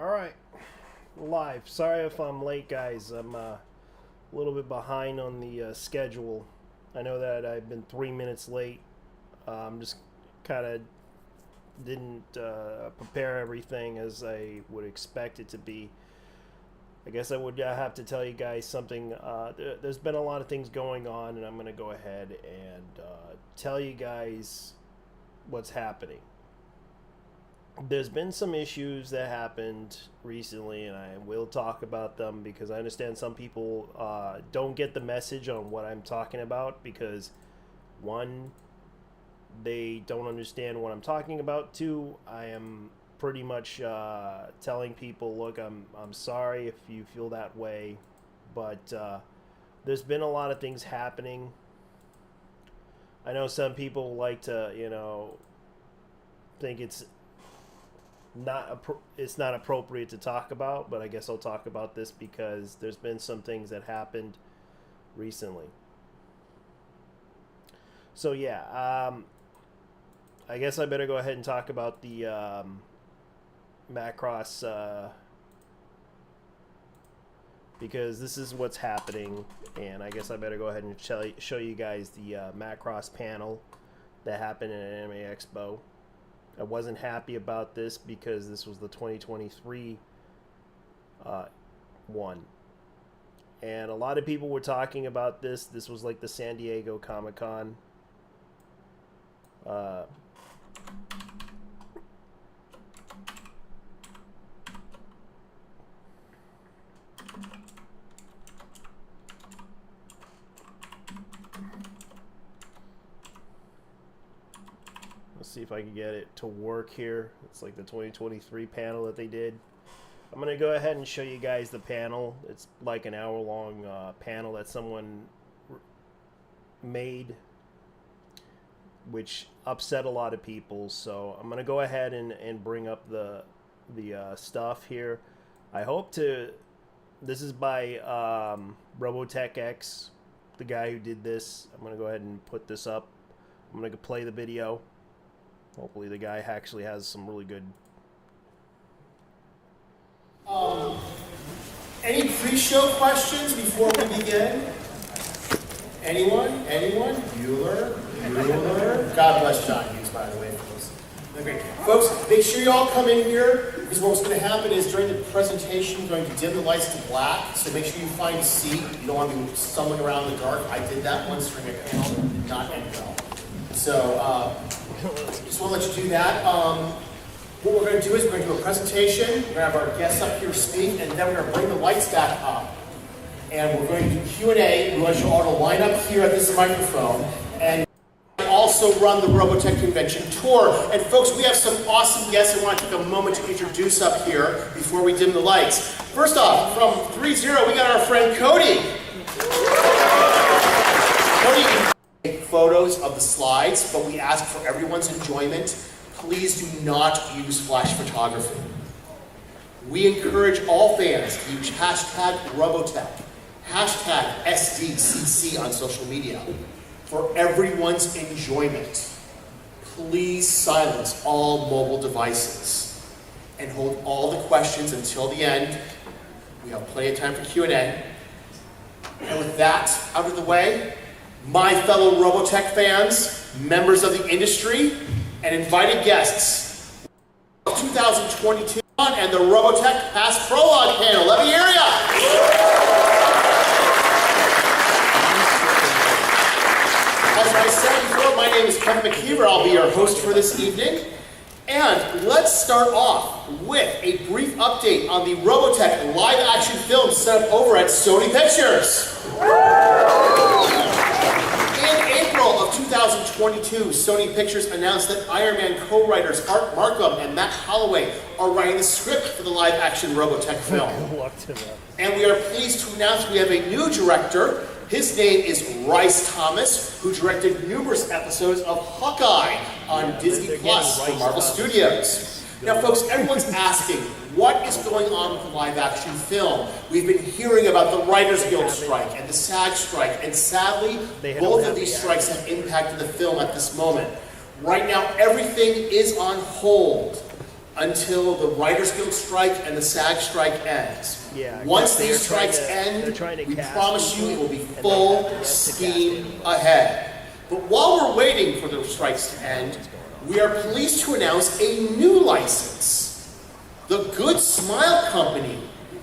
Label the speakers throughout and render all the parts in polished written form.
Speaker 1: Alright, live. Sorry if I'm late, guys. I'm a little bit behind on the schedule. I know that I've been 3 minutes late. I'm just kind of didn't prepare everything as I would expect it to be. I guess I would have to tell you guys something. There's been a lot of things going on, and I'm going to go ahead and tell you guys what's happening. There's been some issues that happened recently, and I will talk about them because I understand some people don't get the message on what I'm talking about because, one, they don't understand what I'm talking about. Two, I am pretty much telling people, look, I'm sorry if you feel that way, but there's been a lot of things happening. I know some people like to, think it's not appropriate to talk about, but I guess I'll talk about this because there's been some things that happened recently. So yeah, I guess I better go ahead and talk about the Macross because this is what's happening, and I guess I better go ahead and show you guys the Macross panel that happened at Anime Expo. I wasn't happy about this because this was the 2023 one. And a lot of people were talking about this. This was like the San Diego Comic-Con. Let's see if I can get it to work here. It's like the 2023 panel that they did. I'm going to go ahead and show you guys the panel. It's like an hour-long panel that someone made, which upset a lot of people. So I'm going to go ahead and bring up the stuff here. I hope to... This is by Robotech X, the guy who did this. I'm going to go ahead and put this up. I'm going to play the video. Hopefully the guy actually has some really good...
Speaker 2: Any pre-show questions before we begin? Anyone? Anyone? Bueller? God bless John Hughes, by the way, folks. Okay. Folks, make sure you all come in here, because what's going to happen is during the presentation, we're going to dim the lights to black, so make sure you find a seat. You don't want to be stumbling around in the dark. I did that once during a panel, it did not end well. So, just want to let you do that. What we're going to do is we're going to do a presentation, we're going to have our guests up here speak, and then we're going to bring the lights back up. And we're going to do Q&A. We want you all to line up here at this microphone. And also run the Robotech Convention tour. And folks, we have some awesome guests I want to take a moment to introduce up here before we dim the lights. First off, from 3-0, we got our friend Cody. Cody can take photos of the slides, but we ask for everyone's enjoyment. Please do not use flash photography. We encourage all fans to use hashtag Robotech, hashtag SDCC on social media for everyone's enjoyment. Please silence all mobile devices and hold all the questions until the end. We have plenty of time for Q&A. And with that out of the way, my fellow Robotech fans, members of the industry, and invited guests, 2022 and the Robotech Past Prologue panel. Let me hear ya! As I said before, my name is Kevin McKeever. I'll be your host for this evening. And let's start off with a brief update on the Robotech live-action film set up over at Sony Pictures. In April of 2022, Sony Pictures announced that Iron Man co-writers Art Markham and Matt Holloway are writing the script for the live-action Robotech film. And we are pleased to announce we have a new director. His name is Rice Thomas, who directed numerous episodes of Hawkeye on Disney Plus for Marvel Studios. Now, folks, everyone's asking, what is going on with the live-action film? We've been hearing about the Writers Guild strike and the SAG strike, and sadly, both of these strikes have impacted the film at this moment. Right now, everything is on hold until the Writers Guild strike and the SAG strike ends.
Speaker 1: Yeah.
Speaker 2: Once
Speaker 1: they're
Speaker 2: these strikes
Speaker 1: trying
Speaker 2: end,
Speaker 1: to
Speaker 2: we
Speaker 1: cast
Speaker 2: promise you it
Speaker 1: people,
Speaker 2: will be
Speaker 1: and they
Speaker 2: full
Speaker 1: have yet to cast
Speaker 2: steam
Speaker 1: anyone.
Speaker 2: ahead. But while we're waiting for the strikes to end, we are pleased to announce a new license. The Good Smile Company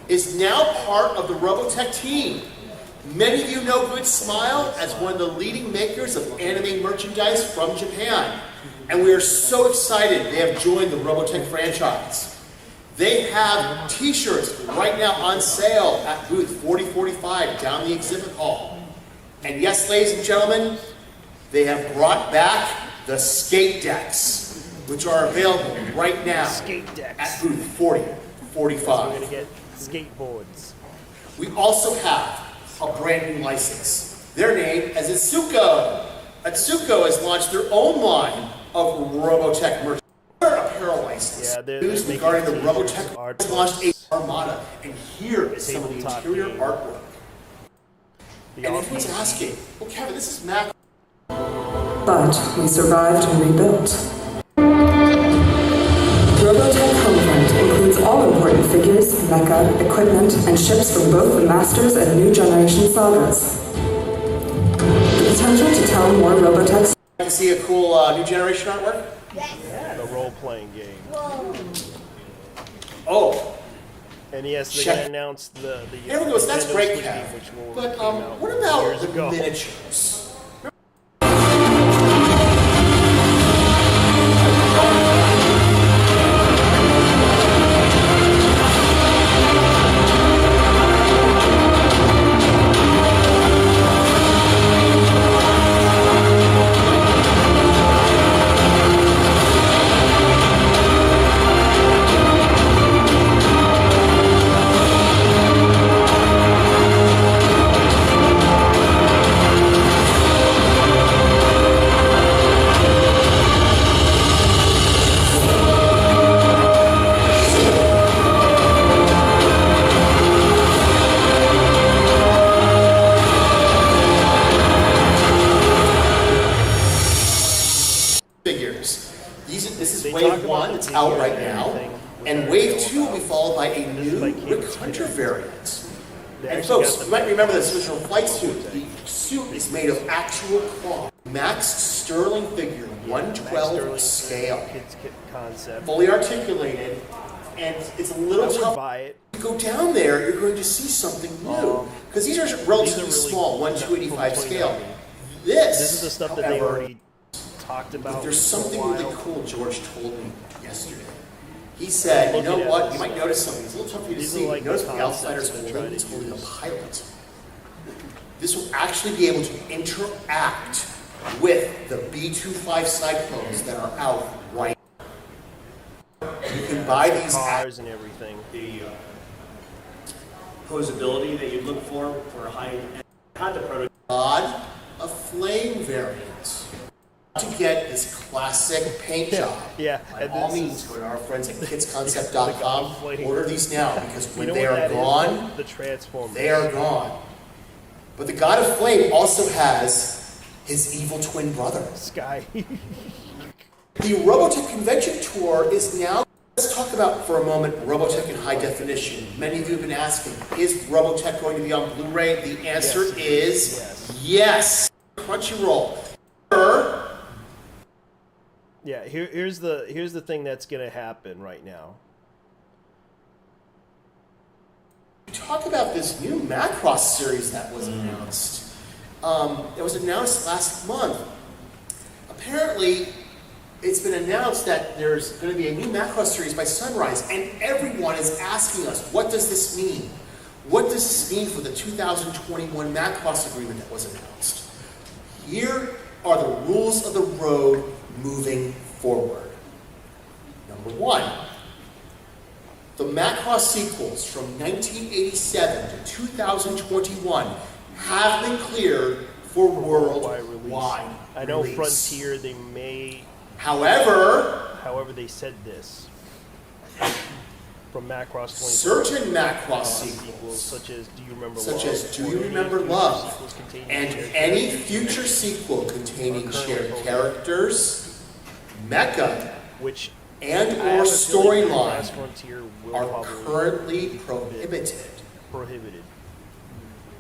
Speaker 2: is now part of the Robotech team. Many of you know Good Smile as one of the leading makers of anime merchandise from Japan. And we are so excited they have joined the Robotech franchise. They have t-shirts right now on sale at booth 4045 down the exhibit hall. And yes, ladies and gentlemen, they have brought back the skate decks, which are available right now
Speaker 1: Skate decks.
Speaker 2: at booth 4045.
Speaker 1: We're going to get skateboards.
Speaker 2: We also have a brand new license. Their name is Atsuko. Atsuko has launched their own line of Robotech merch. Their apparel license.
Speaker 1: Yeah, they're
Speaker 2: News
Speaker 1: making
Speaker 2: regarding the
Speaker 1: t-shirts,
Speaker 2: Robotech
Speaker 1: art
Speaker 2: has launched a
Speaker 1: books,
Speaker 2: armada, and here is some of the
Speaker 1: tabletop
Speaker 2: interior
Speaker 1: game.
Speaker 2: artwork.
Speaker 1: The
Speaker 2: And everyone's
Speaker 1: RPG.
Speaker 2: asking, well, Kevin, this is Mac.
Speaker 3: But we survived and rebuilt. Robotech Homefront includes all important figures, mecha, equipment, and ships from both the Masters and New Generation sagas. The potential to tell more Robotech
Speaker 2: You can see a cool New Generation artwork?
Speaker 1: The role-playing game.
Speaker 2: Oh,
Speaker 1: And yes, they're
Speaker 2: Check.
Speaker 1: going to announce the
Speaker 2: everyone goes, that's
Speaker 1: Nintendo
Speaker 2: great,
Speaker 1: Switch
Speaker 2: Kev.
Speaker 1: game, which will
Speaker 2: But
Speaker 1: came out
Speaker 2: what about
Speaker 1: years
Speaker 2: the
Speaker 1: ago.
Speaker 2: miniatures? Figures. This is
Speaker 1: They talk
Speaker 2: wave
Speaker 1: about
Speaker 2: one
Speaker 1: the
Speaker 2: that's
Speaker 1: figure
Speaker 2: out right
Speaker 1: and
Speaker 2: now,
Speaker 1: everything, which
Speaker 2: and
Speaker 1: I
Speaker 2: wave
Speaker 1: know
Speaker 2: two will be
Speaker 1: about.
Speaker 2: followed by a
Speaker 1: This is
Speaker 2: new
Speaker 1: by
Speaker 2: Rick
Speaker 1: Cadence
Speaker 2: Hunter
Speaker 1: Connect.
Speaker 2: variant.
Speaker 1: They
Speaker 2: And
Speaker 1: actually
Speaker 2: folks,
Speaker 1: got
Speaker 2: you
Speaker 1: the
Speaker 2: might remember this original flight suit. The suit is made of actual cloth. Max Sterling figure,
Speaker 1: Max
Speaker 2: 1/12
Speaker 1: Sterling
Speaker 2: scale.
Speaker 1: Kids kit concept.
Speaker 2: Fully articulated, and it's a
Speaker 1: I
Speaker 2: little
Speaker 1: would
Speaker 2: tough.
Speaker 1: buy it.
Speaker 2: You go down there, you're going to see something new. Because these are relatively
Speaker 1: really
Speaker 2: small, 1/285
Speaker 1: from
Speaker 2: scale.
Speaker 1: 2090.
Speaker 2: This
Speaker 1: This is the stuff that they've
Speaker 2: however,
Speaker 1: already talked about
Speaker 2: But there's
Speaker 1: for a
Speaker 2: something
Speaker 1: while.
Speaker 2: really cool George told me yesterday. He said, you know
Speaker 1: Looking at
Speaker 2: what,
Speaker 1: this
Speaker 2: you might
Speaker 1: stuff.
Speaker 2: notice something. It's a little tough for you to
Speaker 1: These are
Speaker 2: see.
Speaker 1: like
Speaker 2: Notice
Speaker 1: the
Speaker 2: the outsider's
Speaker 1: concepts they're
Speaker 2: holding,
Speaker 1: trying
Speaker 2: he's
Speaker 1: to
Speaker 2: holding a
Speaker 1: use.
Speaker 2: pilot. This will actually be able to interact with the B-25 Cyclones that are out right now. You can buy these at
Speaker 1: Cars and everything.
Speaker 4: The posability that you'd look for a high-end Honda prototype.
Speaker 2: God of Flame variant. To get this classic paint job,
Speaker 1: Yeah,
Speaker 2: by
Speaker 1: and
Speaker 2: all
Speaker 1: this
Speaker 2: means,
Speaker 1: is-
Speaker 2: go to our friends at
Speaker 1: The God of
Speaker 2: kidsconcept.com.
Speaker 1: Flame.
Speaker 2: Order these now because
Speaker 1: You
Speaker 2: when
Speaker 1: know
Speaker 2: they
Speaker 1: what
Speaker 2: are
Speaker 1: that is?
Speaker 2: gone,
Speaker 1: The Transformers.
Speaker 2: they are gone. But the God of Flame also has his evil twin brother.
Speaker 1: Sky.
Speaker 2: The Robotech Convention Tour is now. Let's talk about for a moment Robotech in high definition. Many of you have been asking, is Robotech going to be on Blu-ray? The answer
Speaker 1: Yes.
Speaker 2: is yes. Crunchyroll.
Speaker 1: Yeah, here's the thing that's gonna happen right now.
Speaker 2: Talk about this new Macross series that was announced. It was announced last month. Apparently, it's been announced that there's going to be a new Macross series by Sunrise, and everyone is asking us, what does this mean? What does this mean for the 2021 Macross agreement that was announced? Here are the rules of the road moving forward. Number one, the Macross sequels from 1987 to 2021 have been cleared for worldwide
Speaker 1: I know
Speaker 2: release.
Speaker 1: Frontier, they may.
Speaker 2: However,
Speaker 1: However, they said this. From Macross 20.
Speaker 2: certain Macross
Speaker 1: sequels,
Speaker 2: sequels,
Speaker 1: such as Do You Remember
Speaker 2: such
Speaker 1: Love?
Speaker 2: as Do
Speaker 1: or
Speaker 2: You
Speaker 1: any
Speaker 2: Remember
Speaker 1: future
Speaker 2: Love,
Speaker 1: sequels containing
Speaker 2: and
Speaker 1: shared
Speaker 2: any
Speaker 1: characters,
Speaker 2: future sequel containing
Speaker 1: Or
Speaker 2: shared
Speaker 1: current
Speaker 2: characters, mecha,
Speaker 1: which
Speaker 2: and
Speaker 1: I have
Speaker 2: or
Speaker 1: a feeling Last
Speaker 2: storyline
Speaker 1: Frontier will
Speaker 2: are
Speaker 1: probably
Speaker 2: currently
Speaker 1: be prohibited.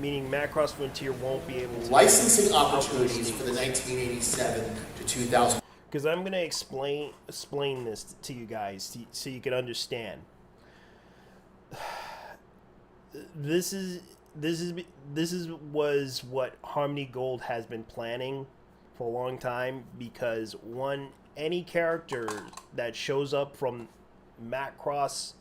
Speaker 1: Meaning Macross Frontier won't be able to
Speaker 2: licensing opportunities for the 1987 to 2000.
Speaker 1: Because I'm gonna explain this to you guys so you can understand. This was what Harmony Gold has been planning for a long time, because any character that shows up from Macross,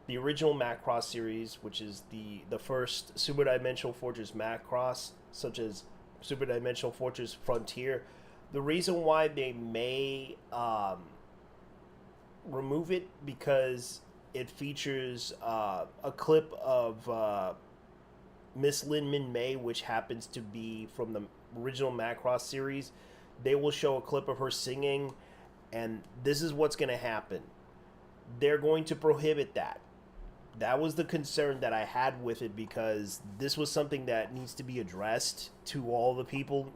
Speaker 1: the original Macross series, which is the first Super Dimensional Fortress Macross, such as Super Dimensional Fortress Frontier, the reason why they may remove it because it features a clip of Miss Lin Min May, which happens to be from the original Macross series. They will show a clip of her singing, and this is what's going to happen. They're going to prohibit that. That was the concern that I had with it, because this was something that needs to be addressed to all the people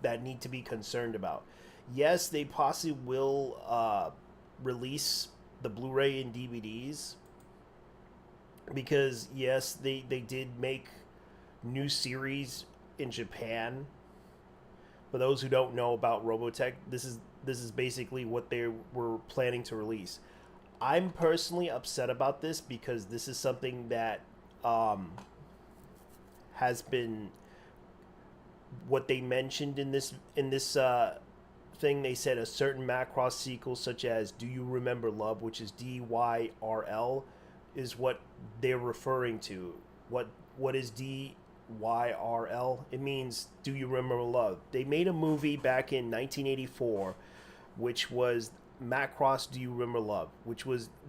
Speaker 1: that need to be concerned about. Yes, they possibly will release the Blu-ray and DVDs, because yes, they did make new series in Japan. For those who don't know about Robotech, this is basically what they were planning to release. I'm personally upset about this because this is something that has been what they mentioned in this thing. They said a certain Macross sequel, such as Do You Remember Love, which is DYRL, is what they're referring to. What is DYRL? It means Do You Remember Love. They made a movie back in 1984, which was Macross Do You Remember Love,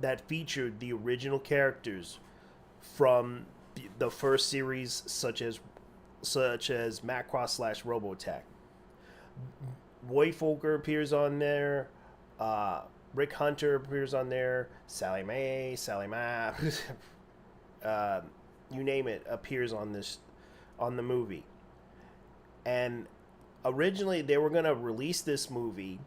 Speaker 1: that featured the original characters from the first series, such as Macross / Robotech. Roy Fokker appears on there. Rick Hunter appears on there. Sally Ma, you name it, appears on the movie. And originally they were gonna release this movie,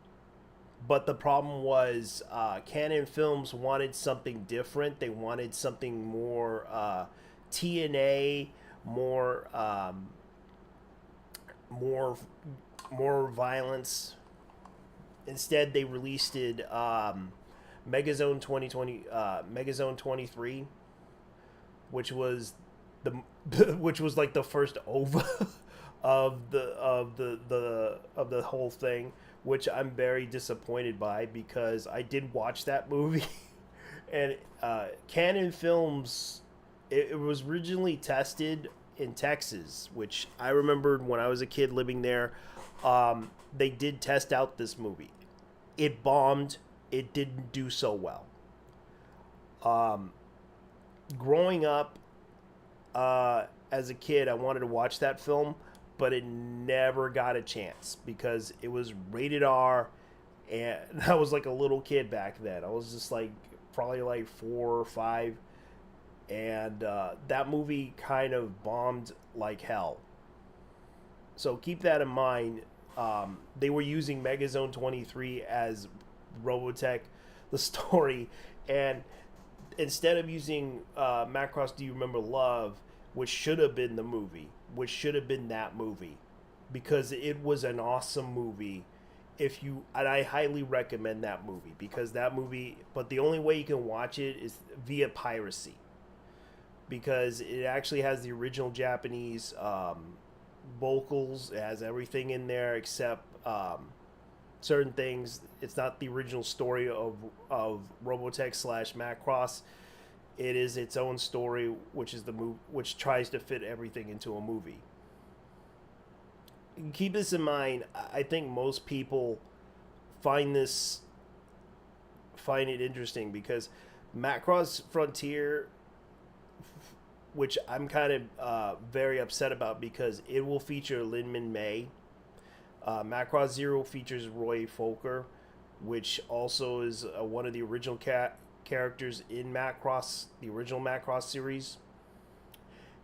Speaker 1: but the problem was Canon Films wanted something different. They wanted something more TNA, more violence. Instead, they released it Megazone 2020, Megazone 23, which was like the first OVA of the whole thing, which I'm very disappointed by, because I did watch that movie. And Canon Films, it was originally tested in Texas, which I remembered when I was a kid living there. They did test out this movie. It bombed. It didn't do so well. Growing up as a kid, I wanted to watch that film, but it never got a chance because it was rated R, and I was like a little kid back then. I was just like probably like 4 or 5, and that movie kind of bombed like hell. So keep that in mind. They were using Megazone 23 as Robotech, the story, and instead of using Macross Do You Remember Love, which should have been the movie, which should have been that movie, because it was an awesome movie. And I highly recommend that movie, because that movie, but the only way you can watch it is via piracy, because it actually has the original Japanese vocals. It has everything in there except certain things. It's not the original story of Robotech / Macross. It is its own story, which is which tries to fit everything into a movie. Keep this in mind. I think most people find it interesting, because Macross Frontier, which I'm kind of very upset about, because it will feature Lin Min May. Macross Zero features Roy Fokker, which also is one of the original characters in Macross, the original Macross series,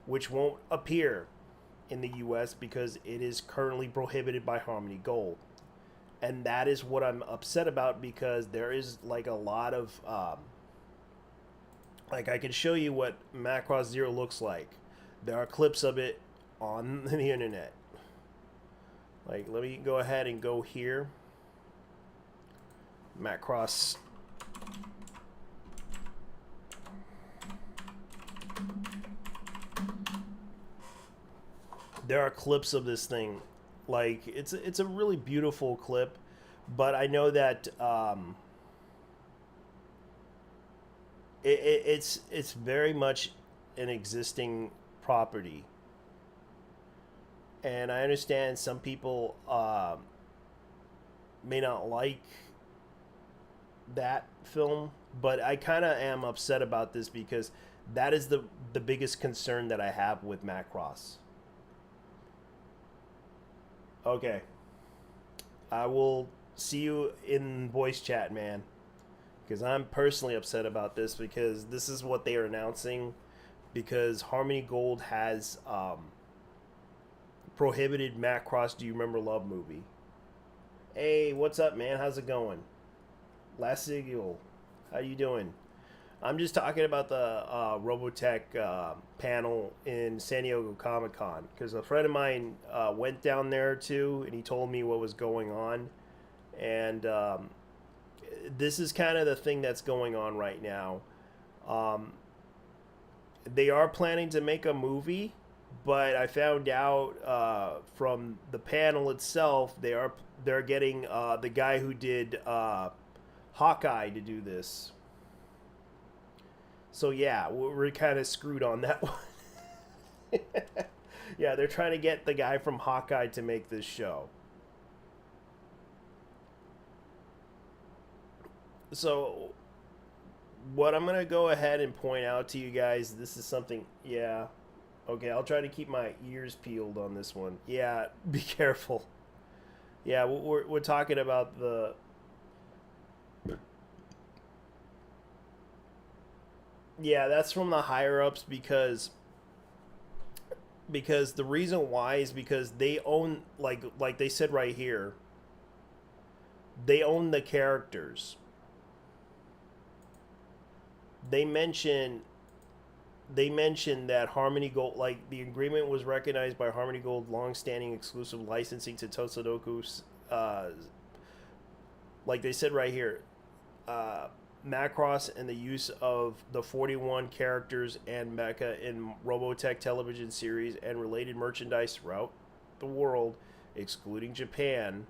Speaker 1: which won't appear in the US because it is currently prohibited by Harmony Gold. And that is what I'm upset about, because there is like a lot of like, I can show you what Macross Zero looks like. There are clips of it on the internet. Like, let me go ahead and go here. Macross. There are clips of this thing. Like, it's a really beautiful clip, but I know that it's very much an existing property, and I understand some people may not like that film, but I kind of am upset about this, because that is the biggest concern that I have with Macross. Okay. I will see you in voice chat, man. Because I'm personally upset about this, because this is what they are announcing. Because Harmony Gold has prohibited Macross Do You Remember Love movie. Hey, what's up, man? How's it going? Last Eagle, how you doing? I'm just talking about the Robotech panel in San Diego Comic-Con, because a friend of mine went down there too, and he told me what was going on. And this is kind of the thing that's going on right now. They are planning to make a movie, but I found out from the panel itself, they're getting the guy who did Hawkeye to do this. So yeah, we're kind of screwed on that one. Yeah, they're trying to get the guy from Hawkeye to make this show. So what I'm going to go ahead and point out to you guys, this is something, yeah. Okay, I'll try to keep my ears peeled on this one. Yeah, be careful. Yeah, we're talking about the... Yeah, that's from the higher-ups, because the reason why is because they own, like they said right here, they own the characters. They mention that Harmony Gold, like, the agreement was recognized by Harmony Gold long-standing exclusive licensing to Tosodoku. Like they said right here, Macross and the use of the 41 characters and mecha in Robotech television series and related merchandise throughout the world, excluding Japan.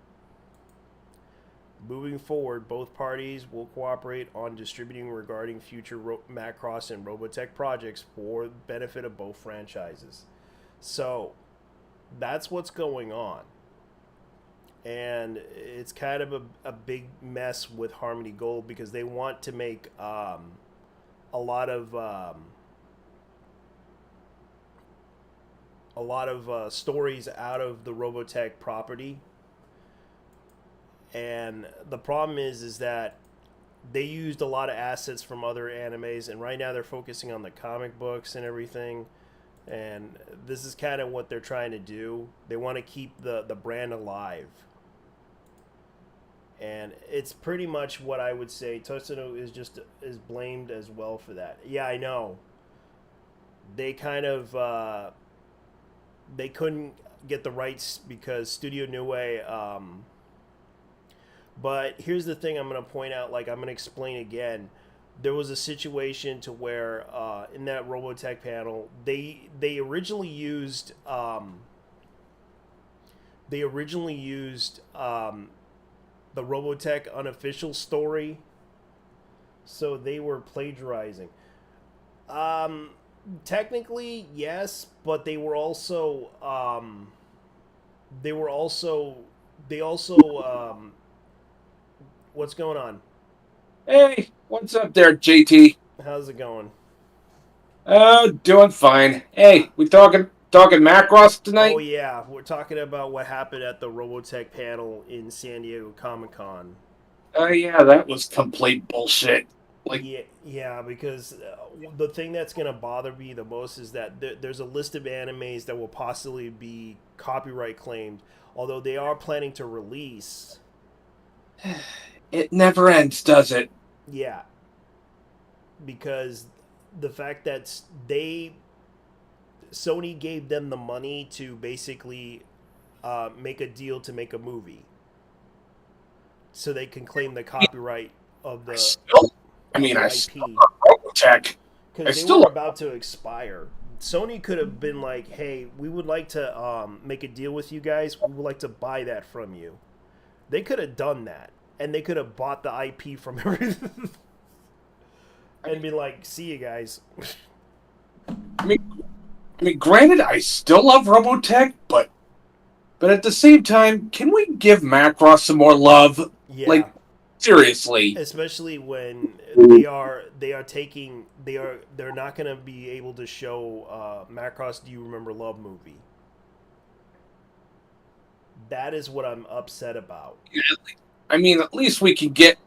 Speaker 1: Moving forward, both parties will cooperate on distributing regarding future Macross and Robotech projects for the benefit of both franchises. So, that's what's going on. And it's kind of a big mess with Harmony Gold, because they want to make a lot of stories out of the Robotech property. And the problem is that they used a lot of assets from other animes, and right now they're focusing on the comic books and everything. And this is kind of what they're trying to do. They want to keep the brand alive. And it's pretty much what I would say. Tosono is blamed as well for that. Yeah, I know. They kind of they couldn't get the rights because Studio Nue. But here's the thing I'm going to point out. Like, I'm going to explain again. There was a situation to where in that Robotech panel, they originally used the Robotech unofficial story, so they were plagiarizing. Technically, yes, but they also what's going on?
Speaker 5: Hey, what's up there, JT?
Speaker 1: How's it going?
Speaker 5: Doing fine. Hey, we talking Macross tonight?
Speaker 1: Oh yeah, we're talking about what happened at the Robotech panel in San Diego Comic-Con.
Speaker 5: Yeah, that was complete bullshit. Like,
Speaker 1: yeah, because the thing that's gonna bother me the most is that there's a list of animes that will possibly be copyright claimed, although they are planning to release
Speaker 5: It never ends, does it?
Speaker 1: Yeah, because the fact that Sony gave them the money to basically make a deal to make a movie, so they can claim the copyright of
Speaker 5: I
Speaker 1: the
Speaker 5: still, I still
Speaker 1: IP,
Speaker 5: love Robotech. I
Speaker 1: because they
Speaker 5: still
Speaker 1: were
Speaker 5: love
Speaker 1: about to expire. Sony could have been like, "Hey, we would like to make a deal with you guys. We would like to buy that from you." They could have done that, and they could have bought the IP from everything and been like, "See you guys."
Speaker 5: I mean, granted, I still love Robotech, but at the same time, can we give Macross some more love?
Speaker 1: Yeah,
Speaker 5: Like, seriously.
Speaker 1: especially when they're not going to be able to show Macross Do You Remember Love movie. That is what I'm upset about.
Speaker 5: At least we can get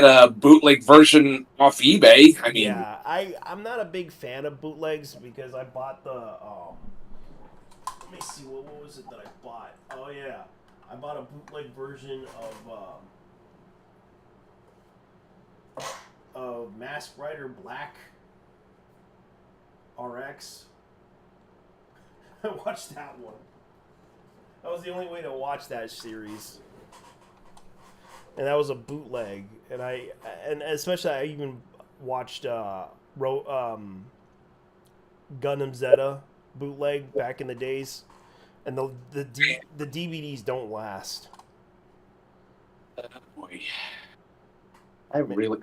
Speaker 5: a bootleg version off eBay.
Speaker 1: Yeah, I'm not a big fan of bootlegs because I bought the let me see what was it that I bought? Oh yeah, I bought a bootleg version of Mask Rider Black RX. I watched that one. That was the only way to watch that series, and that was a bootleg. And especially I even watched Gundam Zeta bootleg back in the days, and the DVDs don't last.
Speaker 5: Boy, I
Speaker 1: I mean,
Speaker 5: really.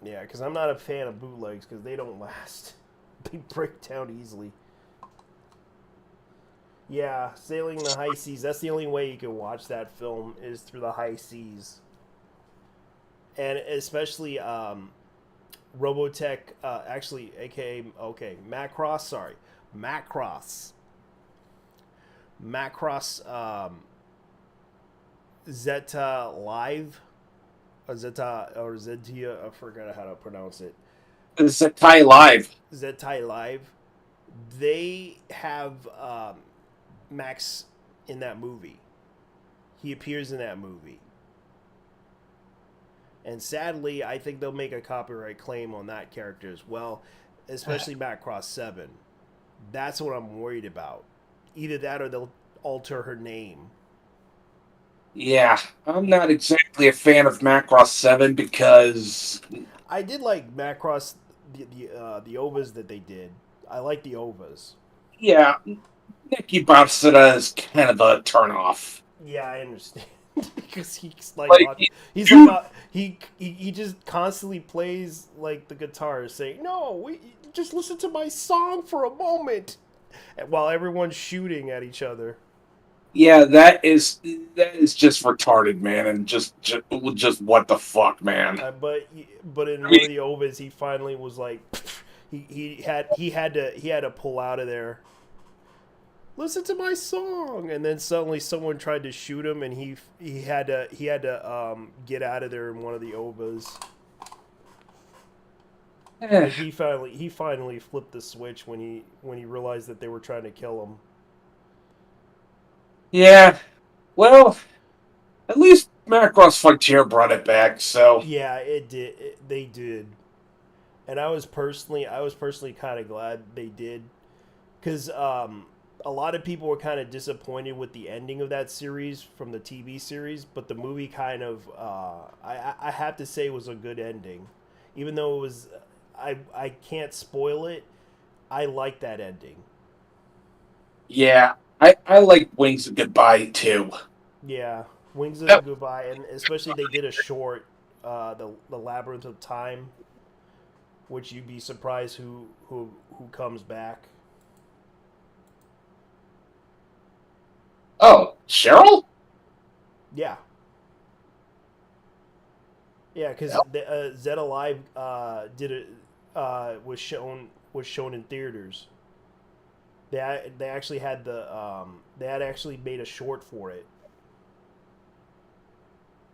Speaker 1: yeah, because I'm not a fan of bootlegs because they don't last. They break down easily. Yeah, Sailing the High Seas. That's the only way you can watch that film is through the high seas, and especially Robotech. Actually, aka Macross. Sorry, Macross. Macross Zeta Live. Zeta or Zetia. I forgot how to pronounce it.
Speaker 5: It's a Thai Live.
Speaker 1: Zetai Live. They have Max in that movie. He appears in that movie. And sadly, I think they'll make a copyright claim on that character as well, especially Macross 7. That's what I'm worried about. Either that or they'll alter her name.
Speaker 5: Yeah, I'm not exactly a fan of Macross 7 because,
Speaker 1: I did like Macross, the OVAs that they did. I like the OVAs.
Speaker 5: yeah, Nikki Bobsita is kind of a turnoff.
Speaker 1: Yeah, I understand. Because
Speaker 5: Like, dude,
Speaker 1: he just constantly plays like the guitar, saying, "No, we just listen to my song for a moment," while everyone's shooting at each other.
Speaker 5: yeah, that is just retarded, man, and just what the fuck, man.
Speaker 1: But in
Speaker 5: I
Speaker 1: one of
Speaker 5: mean,
Speaker 1: the ovas, he finally was like, he had to pull out of there. Listen to my song, and then suddenly someone tried to shoot him, and he had to get out of there in one of the ovas.
Speaker 5: eh,
Speaker 1: Like he finally flipped the switch when he realized that they were trying to kill him.
Speaker 5: yeah. Well, at least Macross Frontier brought it back, so
Speaker 1: Yeah, it did. They did, and I was personally kind of glad they did, because a lot of people were kind of disappointed with the ending of that series from the TV series, but the movie kind of I have to say was a good ending, even though it was I can't spoil it. I like that ending.
Speaker 5: yeah. I like Wings of Goodbye too.
Speaker 1: Yeah, Wings of
Speaker 5: That,
Speaker 1: Goodbye, and especially they did a short, the Labyrinth of Time, which you'd be surprised who comes back.
Speaker 5: oh, Cheryl?
Speaker 1: Yeah, yeah, because
Speaker 5: Yep.
Speaker 1: Zed Alive did it was shown in theaters. They actually had they had actually made a short for it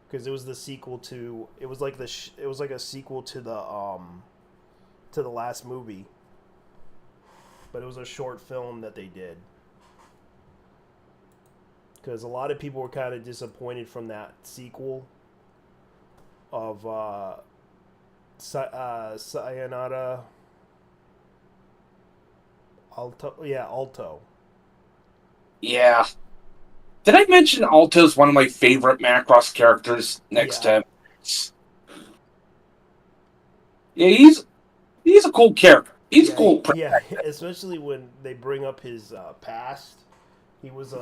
Speaker 1: because it was the sequel to it was like it was like a sequel to the last movie, but it was a short film that they did. because a lot of people were kind of disappointed from that sequel of Sayonara Alto. Yeah, Alto.
Speaker 5: Yeah. Did I mention Alto's one of my favorite Macross characters next
Speaker 1: Yeah.
Speaker 5: to Yeah, he's a cool character. He's a
Speaker 1: Yeah,
Speaker 5: cool
Speaker 1: yeah, especially when they bring up his past. He was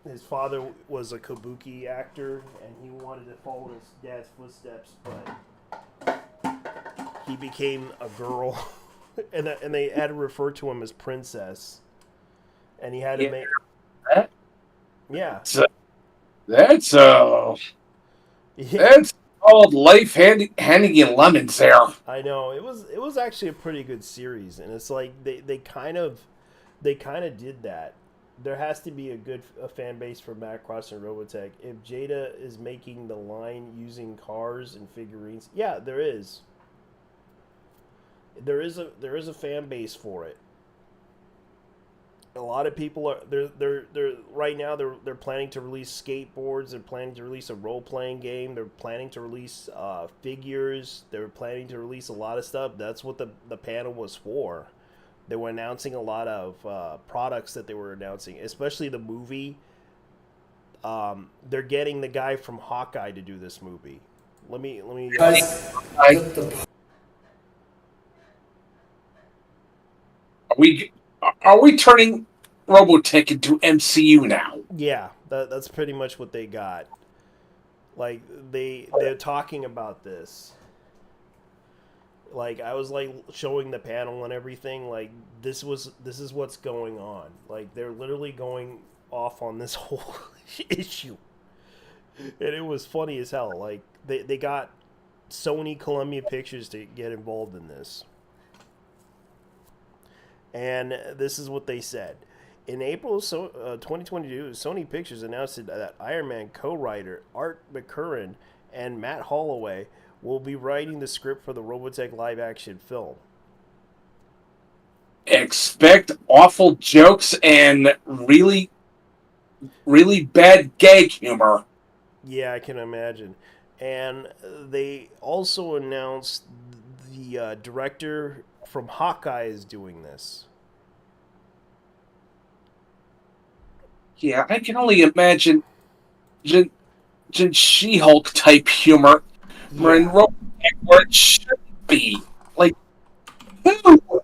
Speaker 1: his father was a kabuki actor, and he wanted to follow his dad's footsteps, but he became a girl, and they had to refer to him as princess, and he had to
Speaker 5: Yeah,
Speaker 1: make
Speaker 5: that,
Speaker 1: yeah.
Speaker 5: that's
Speaker 1: Yeah,
Speaker 5: that's called handing you lemons there.
Speaker 1: I know it was actually a pretty good series, and it's like they kind of did that. There has to be a fan base for Macross and Robotech. If Jada is making the line using cars and figurines, yeah, there is. There is a fan base for it. A lot of people are they're right now they're planning to release skateboards. They're planning to release a role playing game. They're planning to release figures. They're planning to release a lot of stuff. That's what the panel was for. They were announcing a lot of products that they were announcing, especially the movie. They're getting the guy from Hawkeye to do this movie. Let me.
Speaker 2: Because
Speaker 5: I,
Speaker 2: the
Speaker 5: are we turning Robotech into MCU now?
Speaker 1: Yeah, that's pretty much what they got. Like they're talking about this. Like I was like showing the panel and everything. Like this is what's going on. Like they're literally going off on this whole issue, and it was funny as hell. Like they got Sony Columbia Pictures to get involved in this, and this is what they said. In April 2022, Sony Pictures announced that Iron Man co-writer Art McCurran and Matt Holloway will be writing the script for the Robotech live-action film.
Speaker 5: Expect awful jokes and really, really bad gag humor.
Speaker 1: Yeah, I can imagine. And they also announced the director from Hawkeye is doing this.
Speaker 5: Yeah, I can only imagine She-Hulk type humor. We're in
Speaker 1: Yeah,
Speaker 5: Robotech where it should be. Like, who?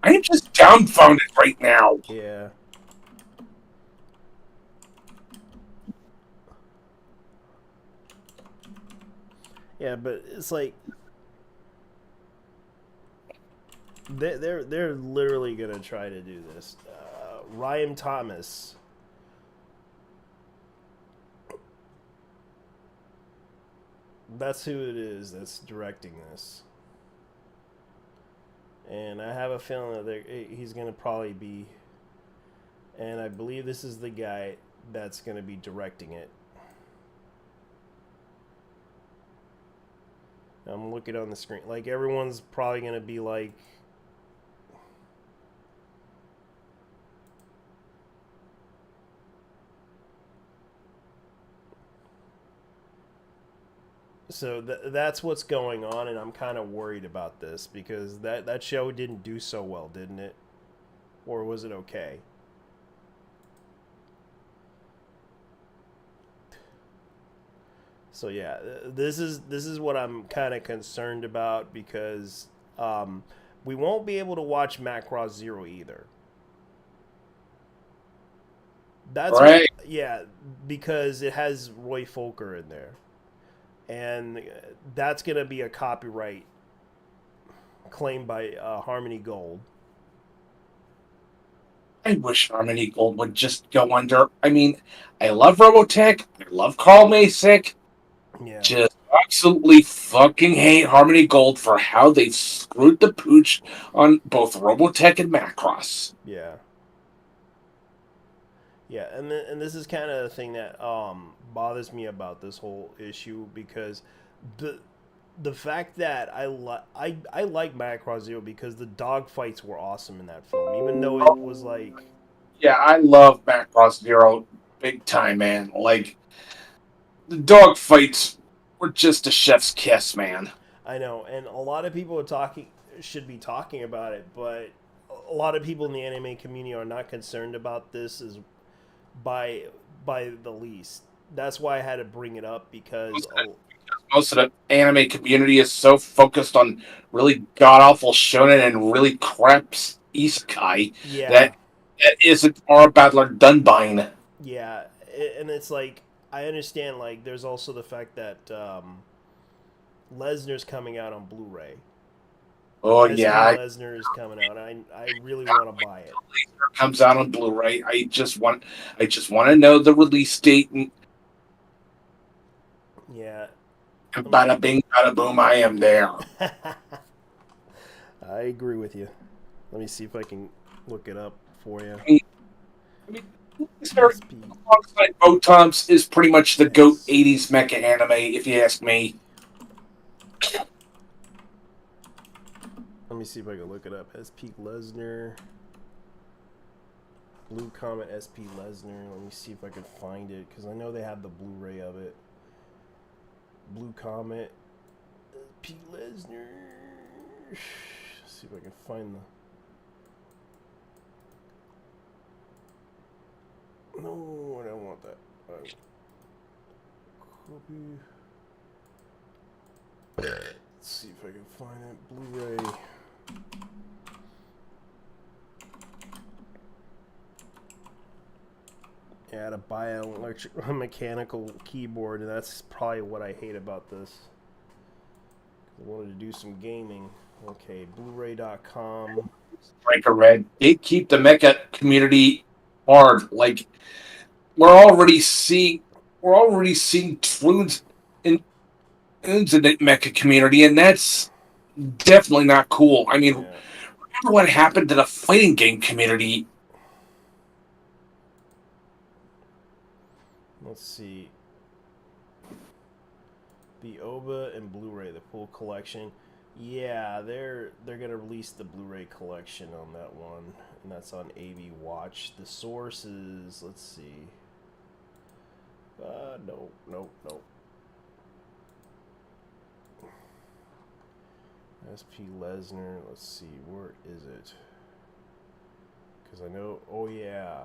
Speaker 5: I'm just dumbfounded right now.
Speaker 1: yeah. Yeah, but it's like they're literally gonna try to do this. Ryan Thomas, that's who it is that's directing this, and I have a feeling that he's gonna probably be, and I believe this is the guy that's gonna be directing it. I'm looking on the screen. Like everyone's probably gonna be like, so that's what's going on, and I'm kind of worried about this because that show didn't do so well, didn't it? Or was it okay? So yeah, this is what I'm kind of concerned about because we won't be able to watch Macross Zero either. That's what,
Speaker 5: Right.
Speaker 1: yeah, because it has Roy Folker in there, and that's gonna be a copyright claimed by Harmony Gold.
Speaker 5: I wish Harmony Gold would just go under. I mean, I love Robotech. I love Carl Masick.
Speaker 1: Yeah,
Speaker 5: Just absolutely fucking hate Harmony Gold for how they've screwed the pooch on both Robotech and Macross.
Speaker 1: yeah, yeah, and this is kind of the thing that bothers me about this whole issue because the the fact that I like Macross Zero because the dog fights were awesome in that film, even though it was like,
Speaker 5: Yeah, I love Macross Zero big time, man. Like the dog fights were just a chef's kiss, man.
Speaker 1: I know, and a lot of people are talking should be talking about it, but a lot of people in the anime community are not concerned about this as by by the least. That's why I had to bring it up because
Speaker 5: Most of the anime community is so focused on really god awful shonen and really crap isekai
Speaker 1: yeah,
Speaker 5: that that isn't our battler Dunbine.
Speaker 1: yeah, and it's like I understand like there's also the fact that Lesnar's coming out on Blu-ray.
Speaker 5: Oh
Speaker 1: SP
Speaker 5: yeah,
Speaker 1: Lesnar is coming out. I really want to buy it.
Speaker 5: it comes out on Blu-ray. I just want to know the release date and
Speaker 1: Yeah.
Speaker 5: bada bing bada boom, I am there.
Speaker 1: I agree with you. Let me see if I can look it up for you.
Speaker 5: I mean, alongside Botoms is pretty much the GOAT 80s mecha anime, if you ask me.
Speaker 1: Let me see if I can look it up. SP Lesnar. Blue Comet SP Lesnar. Let me see if I can find it because I know they have the Blu-ray of it. Blue Comet SP Lesnar. Let's see if I can find the. No, I don't want that. Copy. Let's see if I can find it. Blu-ray. Yeah, I had to buy a mechanical keyboard, and that's probably what I hate about this. I wanted to do some gaming. Okay, Blu-ray.com.
Speaker 5: Breaker Red. They keep the mecha community hard. Like we're already seeing tunes in the mecha community, and that's definitely not cool. I mean,
Speaker 1: Yeah.
Speaker 5: remember what happened to the fighting game community?
Speaker 1: Let's see. The OVA and Blu-ray, the full collection. Yeah, they're gonna release the Blu-ray collection on that one, and that's on AV Watch. The source is, let's see. No. SP Lesnar. Let's see, where is it? Because I know. Oh yeah.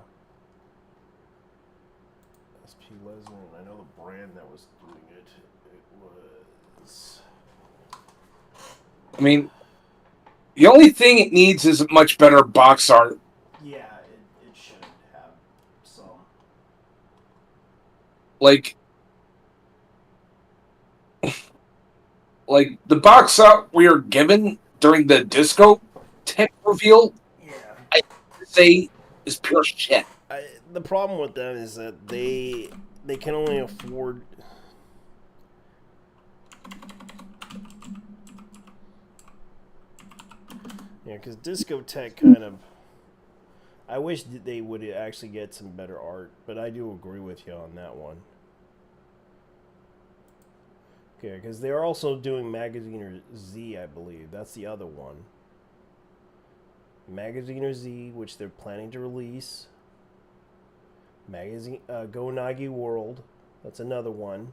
Speaker 1: SP Lesnar. I know the brand that was doing it. It was.
Speaker 5: I mean, the only thing it needs is much better box art.
Speaker 1: Yeah, it should have some.
Speaker 5: Like, like the box art we are given during the disco tech reveal,
Speaker 1: Yeah.
Speaker 5: I say is pure shit.
Speaker 1: The problem with them is that they can only afford. Yeah, because Discotech kind of. I wish that they would actually get some better art, but I do agree with you on that one. Okay, because they are also doing Magaziner Z, I believe. That's the other one. Magaziner Z, which they're planning to release. Go Nagi World. That's another one.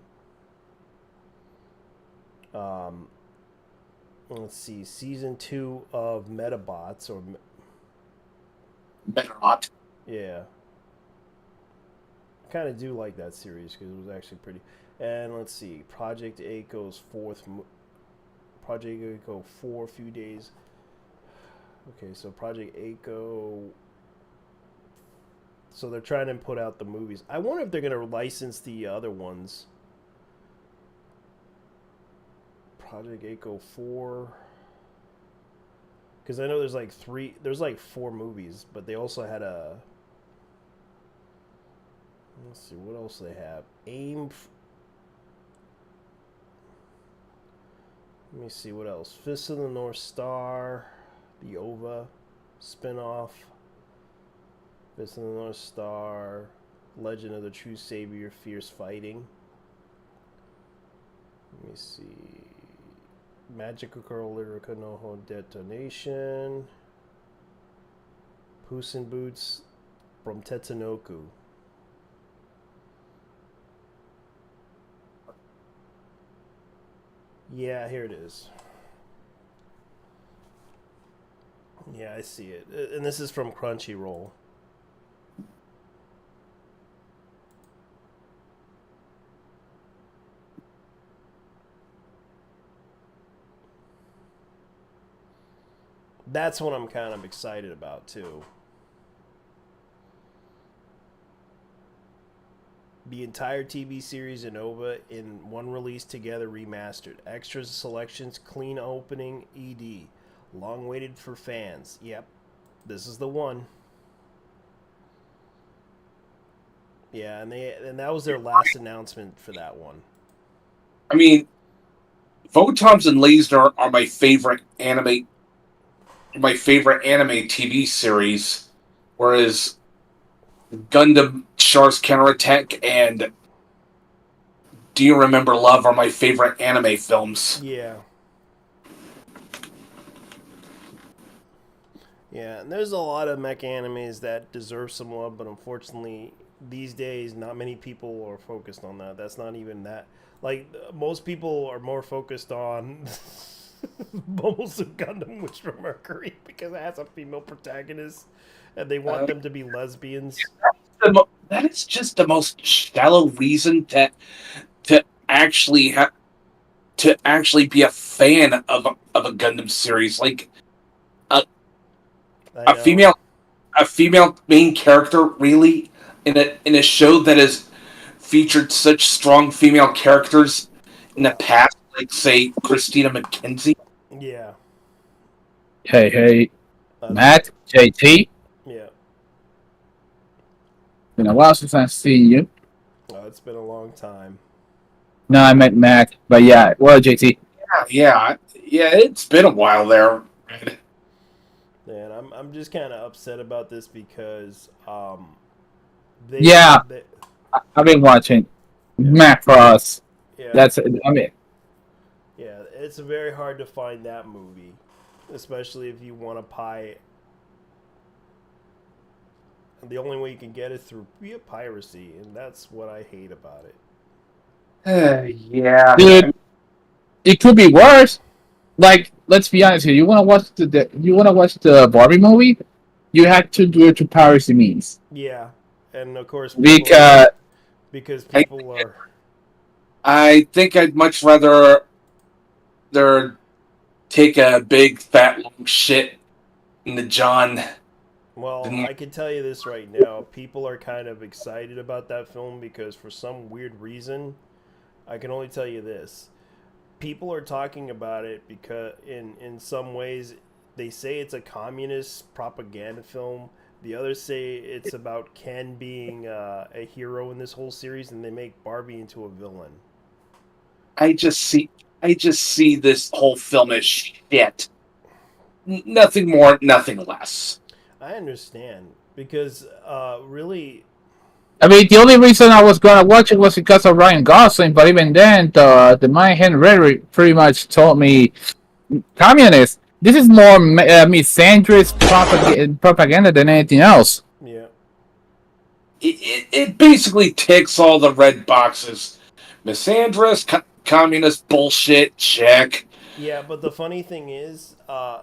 Speaker 1: Let's see. Season 2 of Metabots, or
Speaker 5: Better not.
Speaker 1: yeah. I kind of do like that series because it was actually pretty. And let's see, Project Aiko's Project Aiko 4 few days. Okay, so Project Aiko. So they're trying to put out the movies. I wonder if they're gonna license the other ones. Project Aiko 4. Because I know there's like 4 movies, but they also had a. Let's see, what else they have? Let me see what else. Fist of the North Star, the OVA spinoff. Fist of the North Star, Legend of the True Savior, Fierce Fighting. Let me see. Magical Girl Lyrica Noho Detonation. Puss in Boots from Tetsunoku. Yeah, here it is. Yeah, I see it. And this is from Crunchyroll. That's what I'm kind of excited about, too. The entire TV series and OVA in one release together remastered. Extras, selections, clean opening, ED. Long waited for fans. Yep, this is the one. Yeah, and that was their last announcement for that one.
Speaker 5: I mean, Photons and Laser are my favorite anime TV series, whereas Gundam Char's Counterattack and Do You Remember Love are my favorite anime films.
Speaker 1: Yeah. Yeah, and there's a lot of mech animes that deserve some love, but unfortunately, these days, not many people are focused on that. That's not even that. Like, most people are more focused on Mobile Suit Gundam, which from Mercury, because it has a female protagonist, and they want them to be lesbians.
Speaker 5: That is just the most shallow reason to actually be a fan of a Gundam series. Like a female main character, really, in a show that has featured such strong female characters in the past, like say Christina McKenzie.
Speaker 1: Yeah.
Speaker 6: Hey, Matt, JT.
Speaker 1: Yeah.
Speaker 6: Been a while since I've seen you.
Speaker 1: Oh, it's been a long time.
Speaker 6: No, I meant Matt, but yeah, well, JT.
Speaker 5: Yeah, it's been a while there.
Speaker 1: And I'm just kind of upset about this because I've
Speaker 6: been watching Macross.
Speaker 1: Yeah.
Speaker 6: Yeah,
Speaker 1: it's very hard to find that movie, especially if you want to pie. The only way you can get it through via piracy, and that's what I hate about it.
Speaker 5: Yeah,
Speaker 6: dude, it could be worse. Like, let's be honest here. You want to watch the Barbie movie? You had to do it through piracy means.
Speaker 1: Yeah, and of course
Speaker 6: because
Speaker 1: people are.
Speaker 5: I think I'd much rather take a big fat long shit in the John.
Speaker 1: Well, I can tell you this right now. People are kind of excited about that film because for some weird reason, I can only tell you this. People are talking about it because in some ways they say it's a communist propaganda film. The others say it's about Ken being a hero in this whole series, and they make Barbie into a villain.
Speaker 5: I just see this whole film as shit. Nothing more, nothing less.
Speaker 1: I understand because really.
Speaker 6: I mean, the only reason I was gonna watch it was because of Ryan Gosling, but even then, the my hand rhetoric pretty much told me, communist. This is more misandrist propaganda than anything else.
Speaker 1: Yeah.
Speaker 5: It basically ticks all the red boxes. Misandrist, communist bullshit, check.
Speaker 1: Yeah, but the funny thing is, the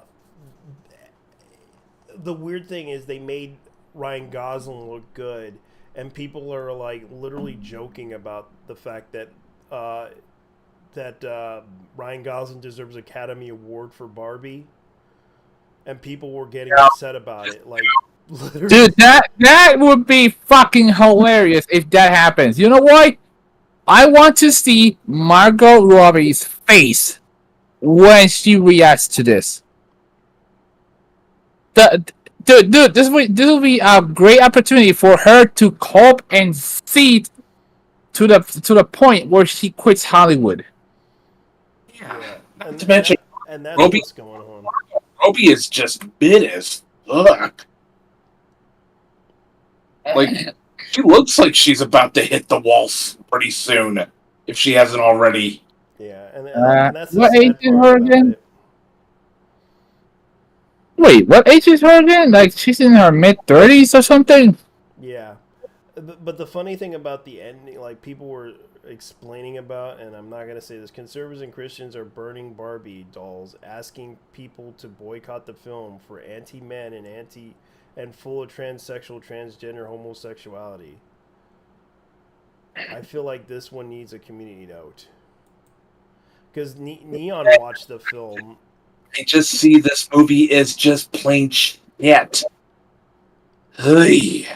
Speaker 1: weird thing is they made Ryan Gosling look good, and people are like literally joking about the fact that Ryan Gosling deserves an Academy Award for Barbie, and people were getting upset about it. Like, literally.
Speaker 6: Dude, that would be fucking hilarious if that happens. You know what? I want to see Margot Robbie's face when she reacts to this. Dude, this will be a great opportunity for her to cope and see to the point where she quits Hollywood.
Speaker 5: Yeah.
Speaker 1: And,
Speaker 5: to mention,
Speaker 1: and that's
Speaker 5: Robbie,
Speaker 1: what's going on.
Speaker 5: Robbie is just big as fuck. Like, she looks like she's about to hit the walls pretty soon, if she hasn't already.
Speaker 1: Yeah, and that's the
Speaker 6: what age
Speaker 1: sad
Speaker 6: is
Speaker 1: part
Speaker 6: her
Speaker 1: about
Speaker 6: again?
Speaker 1: it.
Speaker 6: Wait, what age is her again? Like she's in her mid-30s or something?
Speaker 1: Yeah, but the funny thing about the ending, like people were explaining about, and I'm not gonna say this, conservatives and Christians are burning Barbie dolls, asking people to boycott the film for anti-men and full of transsexual, transgender homosexuality. I feel like this one needs a community note because Neon watched the film.
Speaker 5: I just see this movie as just plain shit. Hey,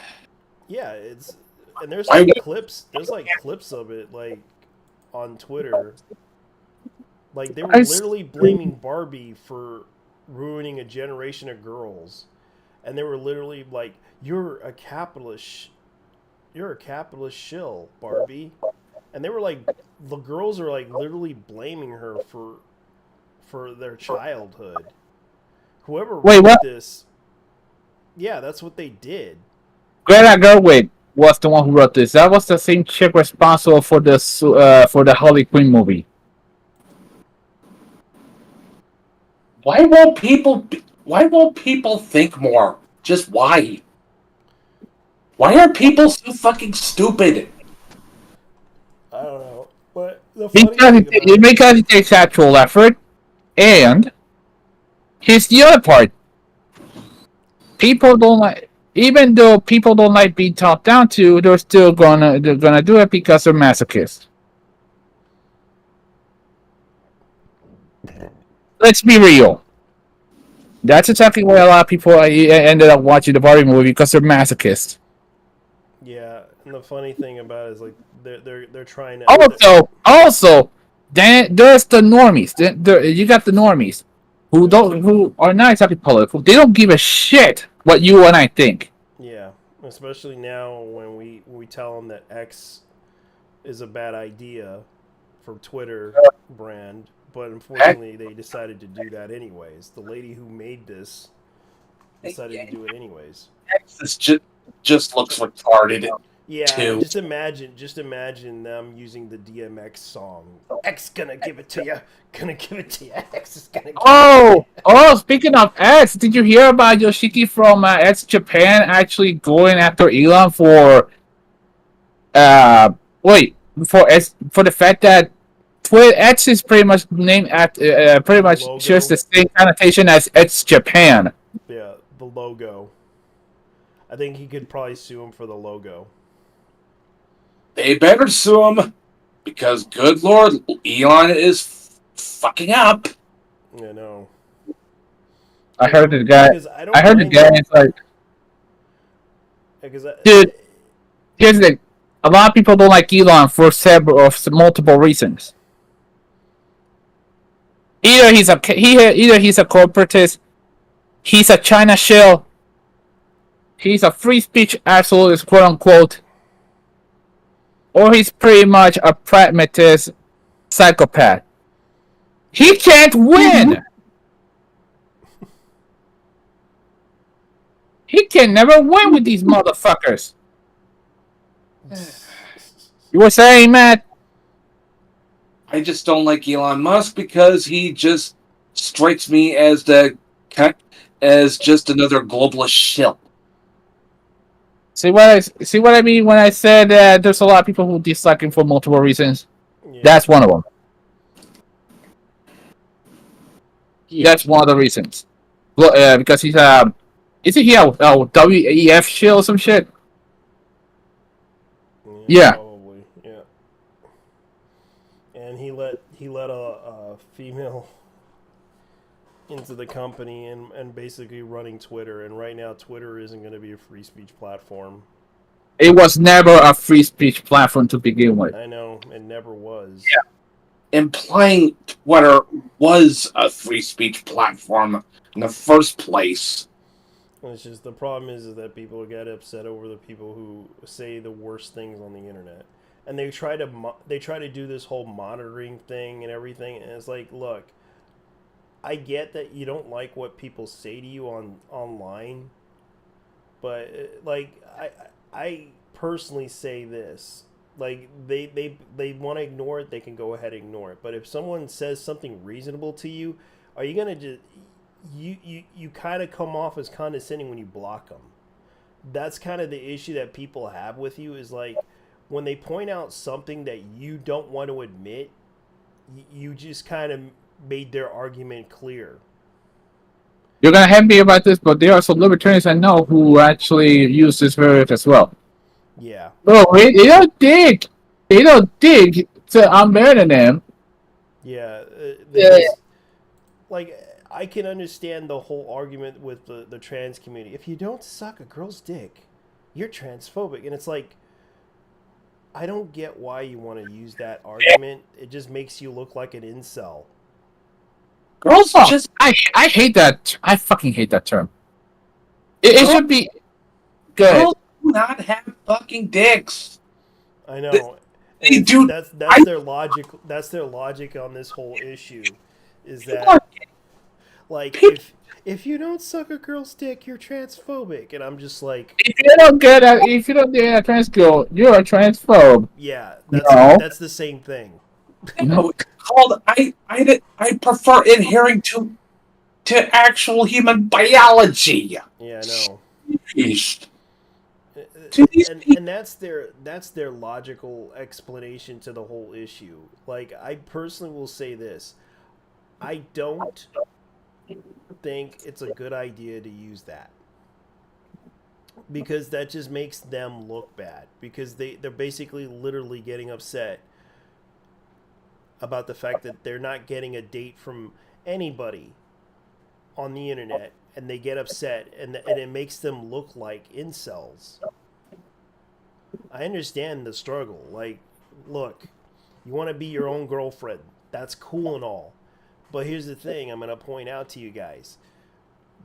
Speaker 1: Yeah, it's and there's
Speaker 5: why
Speaker 1: like
Speaker 5: would
Speaker 1: clips. There's like clips of it like on Twitter. Like they were
Speaker 6: I s-
Speaker 1: literally blaming Barbie for ruining a generation of girls, and they were literally like, "You're a capitalist. You're a capitalist shill, Barbie." And they were like, the girls are like literally blaming her for their childhood. Whoever
Speaker 6: Wait,
Speaker 1: wrote
Speaker 6: what?
Speaker 1: this, yeah, that's what they did.
Speaker 6: Greta Gerwig was the one who wrote this. That was the same chick responsible for the Harley Quinn movie.
Speaker 5: why won't people think more? Just why? Why are people so fucking stupid?
Speaker 1: I don't know, but the funny thing about it,
Speaker 6: Because it takes actual effort, and here's the other part. People don't like, even though people don't like being talked down to, they're gonna do it because they're masochists. Let's be real. That's exactly why a lot of people ended up watching the Barbie movie because they're masochists.
Speaker 1: yeah, and the funny thing about it is like they're trying to.
Speaker 6: Also, then there's the normies. You got the normies who are not exactly political. They don't give a shit what you and I think.
Speaker 1: Yeah, especially now when we tell them that X is a bad idea for Twitter brand, but unfortunately they decided to do that anyways. The lady who made this decided to do it anyways.
Speaker 5: This just looks retarded
Speaker 1: Yeah,
Speaker 5: too.
Speaker 1: just imagine them using the DMX song. X gonna give it to you, gonna give it to you. X is gonna. Give
Speaker 6: Oh! Speaking of X, did you hear about Yoshiki from X Japan actually going after Elon for uh wait for the fact that X is pretty much named at pretty
Speaker 1: The
Speaker 6: much shares
Speaker 1: logo,
Speaker 6: the same connotation as X Japan.
Speaker 1: yeah, the logo. I think he could probably sue him for the logo.
Speaker 5: They better sue him because, good lord, Elon is fucking up.
Speaker 1: You know,
Speaker 6: I heard the guy.
Speaker 1: because I
Speaker 6: I
Speaker 1: don't
Speaker 6: heard the
Speaker 1: mind
Speaker 6: guy
Speaker 1: it.
Speaker 6: is like,
Speaker 1: Because
Speaker 6: dude, here's the thing. A lot of people don't like Elon for multiple reasons. Either he's a corporatist, he's a China shell, he's a free speech absolutist, quote unquote, or he's pretty much a pragmatist psychopath. He can't win. He can never win with these motherfuckers. You were saying, Matt?
Speaker 5: I just don't like Elon Musk because he just strikes me as just another globalist shill.
Speaker 6: See what I mean when I said there's a lot of people who dislike him for multiple reasons.
Speaker 1: yeah.
Speaker 6: That's one of them. That's one of the reasons. Because he's isn't he a WEF shill or some shit? Yeah.
Speaker 1: Probably, yeah. And he let a female into the company and basically running Twitter. And right now, Twitter isn't going to be a free speech platform.
Speaker 6: It was never a free speech platform to begin with.
Speaker 1: I know it never was.
Speaker 5: Yeah. Implying Twitter was a free speech platform in the first place.
Speaker 1: It's just the problem is that people get upset over the people who say the worst things on the internet, and they try to do this whole monitoring thing and everything. And it's like, look, I get that you don't like what people say to you online, but like I personally say this: Like they want to ignore it, they can go ahead and ignore it. But if someone says something reasonable to you, are you gonna just you kind of come off as condescending when you block them? That's kind of the issue that people have with you is like when they point out something that you don't want to admit, you just kind of made their argument clear.
Speaker 6: You're gonna hate me about this, but there are some libertarians I know who actually use this verb as well.
Speaker 1: Yeah.
Speaker 6: Bro, they don't dig to I'm better than them.
Speaker 1: Yeah, they
Speaker 6: Yeah.
Speaker 1: just like I can understand the whole argument with the trans community. If you don't suck a girl's dick, you're transphobic, and it's like I don't get why you want to use that argument. It just makes you look like an incel.
Speaker 5: Girls
Speaker 6: Oh,
Speaker 5: just
Speaker 6: I hate that. I fucking hate that term. It
Speaker 5: girls,
Speaker 6: should be good.
Speaker 5: girls do not have fucking dicks.
Speaker 1: I know, and
Speaker 5: They do.
Speaker 1: that's
Speaker 5: I
Speaker 1: their logic. That's their logic on this whole issue, is
Speaker 5: people
Speaker 1: that
Speaker 5: are
Speaker 1: like
Speaker 5: people.
Speaker 1: if you don't suck a girl's dick, you're transphobic, and I'm just like,
Speaker 6: If you don't get a trans girl, you're a transphobe.
Speaker 1: yeah,
Speaker 6: No.
Speaker 1: that's the same thing.
Speaker 5: No, it's called. I prefer adhering to actual human biology.
Speaker 1: Yeah, I know.
Speaker 5: Jeez. To these people,
Speaker 1: And that's their logical explanation to the whole issue. Like I personally will say this, I don't think it's a good idea to use that because that just makes them look bad because they're basically literally getting upset about the fact that they're not getting a date from anybody on the internet and they get upset and it makes them look like incels. I understand the struggle. Like, look, you want to be your own girlfriend. That's cool and all. But here's the thing I'm going to point out to you guys.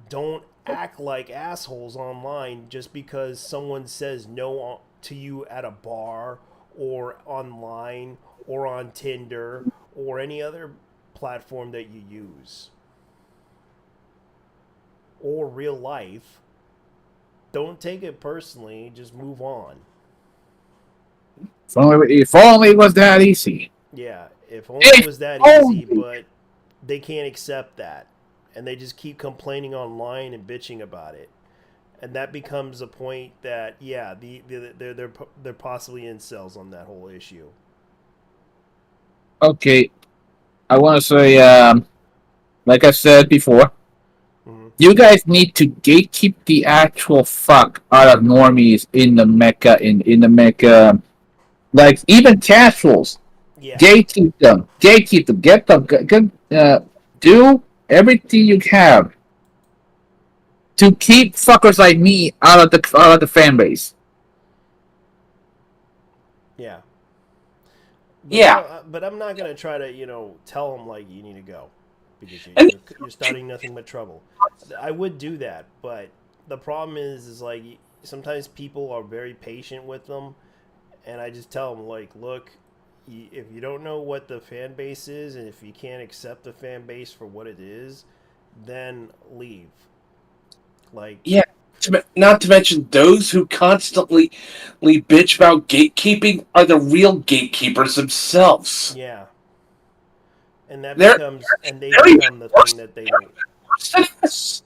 Speaker 1: Don't act like assholes online just because someone says no to you at a bar or online or on Tinder or any other platform that you use. Or real life. Don't take it personally. Just move on.
Speaker 6: If only it was that easy.
Speaker 1: Yeah, if only it was that easy, but they can't accept that. And they just keep complaining online and bitching about it. And that becomes a point that, yeah, they're possibly incels on that whole issue.
Speaker 6: Okay, I want to say, like I said before, you guys need to gatekeep the actual fuck out of normies in the mecha, in the mecha. Like, even casuals.
Speaker 1: Yeah.
Speaker 6: Gatekeep them. Gatekeep them. Get them. Do everything you can to keep fuckers like me out of the fan base.
Speaker 1: Yeah.
Speaker 5: Yeah.
Speaker 1: But I'm not going to try to, tell them, like, you need to go. Because
Speaker 5: And-
Speaker 1: you're starting nothing but trouble. I would do that, but the problem is like, sometimes people are very patient with them. And I just tell them, like, look, if you don't know what the fan base is and if you can't accept the fan base for what it is, then leave. Like,
Speaker 5: Yeah. Not to mention those who constantly bitch about gatekeeping are the real gatekeepers themselves.
Speaker 1: yeah. And that
Speaker 5: They're
Speaker 1: becomes, and they
Speaker 5: very
Speaker 1: become the
Speaker 5: worse.
Speaker 1: thing that they
Speaker 5: They're
Speaker 1: don't,
Speaker 5: worse than us.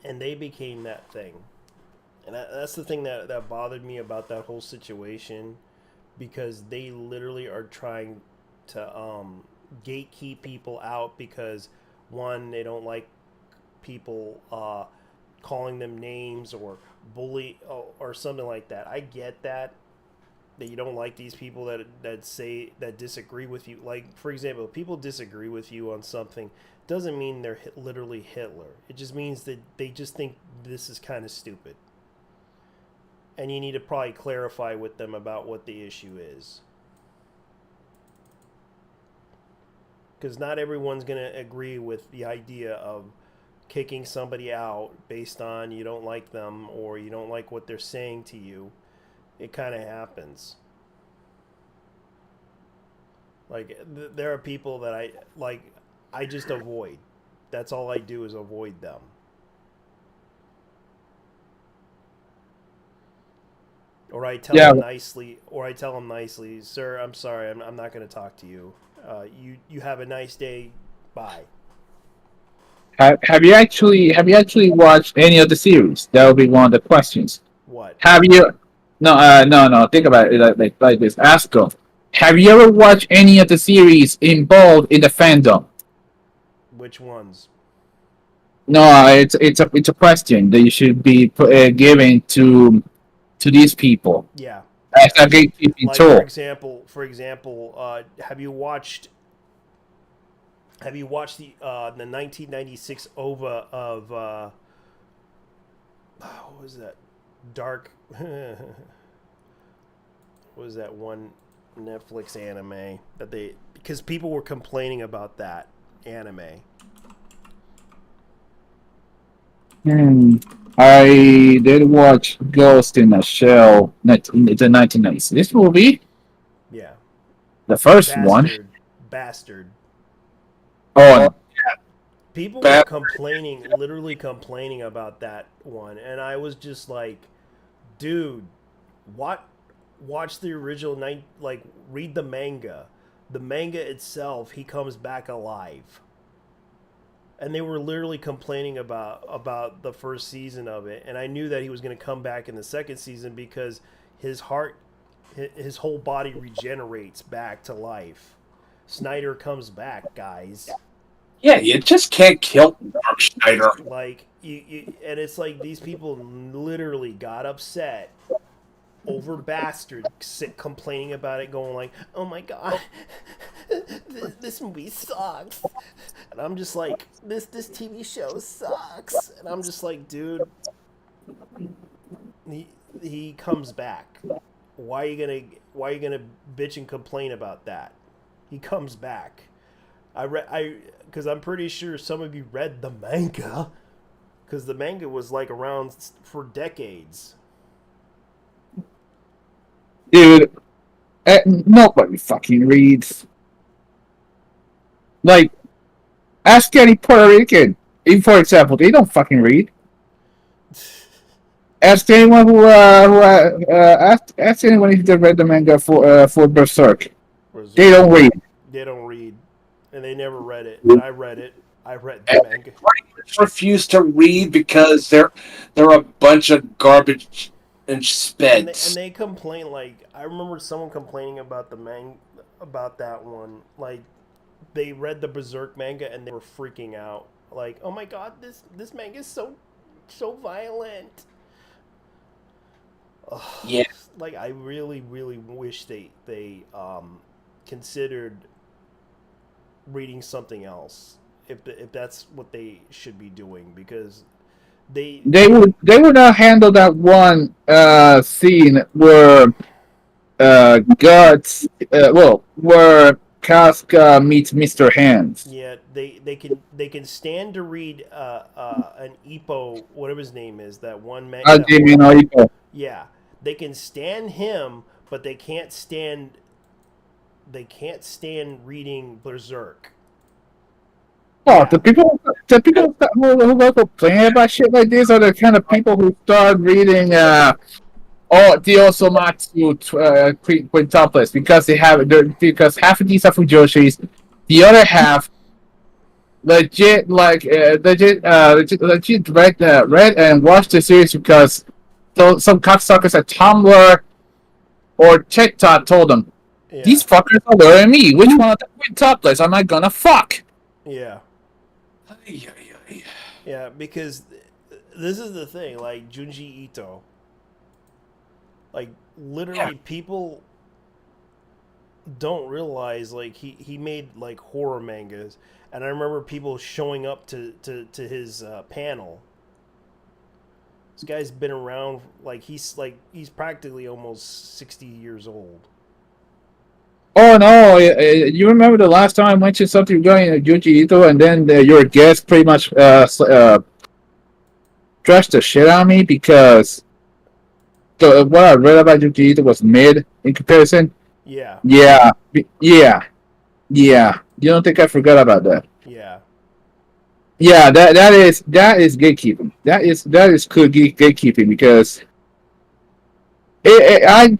Speaker 1: and they became that thing. And that's the thing that bothered me about that whole situation, because they literally are trying to gatekeep people out because, one, they don't like people calling them names or bully or something like that. I get that you don't like these people that disagree with you. Like, for example, if people disagree with you on something, doesn't mean they're literally Hitler. It just means that they just think this is kind of stupid. And you need to probably clarify with them about what the issue is. Because not everyone's going to agree with the idea of kicking somebody out based on you don't like them or you don't like what they're saying to you. It kind of happens. Like, there are people that I just avoid. That's all I do is avoid them. Or I tell
Speaker 6: Yeah.
Speaker 1: him nicely, sir. I'm sorry. I'm not going to talk to you. You have a nice day. Bye.
Speaker 6: Have you actually watched any of the series? That would be one of the questions.
Speaker 1: What?
Speaker 6: Have you? No, no. Think about it like this. Ask them. Have you ever watched any of the series involved in the fandom?
Speaker 1: Which ones?
Speaker 6: No, it's a question that you should be giving to these people
Speaker 1: Yeah.
Speaker 6: as
Speaker 1: Yeah.
Speaker 6: a gatekeeping
Speaker 1: Like for
Speaker 6: tool.
Speaker 1: example, have you watched the 1996 OVA of what was that? Dark. What was that one Netflix anime that they, because people were complaining about that anime.
Speaker 6: Hmm. I did watch Ghost in a Shell. The 1990s. This movie,
Speaker 1: Yeah.
Speaker 6: the first one.
Speaker 1: Bastard.
Speaker 6: Oh,
Speaker 1: People were
Speaker 5: Bad.
Speaker 1: complaining, literally complaining about that one, and I was just like, dude, what? Watch the original night, like read the manga. The manga itself, he comes back alive. And they were literally complaining about the first season of it, and I knew that he was going to come back in the second season because his heart, his whole body regenerates back to life. Snyder comes back, guys.
Speaker 5: Yeah, you just can't kill Mark Schneider.
Speaker 1: Like and it's like these people literally got upset over Bastard, complaining about it, going like, "Oh my god, this movie sucks," and I'm just like, "This TV show sucks," and I'm just like, "Dude, he comes back. Why are you gonna bitch and complain about that? He comes back." Because I'm pretty sure some of you read the manga, because the manga was like around for decades.
Speaker 6: dude, nobody fucking reads. Like, ask any Puerto Rican. For example, they don't fucking read. Ask anyone ask anyone if they read the manga for Berserk. They don't read.
Speaker 1: They don't read, and they never read it. And I read it. I read the manga.
Speaker 5: Refuse to read because they're a bunch of garbage and
Speaker 1: And
Speaker 5: speds.
Speaker 1: they complain, like, I remember someone complaining about about that one. Like, they read the Berserk manga and they were freaking out. Like, oh my god, this manga is so violent. Ugh.
Speaker 5: Yeah.
Speaker 1: Like, I really wish they considered reading something else, if that's what they should be doing, because
Speaker 6: They would not handle that one scene where Guts where Casca meets Mr. Hands.
Speaker 1: yeah, they can stand to read an Ippo, whatever his name is, that one man,
Speaker 6: Jamie Noipo.
Speaker 1: yeah, they can stand him, but they can't stand reading Berserk.
Speaker 6: Oh, the people who go complaining about shit like this are the kind of people who start reading the Osomatsu quintuplets because half of these are Fujoshis, the other half legit read and watched the series because some cocksuckers at Tumblr or TikTok told them
Speaker 1: Yeah,
Speaker 6: these fuckers are luring me. Which one of the quintuplets am I gonna fuck?
Speaker 1: yeah, yeah. Because this is the thing, like Junji Ito, like literally people don't realize, like, he made like horror mangas, and I remember people showing up to his panel. This guy's been around, like he's practically almost 60 years old.
Speaker 6: Oh no! You remember the last time I mentioned something regarding Junji Ito, and then your guest pretty much trashed the shit out of me because what I read about Junji Ito was mid in comparison.
Speaker 1: Yeah,
Speaker 6: Yeah. You don't think I forgot about that?
Speaker 1: yeah,
Speaker 6: Yeah, that is gatekeeping. That is good gatekeeping because I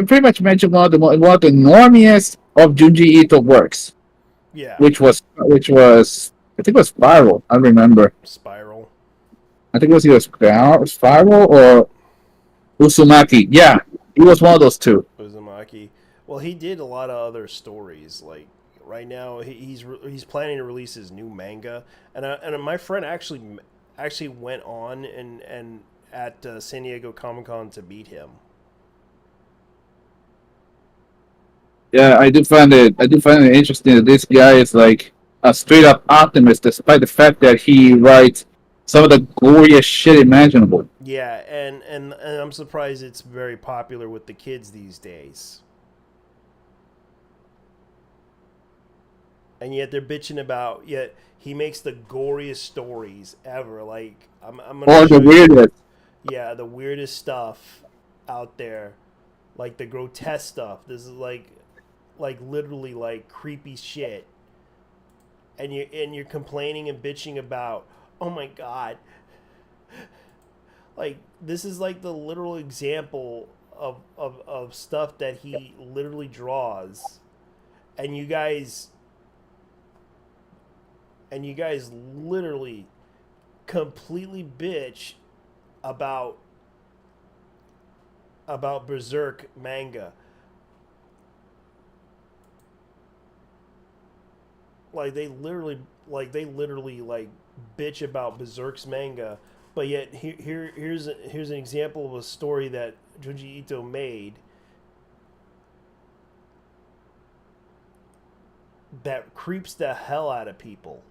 Speaker 6: pretty much mentioned one of the normiest of Junji Ito works,
Speaker 1: Yeah,
Speaker 6: which was I think it was Spiral. I remember.
Speaker 1: Spiral.
Speaker 6: I think it was either Spiral or Uzumaki. Yeah, he was one of those two.
Speaker 1: Uzumaki. Well, he did a lot of other stories. Like right now, he's planning to release his new manga, and my friend actually went on and at San Diego Comic Con to meet him.
Speaker 6: Yeah, I do find it interesting that this guy is like a straight up optimist, despite the fact that he writes some of the goriest shit imaginable.
Speaker 1: Yeah, and I'm surprised it's very popular with the kids these days. And yet they're bitching about. Yet he makes the goriest stories ever. Like I'm gonna
Speaker 6: Or the
Speaker 1: show you.
Speaker 6: weirdest.
Speaker 1: Yeah, the weirdest stuff out there, like the grotesque stuff. This is like literally like creepy shit. And you're complaining and bitching about. Oh my god, like this is like the literal example of stuff that he literally draws, and you guys literally completely bitch about Berserk manga. Like they literally bitch about Berserk's manga, but yet here's an example of a story that Junji Ito made that creeps the hell out of people.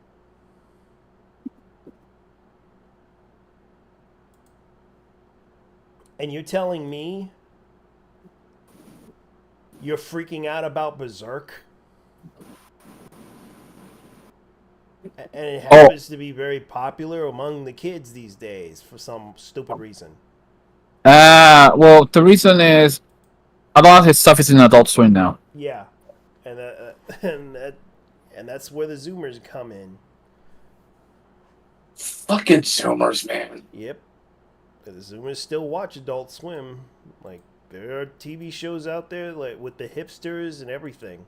Speaker 1: And you're telling me you're freaking out about Berserk? And it
Speaker 6: Oh,
Speaker 1: happens to be very popular among the kids these days for some stupid reason.
Speaker 6: well, the reason is a lot of his stuff is in Adult Swim now.
Speaker 1: Yeah, and and that's where the Zoomers come in.
Speaker 5: Fucking Zoomers, man.
Speaker 1: Yep, the Zoomers still watch Adult Swim. Like there are TV shows out there like with the hipsters and everything,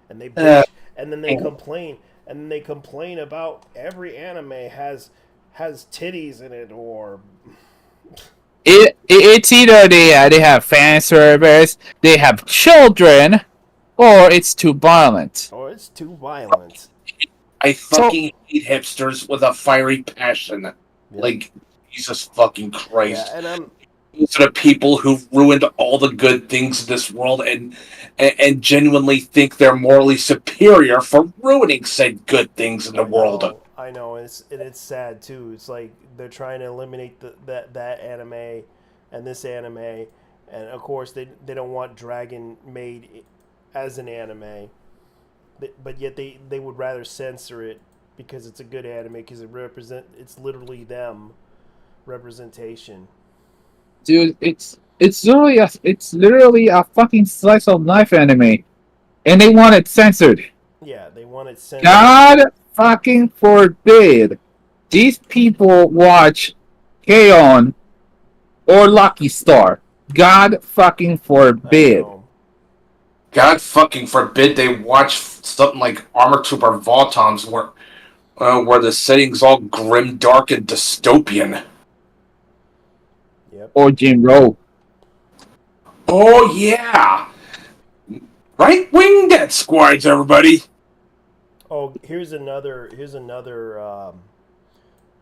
Speaker 1: and they
Speaker 5: Uh,
Speaker 1: bitch, and then they complain, and then they complain about every anime has titties in it or
Speaker 6: It's either they have fan service, they have children, or it's too violent.
Speaker 1: it's too violent.
Speaker 5: I
Speaker 6: So
Speaker 5: fucking hate hipsters with a fiery passion.
Speaker 1: Yep.
Speaker 5: Like, Jesus fucking
Speaker 1: Yeah,
Speaker 5: Christ.
Speaker 1: and
Speaker 5: These are the people who've ruined all the good things in this world and genuinely think they're morally superior for ruining said good things in the world.
Speaker 1: I know, and it's sad too. It's like they're trying to eliminate that anime and this anime, and of course they don't want Dragon made as an anime, but yet they would rather censor it because it's a good anime because it's literally them representation.
Speaker 6: dude, it's literally a fucking slice of life anime, and they want it censored.
Speaker 1: Yeah, they want it censored.
Speaker 6: God fucking forbid these people watch K-On! Or Lucky Star. God fucking
Speaker 1: I
Speaker 6: forbid.
Speaker 1: know.
Speaker 5: God fucking forbid they watch something like Armor Trooper Voltons where the setting's all grim, dark, and dystopian.
Speaker 1: Yep.
Speaker 6: Or Jinro.
Speaker 5: Oh, yeah! Right wing death squads, everybody!
Speaker 1: Oh, here's another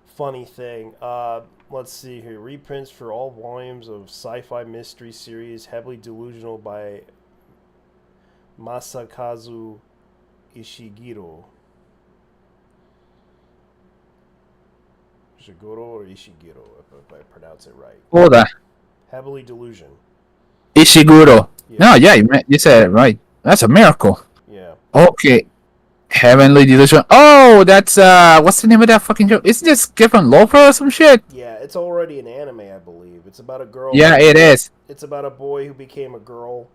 Speaker 1: funny thing. Let's see here. Reprints for all volumes of sci-fi mystery series Heavily Delusional by Masakazu Ishiguro. Shiguro or Ishiguro, if I pronounce it right.
Speaker 6: Hold on.
Speaker 1: Heavily Delusion.
Speaker 6: Ishiguro.
Speaker 1: Yeah.
Speaker 6: No, yeah, you said it right. That's a miracle.
Speaker 1: Yeah.
Speaker 6: Okay. Heavenly Delusion. Oh, that's what's the name of that fucking show? Isn't this Giffen Loafer or some shit?
Speaker 1: Yeah, it's already an anime, I believe. It's about a girl.
Speaker 6: Yeah, it is.
Speaker 1: It's about a boy who became a girl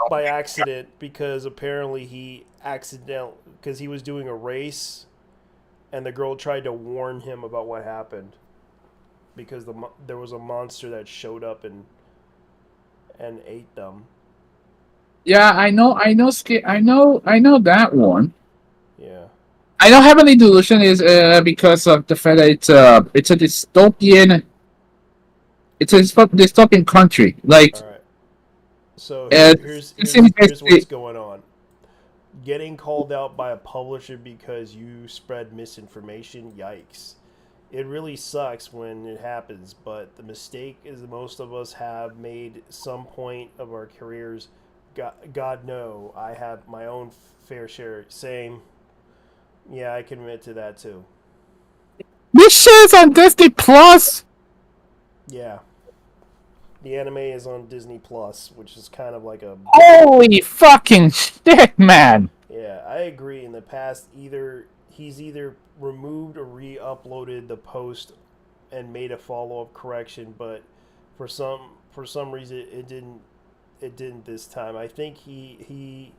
Speaker 1: by accident because apparently because he was doing a race and the girl tried to warn him about what happened. because there was a monster that showed up and ate them.
Speaker 6: Yeah, I know that one.
Speaker 1: Yeah.
Speaker 6: I know Heavenly Delusion is because of the fact that it's a dystopian, dystopian country. Like,
Speaker 1: All right. So
Speaker 6: it seems
Speaker 1: here's what's
Speaker 6: basically.
Speaker 1: going on. Getting called out by a publisher because you spread misinformation, yikes. It really sucks when it happens, but the mistake is most of us have made some point of our careers. God no, I have my own fair share. Same. Yeah, I can admit to that too.
Speaker 6: This shit's on Disney Plus.
Speaker 1: Yeah. The anime is on Disney Plus, which is kind of like a...
Speaker 6: Holy fucking shit, man!
Speaker 1: Yeah, I agree. In the past, he's either removed or re-uploaded the post and made a follow-up correction, but for some reason it didn't this time. I think he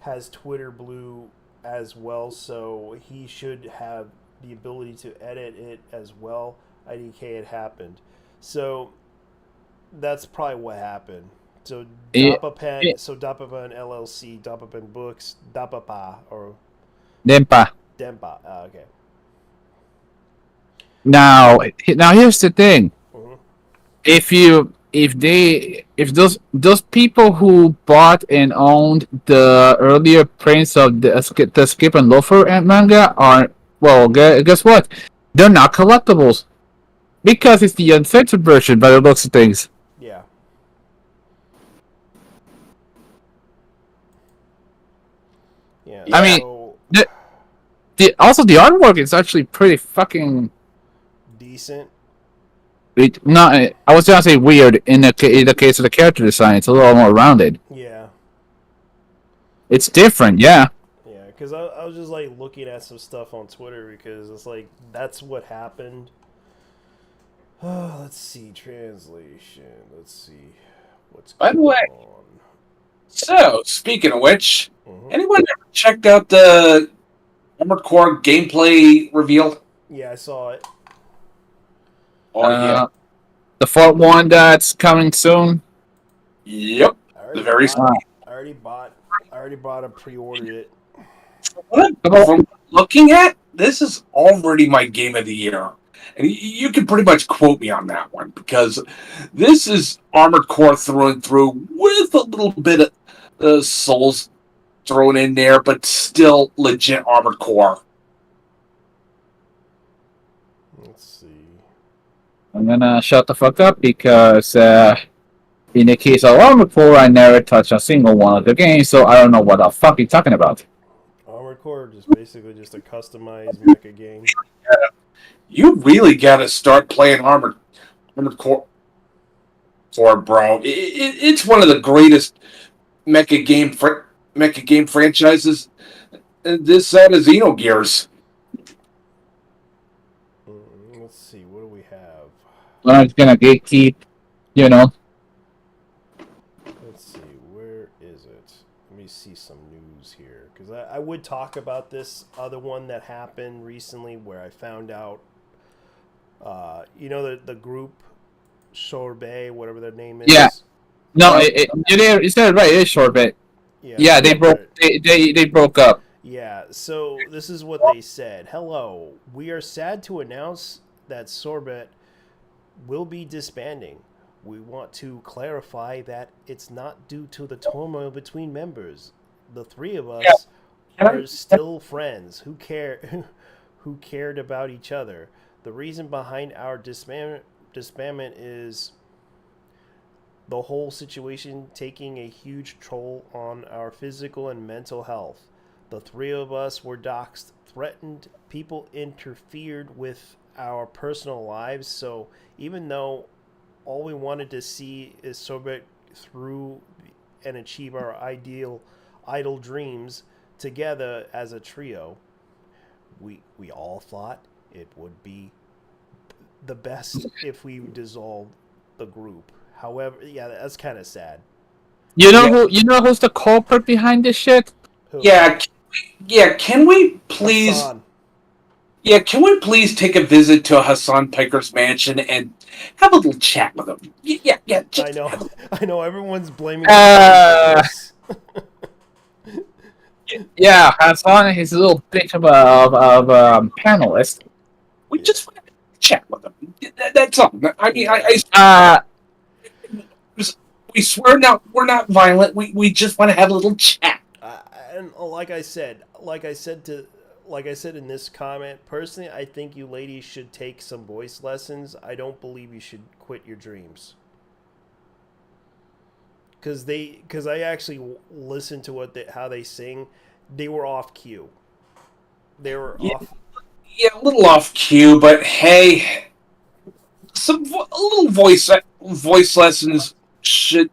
Speaker 1: has Twitter Blue as well, so he should have the ability to edit it as well. IDK it happened. So that's probably what happened. So
Speaker 6: Yeah.
Speaker 1: Dapapan LLC, Dapapan Books, Dapapa or
Speaker 6: Dempa.
Speaker 1: Dempa. Okay.
Speaker 6: Now here's the thing.
Speaker 1: Mm-hmm.
Speaker 6: If those people who bought and owned the earlier prints of the Skip and Loafer manga are, well, guess what? They're not collectibles because it's the uncensored version by the looks of things.
Speaker 1: Yeah. Yeah.
Speaker 6: I mean, also the artwork is actually pretty fucking
Speaker 1: decent.
Speaker 6: I was gonna say weird in the case of the character design. It's a little more rounded.
Speaker 1: Yeah.
Speaker 6: It's different, yeah.
Speaker 1: Yeah, because I was just like looking at some stuff on Twitter because it's like that's what happened. Let's see translation. Let's see what's
Speaker 5: By the
Speaker 1: going
Speaker 5: way,
Speaker 1: on.
Speaker 5: So, speaking of which,
Speaker 1: Mhm.
Speaker 5: anyone ever checked out the Armored Core gameplay reveal?
Speaker 1: Yeah, I saw it.
Speaker 5: Oh, yeah.
Speaker 6: The fourth one that's coming soon.
Speaker 5: Yep. The very
Speaker 1: I already bought and pre-ordered it.
Speaker 5: From looking at, this is already my game of the year. And you can pretty much quote me on that one because this is Armored Core through and through with a little bit of Souls thrown in there, but still legit Armored Core.
Speaker 1: Let's see.
Speaker 6: I'm gonna shut the fuck up because in the case of Armored Core, I never touched a single one of the games, so I don't know what the fuck you're talking about.
Speaker 1: Armored Core just basically just a customized mecha game.
Speaker 5: Yeah. You really got to start playing Armored Core, bro. It's one of the greatest mecha game franchises. This side of Xenogears.
Speaker 1: Let's see, what do we have?
Speaker 6: I'm just gonna gatekeep, you know.
Speaker 1: Let's see, where is it? Let me see some news here because I would talk about this other one that happened recently where I found out. You know the group Sorbet, whatever their name is.
Speaker 6: Yeah. No, you said it right. It is Sorbet. Yeah, they broke up.
Speaker 1: Yeah. So this is what they said. Hello, we are sad to announce that Sorbet will be disbanding. We want to clarify that it's not due to the turmoil between members. The three of us are still friends who cared about each other. The reason behind our disbandment is the whole situation taking a huge toll on our physical and mental health. The three of us were doxxed, threatened, people interfered with our personal lives, so even though all we wanted to see is Sorbet through and achieve our idle dreams together as a trio, we all thought it would be the best if we dissolved the group. However, yeah, that's kind of sad.
Speaker 6: You know who's the culprit behind this shit?
Speaker 1: Who?
Speaker 5: Yeah, can we please?
Speaker 1: Hassan.
Speaker 5: Yeah, can we please take a visit to Hassan Piker's mansion and have a little chat with him? Yeah.
Speaker 1: I
Speaker 5: Just
Speaker 1: know,
Speaker 5: have a-
Speaker 1: I know. Everyone's blaming Hassan for this.
Speaker 6: yeah, Hassan, he's a little bit of panelist.
Speaker 5: we just want to chat with him. That's all. I mean,
Speaker 1: Yeah.
Speaker 5: we swear we're not violent. We just want to have a little chat.
Speaker 1: And like I said in this comment, personally, I think you ladies should take some voice lessons. I don't believe you should quit your dreams. Because I actually listened to how they sing. They were off cue. They were
Speaker 5: Yeah.
Speaker 1: off.
Speaker 5: Yeah, a little off cue, but hey, a little voice lessons should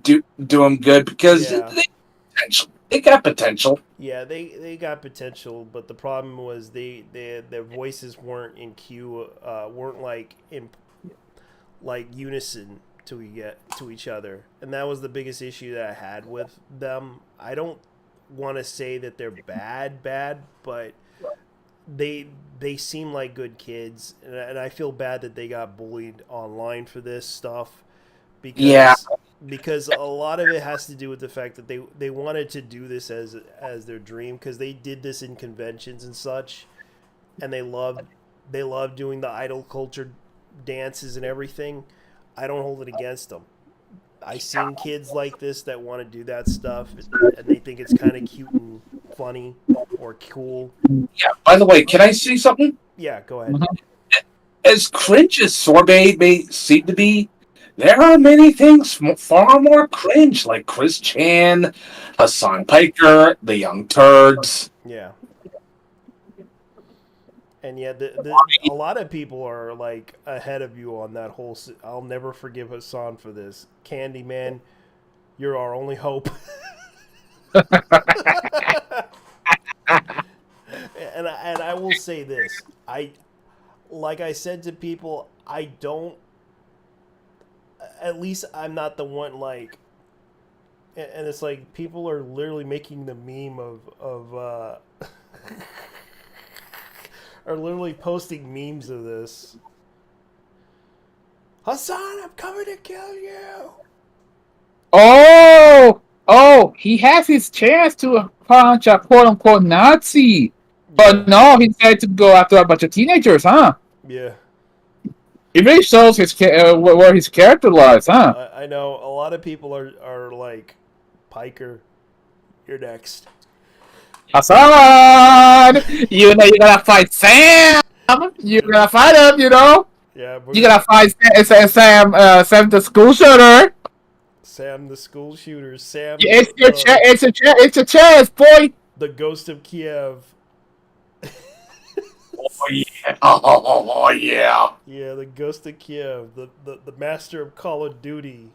Speaker 5: do them good because
Speaker 1: Yeah.
Speaker 5: they got potential.
Speaker 1: Yeah, they got potential, but the problem was their voices weren't in cue, weren't like in like unison to each other, and that was the biggest issue that I had with them. I don't want to say that they're bad, but they seem like good kids, and I feel bad that they got bullied online for this stuff
Speaker 5: Yeah,
Speaker 1: because a lot of it has to do with the fact that they wanted to do this as their dream because they did this in conventions and such, and they loved doing the idol culture dances and everything. I don't hold it against them. I seen kids like this that want to do that stuff, and they think it's kind of cute and funny or cool.
Speaker 5: yeah. By the way, can I say something?
Speaker 1: Yeah, go ahead.
Speaker 5: As cringe as Sorbet may seem to be, there are many things far more cringe, like Chris Chan, Hassan Piker, the Young Turds.
Speaker 1: Yeah. And yeah, a lot of people are like ahead of you on that whole. I'll never forgive Hassan for this. Candyman, you're our only hope. And I will say this. Like I said to people, I don't. At least I'm not the one like. And it's like people are literally making the meme of are literally posting memes of this. Hassan, I'm coming to kill you.
Speaker 6: Oh, he has his chance to punch a quote unquote Nazi. But no, he decided to go after a bunch of teenagers, huh?
Speaker 1: Yeah.
Speaker 6: It really shows where his character lies, huh?
Speaker 1: I know a lot of people are like, Piker, you're next.
Speaker 6: Hassan! You know you gotta fight Sam! You gotta fight him, you know?
Speaker 1: Yeah,
Speaker 6: You gotta fight Sam the school shooter!
Speaker 1: Sam the school shooter. Sam.
Speaker 6: It's a chance, boy!
Speaker 1: The ghost of Kiev.
Speaker 5: Oh yeah! Oh yeah!
Speaker 1: Yeah, the ghost of Kiev. The master of Call of Duty.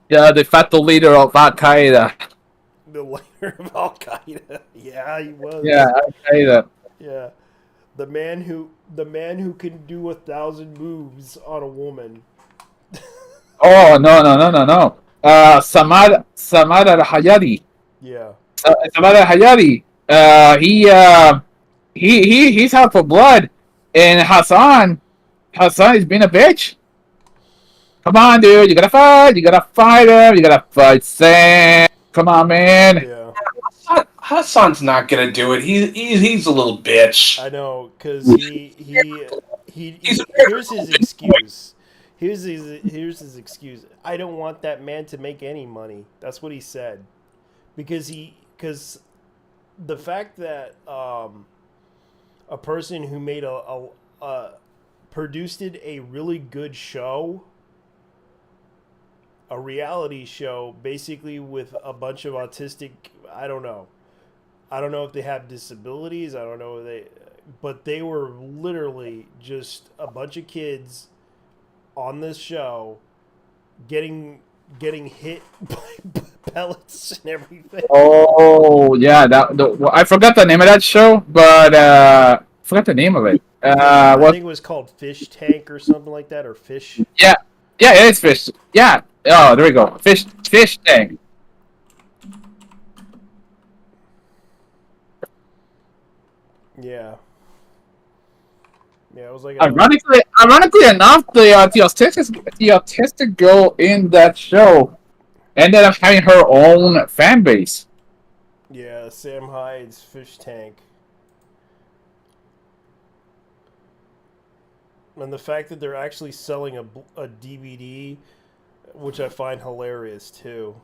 Speaker 6: Yeah, the fatal leader of Al Qaeda.
Speaker 1: The leader of Al Qaeda. Yeah, he was.
Speaker 6: Yeah, Al Qaeda.
Speaker 1: Yeah. The man who can do 1,000 moves on a woman.
Speaker 6: Oh no! Samad al-Hayati.
Speaker 1: Yeah.
Speaker 6: Samad al-Hayati. He's out for blood, and Hassan is being a bitch. Come on, dude! You gotta fight! You gotta fight him! You gotta fight Sam! Come on, man!
Speaker 1: Yeah.
Speaker 5: Hassan's not gonna do it. He's a little bitch.
Speaker 1: I know, cause here's his excuse. Here's his excuse. I don't want that man to make any money. That's what he said, because the fact that a person who made produced a really good show, a reality show, basically with a bunch of autistic. I don't know if they have disabilities. I don't know if but they were literally just a bunch of kids on this show getting hit by pellets and everything.
Speaker 6: Oh yeah, I forgot the name of that show, but I forgot the name of it.
Speaker 1: I think it was called Fish Tank or something like that, or Fish.
Speaker 6: Yeah, it's Fish. Yeah. Oh, there we go. Fish Tank.
Speaker 1: Yeah. Yeah, it was like
Speaker 6: Ironically enough, the autistic girl in that show ended up having her own fan base.
Speaker 1: yeah, Sam Hyde's fish tank. And the fact that they're actually selling a DVD, which I find hilarious too.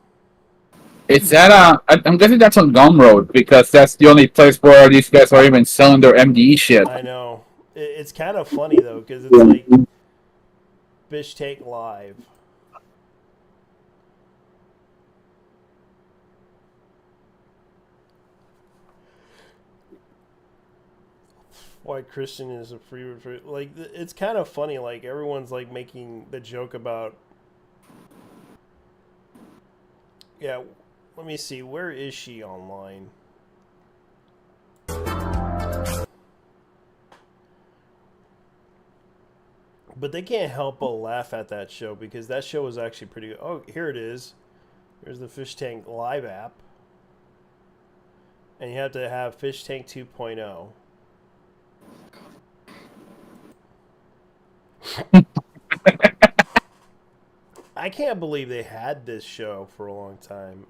Speaker 6: It's at I'm guessing that's on Gumroad because that's the only place where these guys are even selling their MDE shit.
Speaker 1: I know. It's kind of funny though, because it's like Fish Tank Live. Why Christian is a free like it's kind of funny. Like everyone's like making the joke about. Yeah, let me see. Where is she online? But they can't help but laugh at that show because that show was actually pretty good. Oh, here it is. Here's the Fish Tank Live app. And you have to have Fish Tank 2.0. I can't believe they had this show for a long time.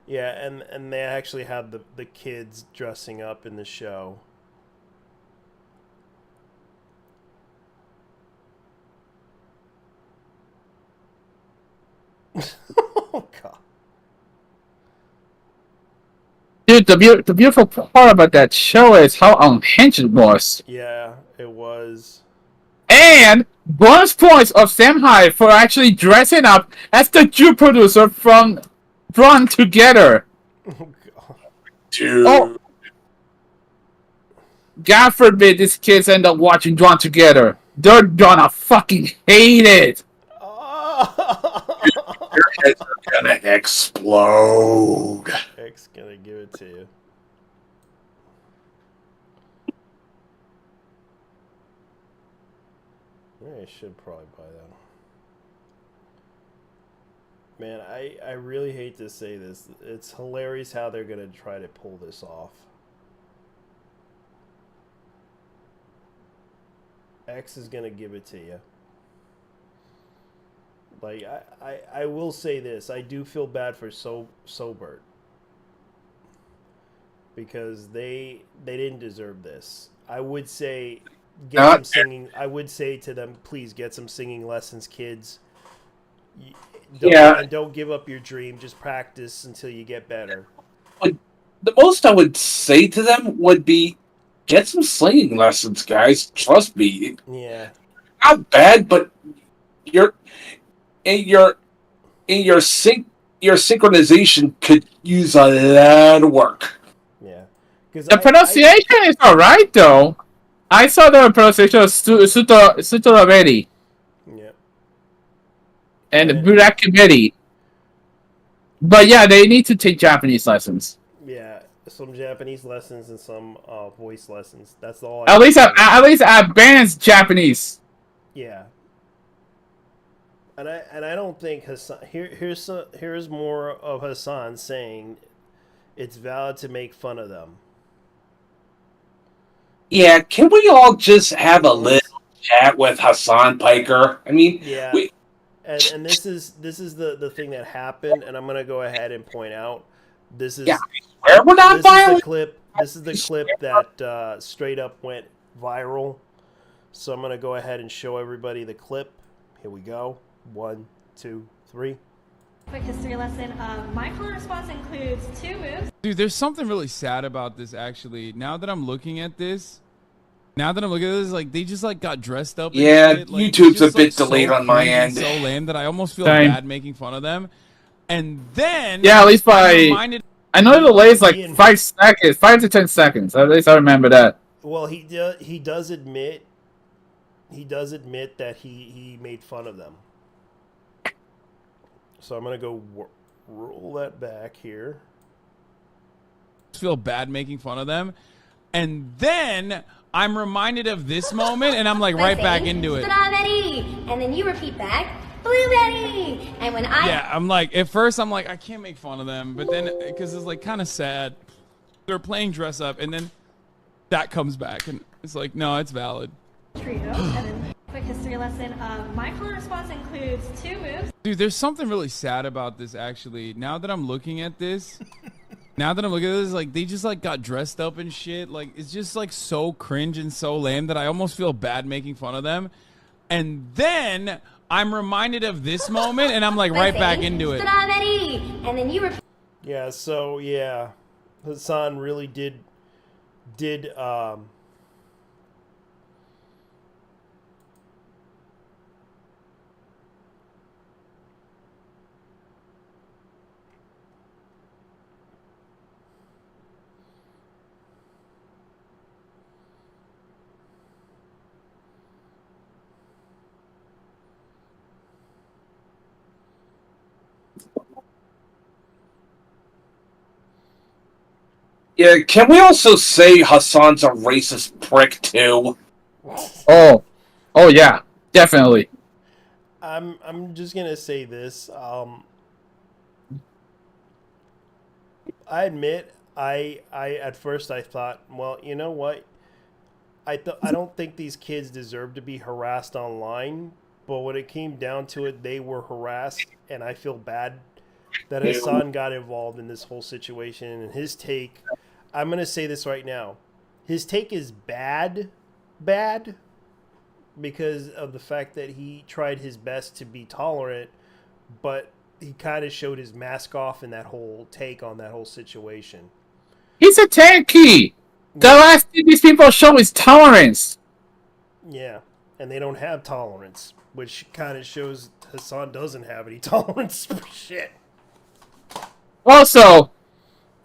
Speaker 1: Yeah, and they actually had the kids dressing up in the show. Oh god.
Speaker 6: Dude, the beautiful part about that show is how unhinged it was.
Speaker 1: Yeah, it was.
Speaker 6: And bonus points of Sam Hyde for actually dressing up as the Jew producer from Drawn Together.
Speaker 1: Oh god.
Speaker 5: Dude.
Speaker 6: Oh, God forbid these kids end up watching Drawn Together. They're gonna fucking hate it.
Speaker 5: Your heads are gonna explode.
Speaker 1: X gonna give it to you. I should probably buy that. Man, I really hate to say this. It's hilarious how they're gonna try to pull this off. X is gonna give it to you. Like I will say this, I do feel bad for Sobert because they didn't deserve this. I would say get some singing. I would say to them, please get some singing lessons, kids. And don't give up your dream. Just practice until you get better.
Speaker 5: The most I would say to them would be, get some singing lessons, guys. Trust me.
Speaker 1: Yeah.
Speaker 5: Not bad, but your synchronization could use a lot of work.
Speaker 1: Yeah.
Speaker 6: The pronunciation is alright though. I saw the pronunciation of Sutoraveri.
Speaker 1: Yeah.
Speaker 6: And Burakimeri. But yeah, they need to take Japanese lessons.
Speaker 1: Yeah, some Japanese lessons and some voice lessons. That's all.
Speaker 6: At least advanced Japanese.
Speaker 1: Yeah. And I don't think Hassan here's more of Hassan saying it's valid to make fun of them.
Speaker 5: Yeah, can we all just have a little chat with Hassan Piker? I mean,
Speaker 1: yeah. And this is the thing that happened, and I'm gonna go ahead and point out this is
Speaker 5: we're not violent.
Speaker 1: This is the clip that straight up went viral. So I'm gonna go ahead and show everybody the clip. Here we go. 1, 2, 3.
Speaker 7: Quick history lesson. My color response includes 2 moves.
Speaker 8: Dude, there's something really sad about this, actually. Now that I'm looking at this, like, they just, like, got dressed up and shit. Like,
Speaker 5: YouTube's
Speaker 8: just,
Speaker 5: a bit
Speaker 8: like,
Speaker 5: delayed on my end.
Speaker 8: So lame that I almost feel bad making fun of them. And then...
Speaker 6: Yeah, at least by... I know the delay is, like, 5 seconds. 5 to 10 seconds. At least I remember that.
Speaker 1: Well, he does admit... He does admit that he made fun of them. So I'm going to go roll that back here.
Speaker 8: Feel bad making fun of them. And then I'm reminded of this moment, and I'm like right back into it.
Speaker 7: Strawberry, and then you repeat back, blueberry. And when
Speaker 8: I'm like, at first I'm like, I can't make fun of them, but then because it's like kind of sad, they're playing dress up, and then that comes back, and It's like, no, it's valid.
Speaker 7: trio. And then quick history lesson. My color response includes 2 moves.
Speaker 8: Dude, there's something really sad about this, actually. Now that I'm looking at this, like, they just, like, got dressed up and shit. Like, it's just, like, so cringe and so lame that I almost feel bad making fun of them. And then I'm reminded of this moment, and I'm, like, right back into it.
Speaker 7: Strawberry! And then you
Speaker 1: Yeah, so, yeah. Hassan really did
Speaker 5: Yeah, can we also say Hassan's a racist prick too?
Speaker 6: Oh yeah, definitely.
Speaker 1: I'm just gonna say this. I admit, I at first I thought, well, you know what? I don't think these kids deserve to be harassed online. But when it came down to it, they were harassed, and I feel bad that Hassan got involved in this whole situation. And his take, I'm gonna say this right now, his take is bad, because of the fact that he tried his best to be tolerant, but he kind of showed his mask off in that whole take on that whole situation.
Speaker 6: He's a tanky. The last thing these people show is tolerance.
Speaker 1: Yeah, and they don't have tolerance, which kind of shows Hassan doesn't have any tolerance for shit.
Speaker 6: Also,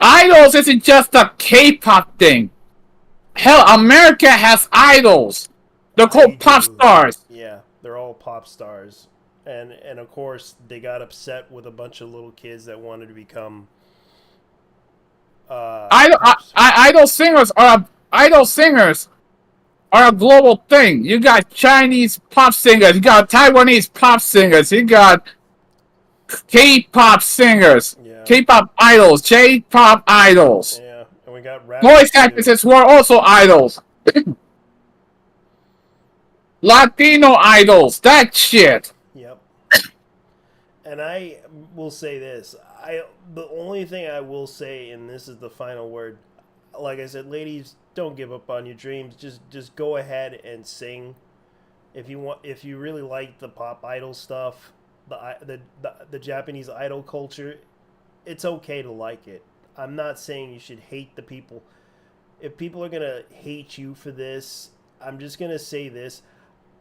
Speaker 6: idols isn't just a K-pop thing. Hell, America has idols. They're called pop stars.
Speaker 1: Yeah, they're all pop stars. And of course, they got upset with a bunch of little kids that wanted to become
Speaker 6: idol singers are a global thing. You got Chinese pop singers, you got Taiwanese pop singers, you got K-pop singers, K-pop idols, J-pop idols.
Speaker 1: Yeah, and we got rap
Speaker 6: voice actresses who are also idols. Latino idols, that shit.
Speaker 1: Yep. And I will say this. The only thing I will say, and this is the final word, like I said, ladies, don't give up on your dreams. Just go ahead and sing. If you really like the pop idol stuff, the Japanese idol culture, it's okay to like it. I'm not saying you should hate the people. If people are gonna hate you for this, I'm just gonna say this.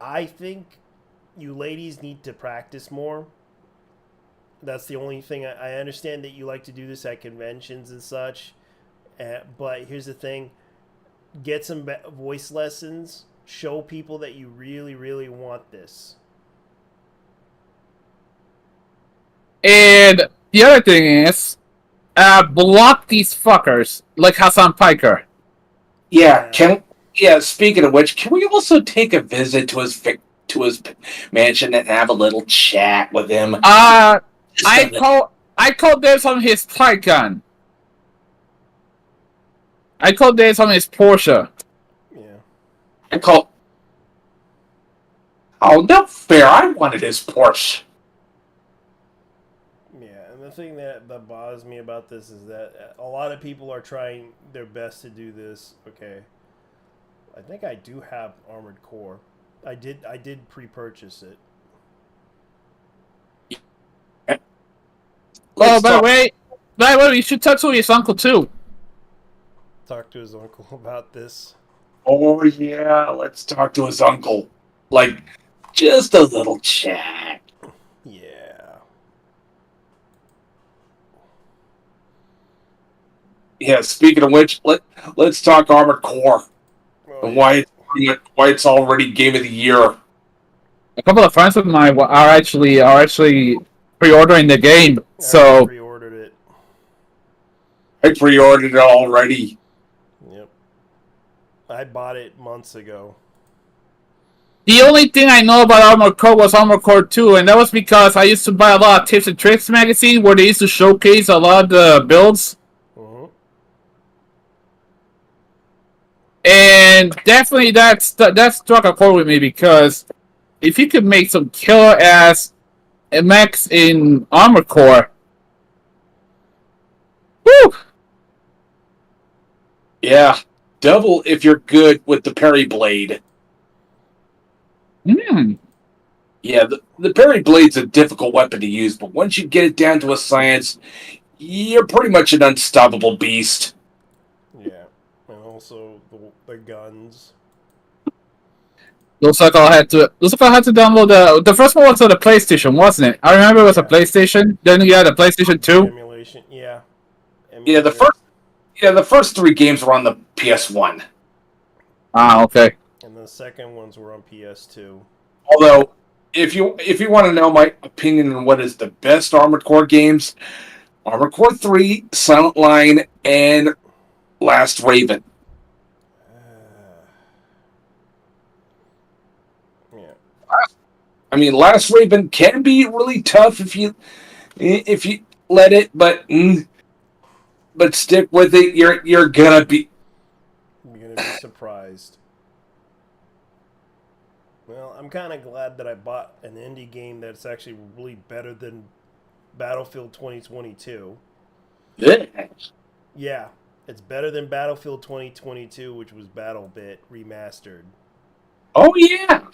Speaker 1: I think you ladies need to practice more. That's the only thing. I understand that you like to do this at conventions and such, but here's the thing. Get some voice lessons. Show people that you really, really want this.
Speaker 6: And the other thing is, block these fuckers like Hassan Piker.
Speaker 5: Yeah, speaking of which, can we also take a visit to his mansion and have a little chat with him?
Speaker 6: I call this on his Taycan. I call this on his Porsche.
Speaker 1: Yeah.
Speaker 5: Oh, not fair. I wanted his Porsche.
Speaker 1: Yeah, and the thing that bothers me about this is that a lot of people are trying their best to do this. Okay. I think I do have Armored Core. I did pre-purchase it.
Speaker 6: By the way, you should talk to his uncle too.
Speaker 1: Talk to his uncle about this.
Speaker 5: Oh yeah, let's talk to his uncle. Like, just a little chat.
Speaker 1: Yeah.
Speaker 5: Yeah, speaking of which, let's talk Armored Core. And why it's already Game of the Year.
Speaker 6: A couple of friends of mine are actually pre-ordering the game. So
Speaker 1: I pre-ordered it.
Speaker 5: I pre-ordered it already.
Speaker 1: Yep. I bought it months ago.
Speaker 6: The only thing I know about Armored Core was Armored Core 2, and that was because I used to buy a lot of Tips and Tricks magazine where they used to showcase a lot of the builds. And definitely that struck a chord with me because if you could make some killer ass mechs in Armored Core, whew,
Speaker 5: Yeah, double if you're good with the parry blade.
Speaker 6: mm,
Speaker 5: Yeah, the parry blade's a difficult weapon to use, but once you get it down to a science, you're pretty much an unstoppable beast.
Speaker 1: Yeah, and also the guns.
Speaker 6: looks like I had to download the first one was on the PlayStation, wasn't it? I remember it was a
Speaker 1: Yeah.
Speaker 6: PlayStation. Then you had a PlayStation 2.
Speaker 1: Emulation, yeah.
Speaker 5: Yeah,
Speaker 1: Emulator.
Speaker 5: the first three games were on the PS1.
Speaker 6: Ah, okay.
Speaker 1: And the second ones were on PS2.
Speaker 5: Although, if you want to know my opinion on what is the best Armored Core games, Armored Core 3, Silent Line, and Last Raven.
Speaker 1: Yeah.
Speaker 5: I mean, Last Raven can be really tough if you let it, but stick with it. You're gonna be.
Speaker 1: You're gonna be surprised. Well, I'm kind of glad that I bought an indie game that's actually really better than Battlefield 2022. Yeah, it's better than Battlefield 2022, which was BattleBit remastered.
Speaker 5: Oh yeah,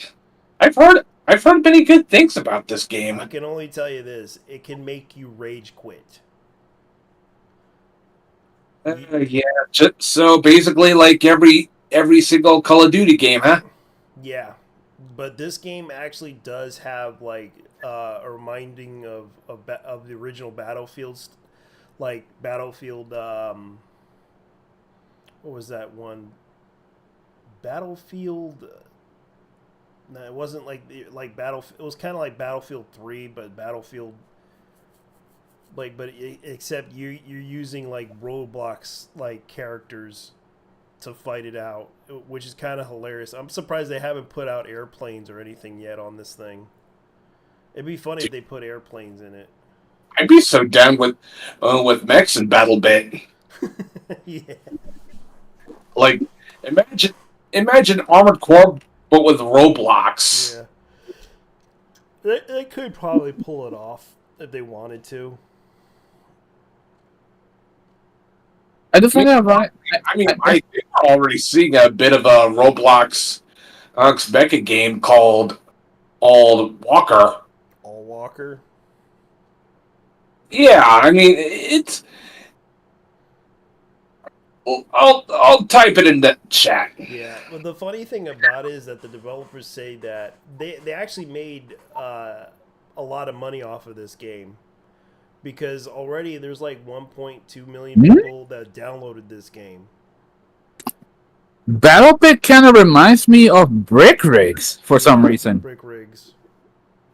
Speaker 5: I've heard many good things about this game.
Speaker 1: I can only tell you this: it can make you rage quit.
Speaker 5: Yeah, so basically, like every single Call of Duty game, huh?
Speaker 1: Yeah, but this game actually does have like a reminding of the original Battlefields, like Battlefield. What was that one? Battlefield. No, it wasn't like Battle. It was kind of like Battlefield 3, but Battlefield. Except you're using like Roblox like characters to fight it out, which is kind of hilarious. I'm surprised they haven't put out airplanes or anything yet on this thing. It'd be funny if they put airplanes in it.
Speaker 5: I'd be so down with mechs and BattleBit.
Speaker 1: Yeah.
Speaker 5: Like, imagine Armored Core, but with Roblox.
Speaker 1: Yeah. They could probably pull it off if they wanted to.
Speaker 6: I just find out right.
Speaker 5: I think we're already seeing a bit of a Roblox Becca game called All Walker.
Speaker 1: All Walker.
Speaker 5: Yeah, I mean it's. I'll type it in the chat.
Speaker 1: Yeah, but the funny thing about it is that the developers say that they actually made a lot of money off of this game because already there's like 1.2 million people that downloaded this game.
Speaker 6: BattleBit kind of reminds me of Brick Rigs for some reason.
Speaker 1: Brick Rigs.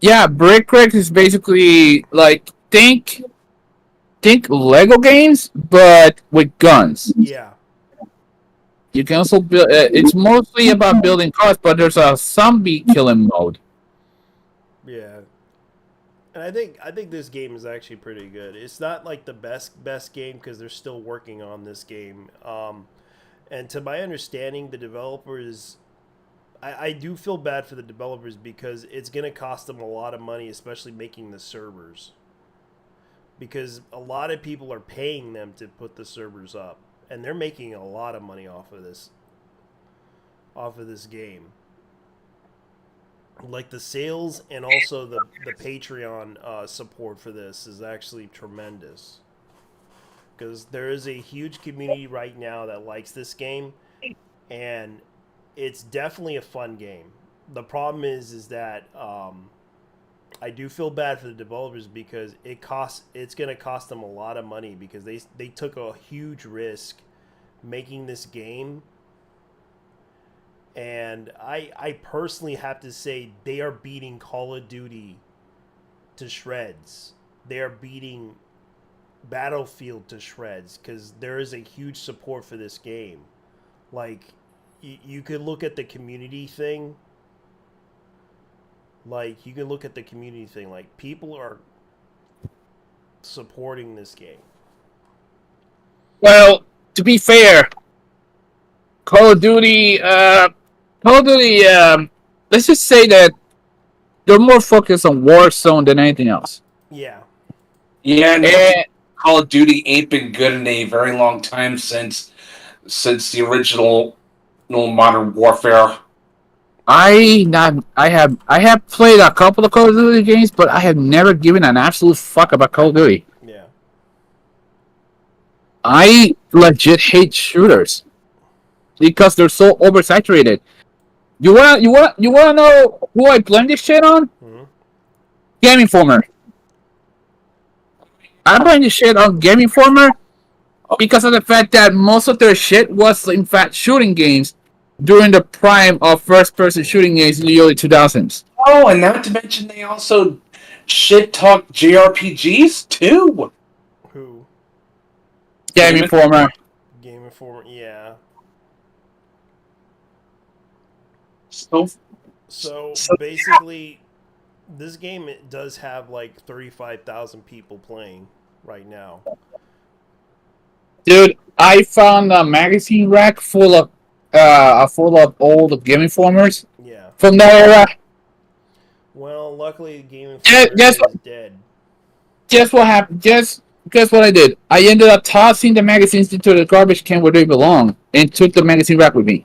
Speaker 6: Yeah, Brick Rigs is basically like think Lego games, but with guns.
Speaker 1: Yeah.
Speaker 6: You can also build. It's mostly about building cars, but there's a zombie killing mode.
Speaker 1: Yeah. And I think this game is actually pretty good. It's not like the best game because they're still working on this game. And to my understanding, the developers, I do feel bad for the developers because it's going to cost them a lot of money, especially making the servers. Because a lot of people are paying them to put the servers up, and they're making a lot of money off of this game. Like the sales and also the Patreon support for this is actually tremendous. Because there is a huge community right now that likes this game, and it's definitely a fun game. The problem is that I do feel bad for the developers because it's going to cost them a lot of money because they took a huge risk making this game. And I personally have to say they are beating Call of Duty to shreds. They are beating Battlefield to shreds because there is a huge support for this game. Like, you could look at the community thing. Like, people are supporting this game.
Speaker 6: Well, to be fair, Call of Duty. Call of Duty. Let's just say that they're more focused on Warzone than anything else.
Speaker 1: Yeah.
Speaker 5: Yeah, and
Speaker 6: And
Speaker 5: Call of Duty ain't been good in a very long time since the original Modern Warfare.
Speaker 6: I have played a couple of Call of Duty games, but I have never given an absolute fuck about Call of Duty.
Speaker 1: Yeah.
Speaker 6: I legit hate shooters because they're so oversaturated. You wanna know who I blame this shit on?
Speaker 1: Mm-hmm.
Speaker 6: Game Informer. I blame this shit on Game Informer because of the fact that most of their shit was in fact shooting games during the prime of first-person shooting games in the early 2000s.
Speaker 5: Oh, and not to mention they also shit talk JRPGs too.
Speaker 1: Who?
Speaker 6: Game Informer.
Speaker 1: Game Informer. Yeah. So basically, this game it does have like 35,000 people playing right now.
Speaker 6: Dude, I found a magazine rack full of old Game Informers
Speaker 1: Yeah.
Speaker 6: from that era.
Speaker 1: Well, luckily, Game Informer
Speaker 6: Guess
Speaker 1: is dead.
Speaker 6: Guess what happened? Guess what I did? I ended up tossing the magazines into the garbage can where they belong and took the magazine rack with me.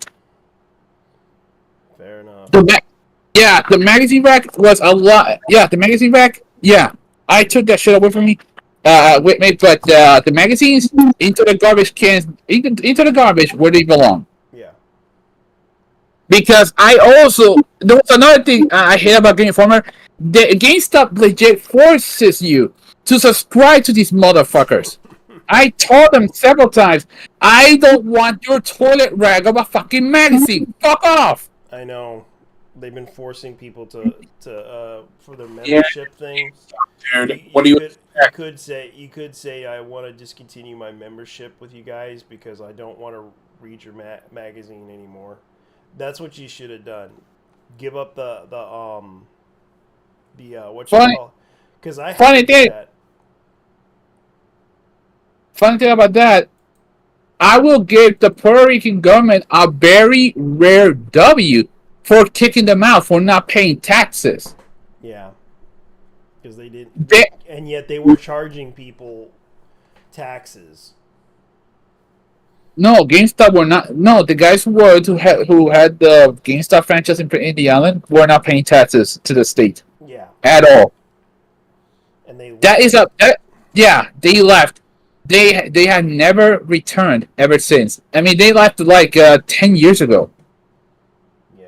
Speaker 1: Fair enough.
Speaker 6: The magazine rack was a lot. Yeah, the magazine rack. Yeah, I took that shit away from me. With me, but the magazines into the garbage cans, into the garbage where they belong.
Speaker 1: Yeah.
Speaker 6: Because I also there was another thing I hate about Game Informer. The GameStop legit forces you to subscribe to these motherfuckers. I told them several times, I don't want your toilet rag of a fucking magazine. Fuck off.
Speaker 1: I know. They've been forcing people to for their membership thing.
Speaker 5: Dude, what do you?
Speaker 1: You could say I want to discontinue my membership with you guys because I don't want to read your magazine anymore. That's what you should have done. Give up the what you
Speaker 6: Funny-
Speaker 1: call, because I
Speaker 6: funny
Speaker 1: had to do
Speaker 6: thing-
Speaker 1: that.
Speaker 6: Funny thing about that, I will give the Puerto Rican government a very rare W for kicking them out for not paying taxes.
Speaker 1: Yeah, because they didn't, and yet they were charging people taxes.
Speaker 6: No, GameStop were not. No, the guys who had the GameStop franchise in the island were not paying taxes to the state
Speaker 1: Yeah,
Speaker 6: at all.
Speaker 1: and they
Speaker 6: Yeah, they left. They had never returned ever since. I mean, they left like 10 years ago.
Speaker 1: Yeah,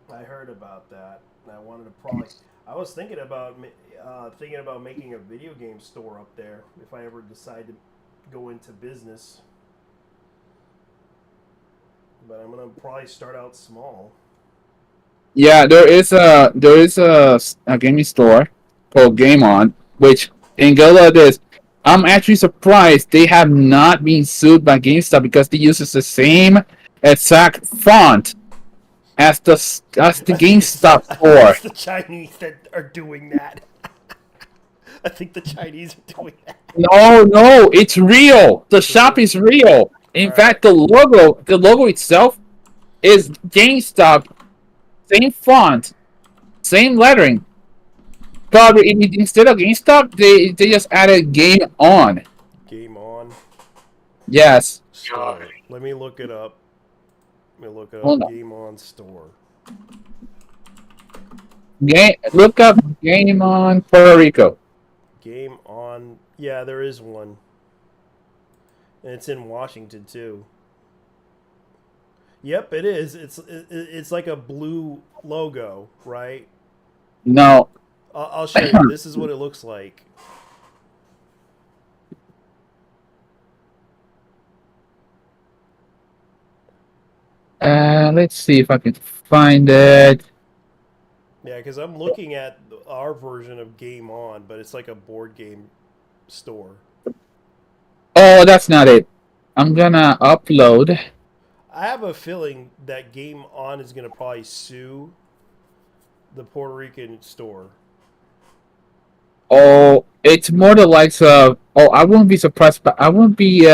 Speaker 1: I heard about that. And I wanted to probably. I was thinking about making a video game store up there if I ever decide to go into business. But I'm gonna probably start out small.
Speaker 6: Yeah, there is a gaming store called Game On, which in go like this. I'm actually surprised they have not been sued by GameStop because they use the same exact font as the GameStop store.
Speaker 1: It's the Chinese that are doing that. I think the Chinese are doing that.
Speaker 6: No, it's real. The shop is real. In fact, the logo itself is GameStop, same font, same lettering. But instead of GameStop, they just added Game On.
Speaker 1: Game On.
Speaker 6: Yes.
Speaker 1: Store. Let me look it up.
Speaker 6: Hold on.
Speaker 1: Game On store.
Speaker 6: Look up Game On Puerto Rico.
Speaker 1: Game On. Yeah, there is one. And it's in Washington too. Yep, it is. It's like a blue logo, right?
Speaker 6: No.
Speaker 1: I'll show you. This is what it looks like.
Speaker 6: Let's see if I can find it.
Speaker 1: Yeah, because I'm looking at our version of Game On, but it's like a board game store.
Speaker 6: Oh, that's not it. I'm gonna upload.
Speaker 1: I have a feeling that Game On is going to probably sue the Puerto Rican store.
Speaker 6: Oh, it's more the likes of. Oh, I wouldn't be surprised, but I wouldn't be.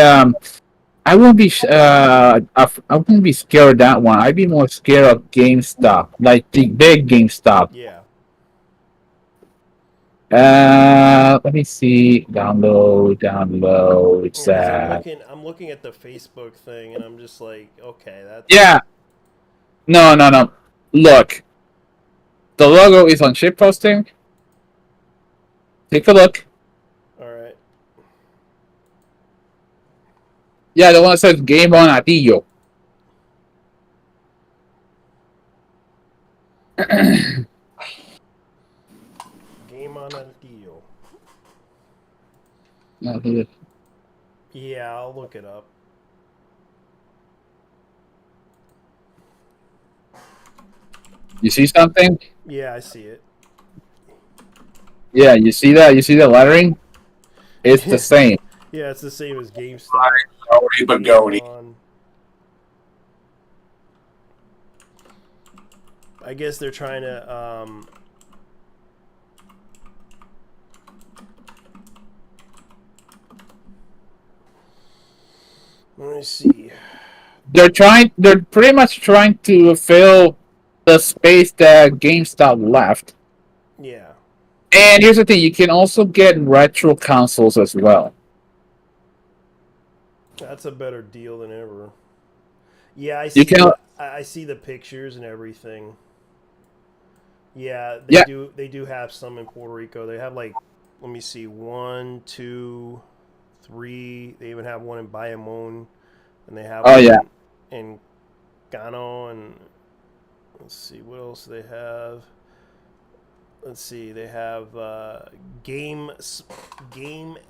Speaker 6: I won't be I wouldn't be scared of that one. I'd be more scared of GameStop, like the big GameStop.
Speaker 1: Yeah.
Speaker 6: Let me see. Download.
Speaker 1: Because I'm looking at the Facebook thing, and I'm just like, okay, that's
Speaker 6: Yeah. No. Look, the logo is on ship posting. Take a look.
Speaker 1: all right.
Speaker 6: Yeah, the one that says Game on Atillo.
Speaker 1: Game on a deal.
Speaker 6: No, here.
Speaker 1: Yeah, I'll look it up.
Speaker 6: You see something?
Speaker 1: Yeah, I see it.
Speaker 6: Yeah, you see that? You see the lettering? It's the same.
Speaker 1: Yeah, it's the same as GameStop.
Speaker 5: But Goaty.
Speaker 1: I guess they're trying to let me see.
Speaker 6: They're pretty much trying to fill the space that GameStop left.
Speaker 1: Yeah.
Speaker 6: And here's the thing, you can also get retro consoles as well.
Speaker 1: That's a better deal than ever. Yeah, I see the pictures and everything. Yeah, they do have some in Puerto Rico. They have like, let me see, 1, 2, 3. They even have one in Bayamon, and they have one in Gano, and let's see what else they have. Let's see, they have game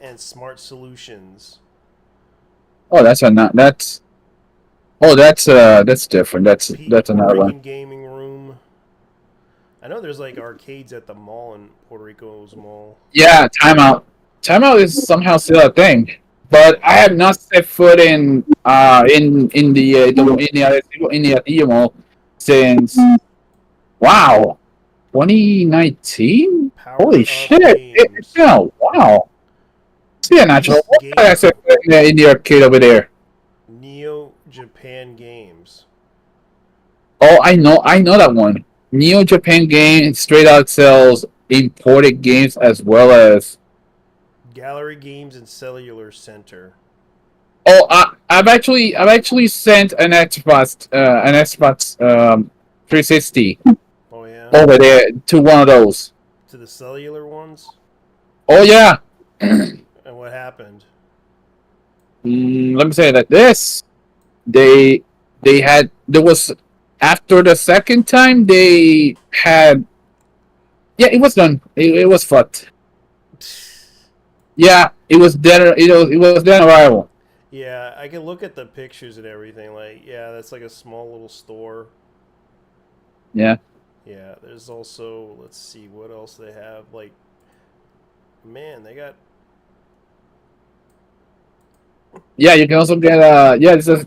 Speaker 1: and smart solutions.
Speaker 6: Oh, that's different. That's another
Speaker 1: Puerto Rican
Speaker 6: one.
Speaker 1: gaming room. I know there's like arcades at the mall in Puerto Rico's mall.
Speaker 6: Yeah, timeout. Timeout is somehow still a thing, but I have not set foot in the Atillo Mall since 2019. Holy shit! It's been a while. See a natural. I set foot in the arcade over there.
Speaker 1: Neo Japan Games.
Speaker 6: Oh, I know that one. Neo Japan Game straight out sells imported games as well as
Speaker 1: Gallery Games and Cellular Center.
Speaker 6: Oh, I've actually sent an Xbox 360
Speaker 1: Oh yeah.
Speaker 6: over there to one of those.
Speaker 1: To the cellular ones.
Speaker 6: Oh yeah.
Speaker 1: And what happened?
Speaker 6: Let me say that there was after the second time they had it was done. It was fucked. Yeah, it was dead. It was dead on arrival.
Speaker 1: Yeah, I can look at the pictures and everything. Like, yeah, that's like a small little store.
Speaker 6: Yeah.
Speaker 1: Yeah, there's also, let's see what else they have. Like, man, they got.
Speaker 6: Yeah, you can also get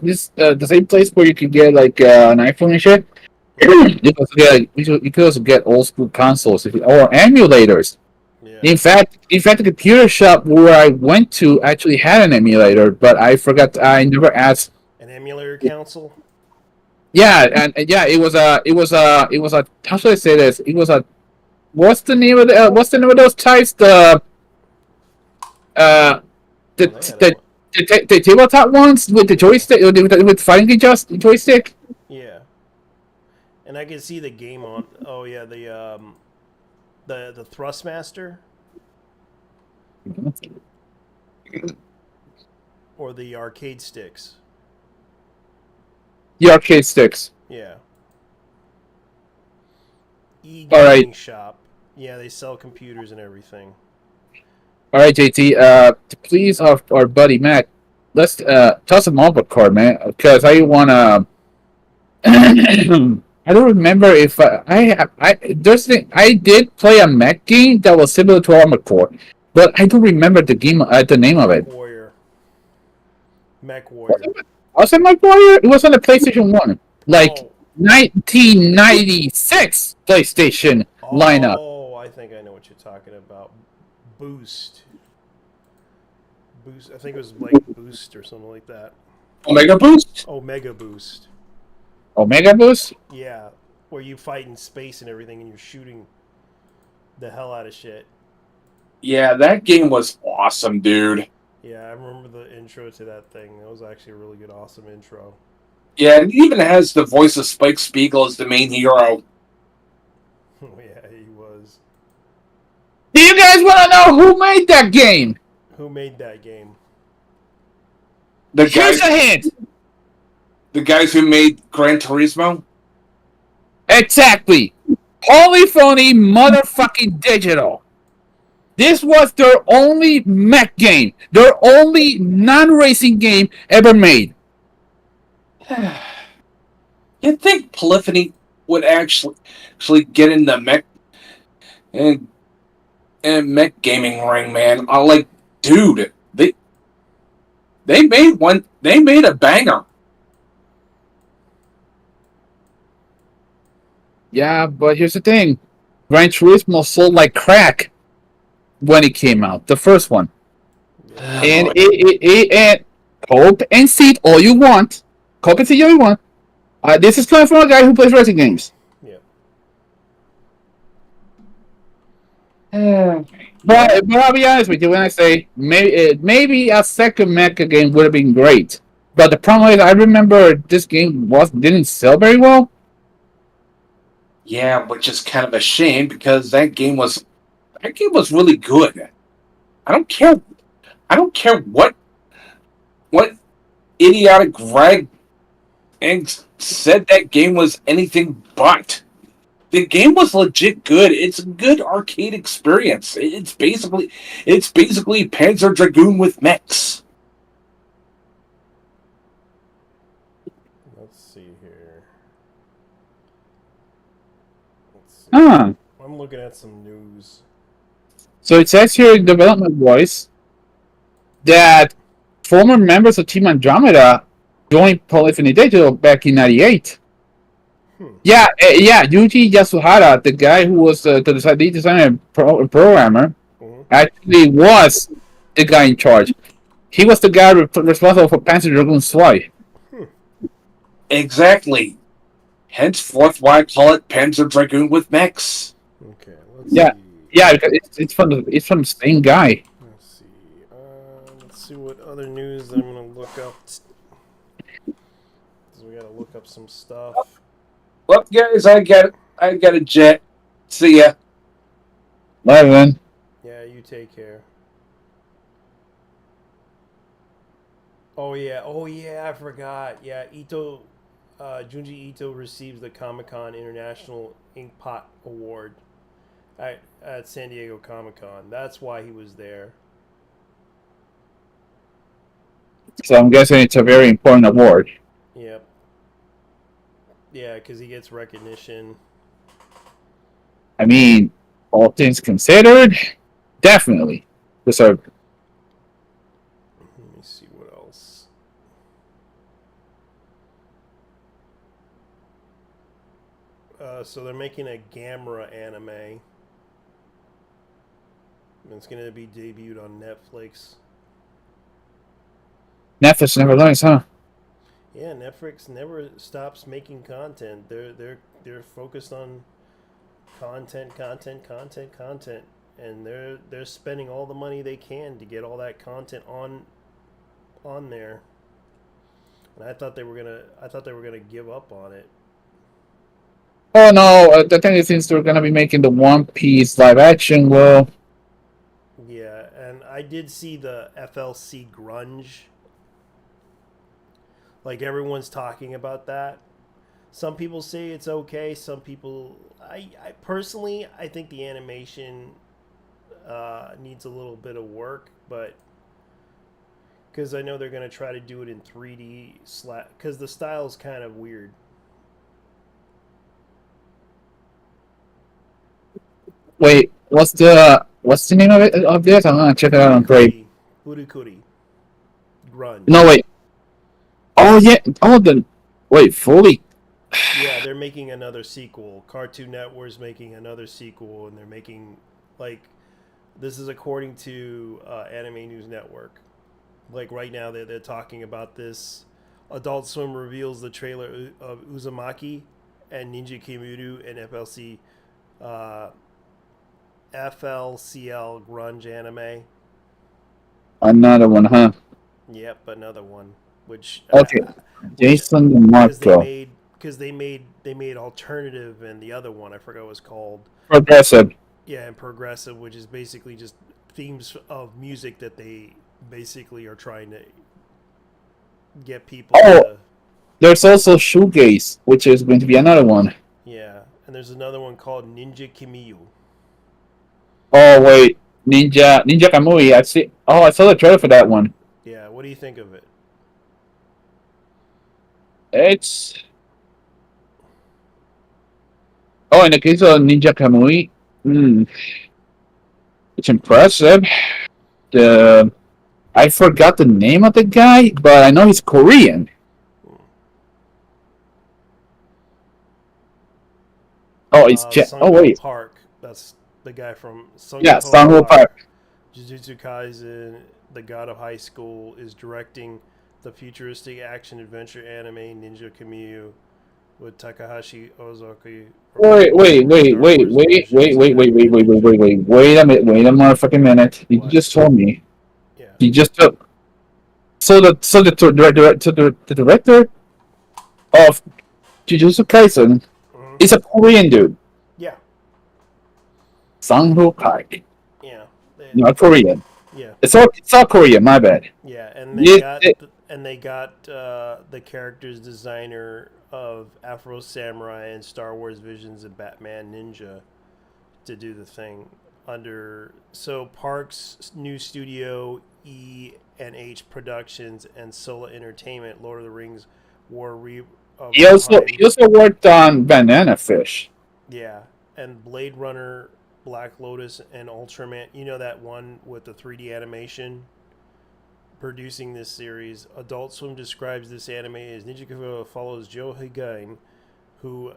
Speaker 6: this the same place where you can get like an iPhone and shit. You can also get old school consoles or emulators.
Speaker 1: Yeah.
Speaker 6: In fact, the computer shop where I went to actually had an emulator, but I forgot. I never asked.
Speaker 1: An emulator console.
Speaker 6: Yeah, and yeah, it was a. How should I say this? It was a. What's the name of those types? The tabletop ones with the joystick with fighting joystick.
Speaker 1: Yeah. And I can see the game on. Oh yeah, the Thrustmaster. Or the arcade sticks.
Speaker 6: The arcade sticks.
Speaker 1: Yeah. E-gaming
Speaker 6: All right.
Speaker 1: shop. Yeah, they sell computers and everything.
Speaker 6: All right, JT. To please our buddy Matt, let's toss a mobile card, man, because I wanna. I don't remember if I did play a mech game that was similar to Armored Core, but I don't remember the name of it.
Speaker 1: Mech Warrior.
Speaker 6: Was it Mech Warrior? It was on the PlayStation 1. Like 1996 PlayStation lineup.
Speaker 1: Oh, I think I know what you're talking about. Boost. I think it was like Boost or something like that.
Speaker 5: Omega Boost?
Speaker 1: Omega Boost.
Speaker 6: Omega Boost?
Speaker 1: Yeah, where you fight in space and everything, and you're shooting the hell out of shit.
Speaker 5: Yeah, that game was awesome, dude.
Speaker 1: Yeah, I remember the intro to that thing. That was actually a really good, awesome intro.
Speaker 5: Yeah, it even has the voice of Spike Spiegel as the main hero.
Speaker 1: Oh yeah, he was.
Speaker 6: Do you guys want to know who made that game?
Speaker 1: Who made that game?
Speaker 6: Here's a hint.
Speaker 5: The guys who made Gran Turismo?
Speaker 6: Exactly. Polyphony motherfucking digital. This was their only mech game. Their only non-racing game ever made.
Speaker 5: You'd think Polyphony would actually get in the mech and mech gaming ring, man. I like, dude, they made one. They made a banger.
Speaker 6: Yeah, but here's the thing. Gran Turismo sold like crack when it came out, the first one. And and hope and seed all you want. Hope and seed all you want. This is coming from a guy who plays racing games.
Speaker 1: Yeah.
Speaker 6: But I'll be honest with you when I say maybe a second mecha game would have been great. But the problem is I remember this game didn't sell very well.
Speaker 5: Yeah, which is kind of a shame because that game was really good. I don't care what idiotic rag said that game was anything but. The game was legit good. It's a good arcade experience. It's basically Panzer Dragoon with mechs.
Speaker 1: Let's see here.
Speaker 6: Huh.
Speaker 1: I'm looking at some news.
Speaker 6: So it says here in development voice that former members of Team Andromeda joined Polyphony Digital back in '98. Yeah, Yuji Yasuhara, the guy who was the designer and programmer, actually was the guy in charge. He was the guy responsible for Panzer Dragoon Zwei.
Speaker 5: Exactly. Henceforth, why I call it Panzer Dragoon with mechs.
Speaker 1: Okay,
Speaker 6: yeah, because it's from the same guy.
Speaker 1: Let's see. Let's see what other news I'm gonna look up. So we gotta look up some stuff.
Speaker 5: Well, guys, I got a jet. See ya.
Speaker 6: Bye, then.
Speaker 1: Yeah, you take care. Oh yeah, I forgot. Yeah, Junji Ito receives the Comic-Con International Inkpot Award at San Diego Comic-Con. That's why he was there.
Speaker 6: So I'm guessing it's a very important award.
Speaker 1: Yep. Yeah, because he gets recognition.
Speaker 6: I mean, all things considered, definitely deserved.
Speaker 1: Let me see what else. So they're making a Gamera anime. And it's going to be debuted on Netflix.
Speaker 6: Netflix never learns, huh?
Speaker 1: Yeah, Netflix never stops making content. They're focused on content, and they're spending all the money they can to get all that content on there. And I thought they were gonna give up on it.
Speaker 6: Oh no! The thing is, since they're gonna be making the One Piece live action, well.
Speaker 1: Yeah, and I did see the FLC Grunge. Like, everyone's talking about that. Some people say it's okay. Some people... I personally, I think the animation needs a little bit of work, but... Because I know they're going to try to do it in 3D... Because the style is kind of weird.
Speaker 6: Wait, what's the name of it, of this? I'm gonna check it out on Brave.
Speaker 1: Burikuri. Grunge.
Speaker 6: No, wait. Oh yeah. Wait, fully.
Speaker 1: Yeah, they're making another sequel. Cartoon Network's making another sequel, and they're making, like, this is according to Anime News Network. Like, right now they're talking about this Adult Swim reveals the trailer of Uzumaki and Ninja Kimudu and uh, FLCL grunge anime.
Speaker 6: Another one, huh?
Speaker 1: Yep, another one. Which
Speaker 6: Okay.
Speaker 1: which
Speaker 6: Jason
Speaker 1: because
Speaker 6: DeMarco.
Speaker 1: they made alternative, and the other one I forgot what it was called.
Speaker 6: Progressive.
Speaker 1: Yeah, and progressive, which is basically just themes of music that they basically are trying to get people
Speaker 6: Oh,
Speaker 1: to.
Speaker 6: there's also Shoegaze, which is going to be another one.
Speaker 1: Yeah, and there's another one called Ninja Kimiyu.
Speaker 6: Oh wait, Ninja Kamui. I see. Oh, I saw the trailer for that one.
Speaker 1: Yeah, what do you think of it?
Speaker 6: It's in the case of Ninja Kamui, it's impressive. The I forgot the name of the guy, but I know he's Korean. Oh, oh
Speaker 1: Sung-Ho
Speaker 6: wait,
Speaker 1: Park. That's the guy from
Speaker 6: yeah,
Speaker 1: Sung-Ho
Speaker 6: Sangwoo
Speaker 1: Park.
Speaker 6: Park.
Speaker 1: Jujutsu Kaisen, the god of high school, is directing the futuristic action adventure anime Ninja Kamiyu with Takahashi Ozoki.
Speaker 6: Wait a minute, wait a motherfucking minute. You
Speaker 1: What?
Speaker 6: just told me.
Speaker 1: Yeah.
Speaker 6: You just took. The director of Jujutsu Kaisen
Speaker 1: Mm-hmm.
Speaker 6: is a Korean dude.
Speaker 1: Yeah.
Speaker 6: Sangwoo Park,
Speaker 1: Yeah.
Speaker 6: not Korean.
Speaker 1: Yeah.
Speaker 6: It's all Korean. My bad.
Speaker 1: Yeah, and they got the characters designer of Afro Samurai and Star Wars Visions and Batman Ninja to do the thing under Park's new studio E&H Productions and Sola Entertainment, Lord of the Rings War of
Speaker 6: He also
Speaker 1: Time.
Speaker 6: worked on Banana Fish.
Speaker 1: Yeah, and Blade Runner, Black Lotus, and Ultraman. You know that one with the 3D animation? Producing this series, Adult Swim describes this anime as Ninja Kamiyu follows Joe Higain, who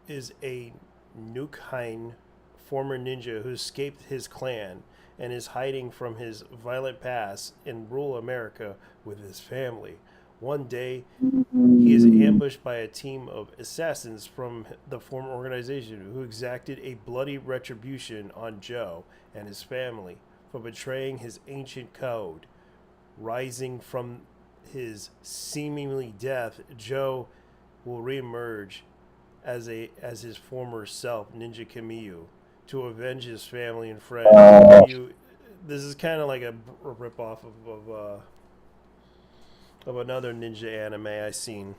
Speaker 1: is a Nukine former ninja who escaped his clan and is hiding from his violent past in rural America with his family. One day, he is ambushed by a team of assassins from the former organization who exacted a bloody retribution on Joe and his family for betraying his ancient code. Rising from his seemingly death, Joe will reemerge as his former self, Ninja Kamiyu, to avenge his family and friends. This is kind of like a ripoff of another ninja anime I seen.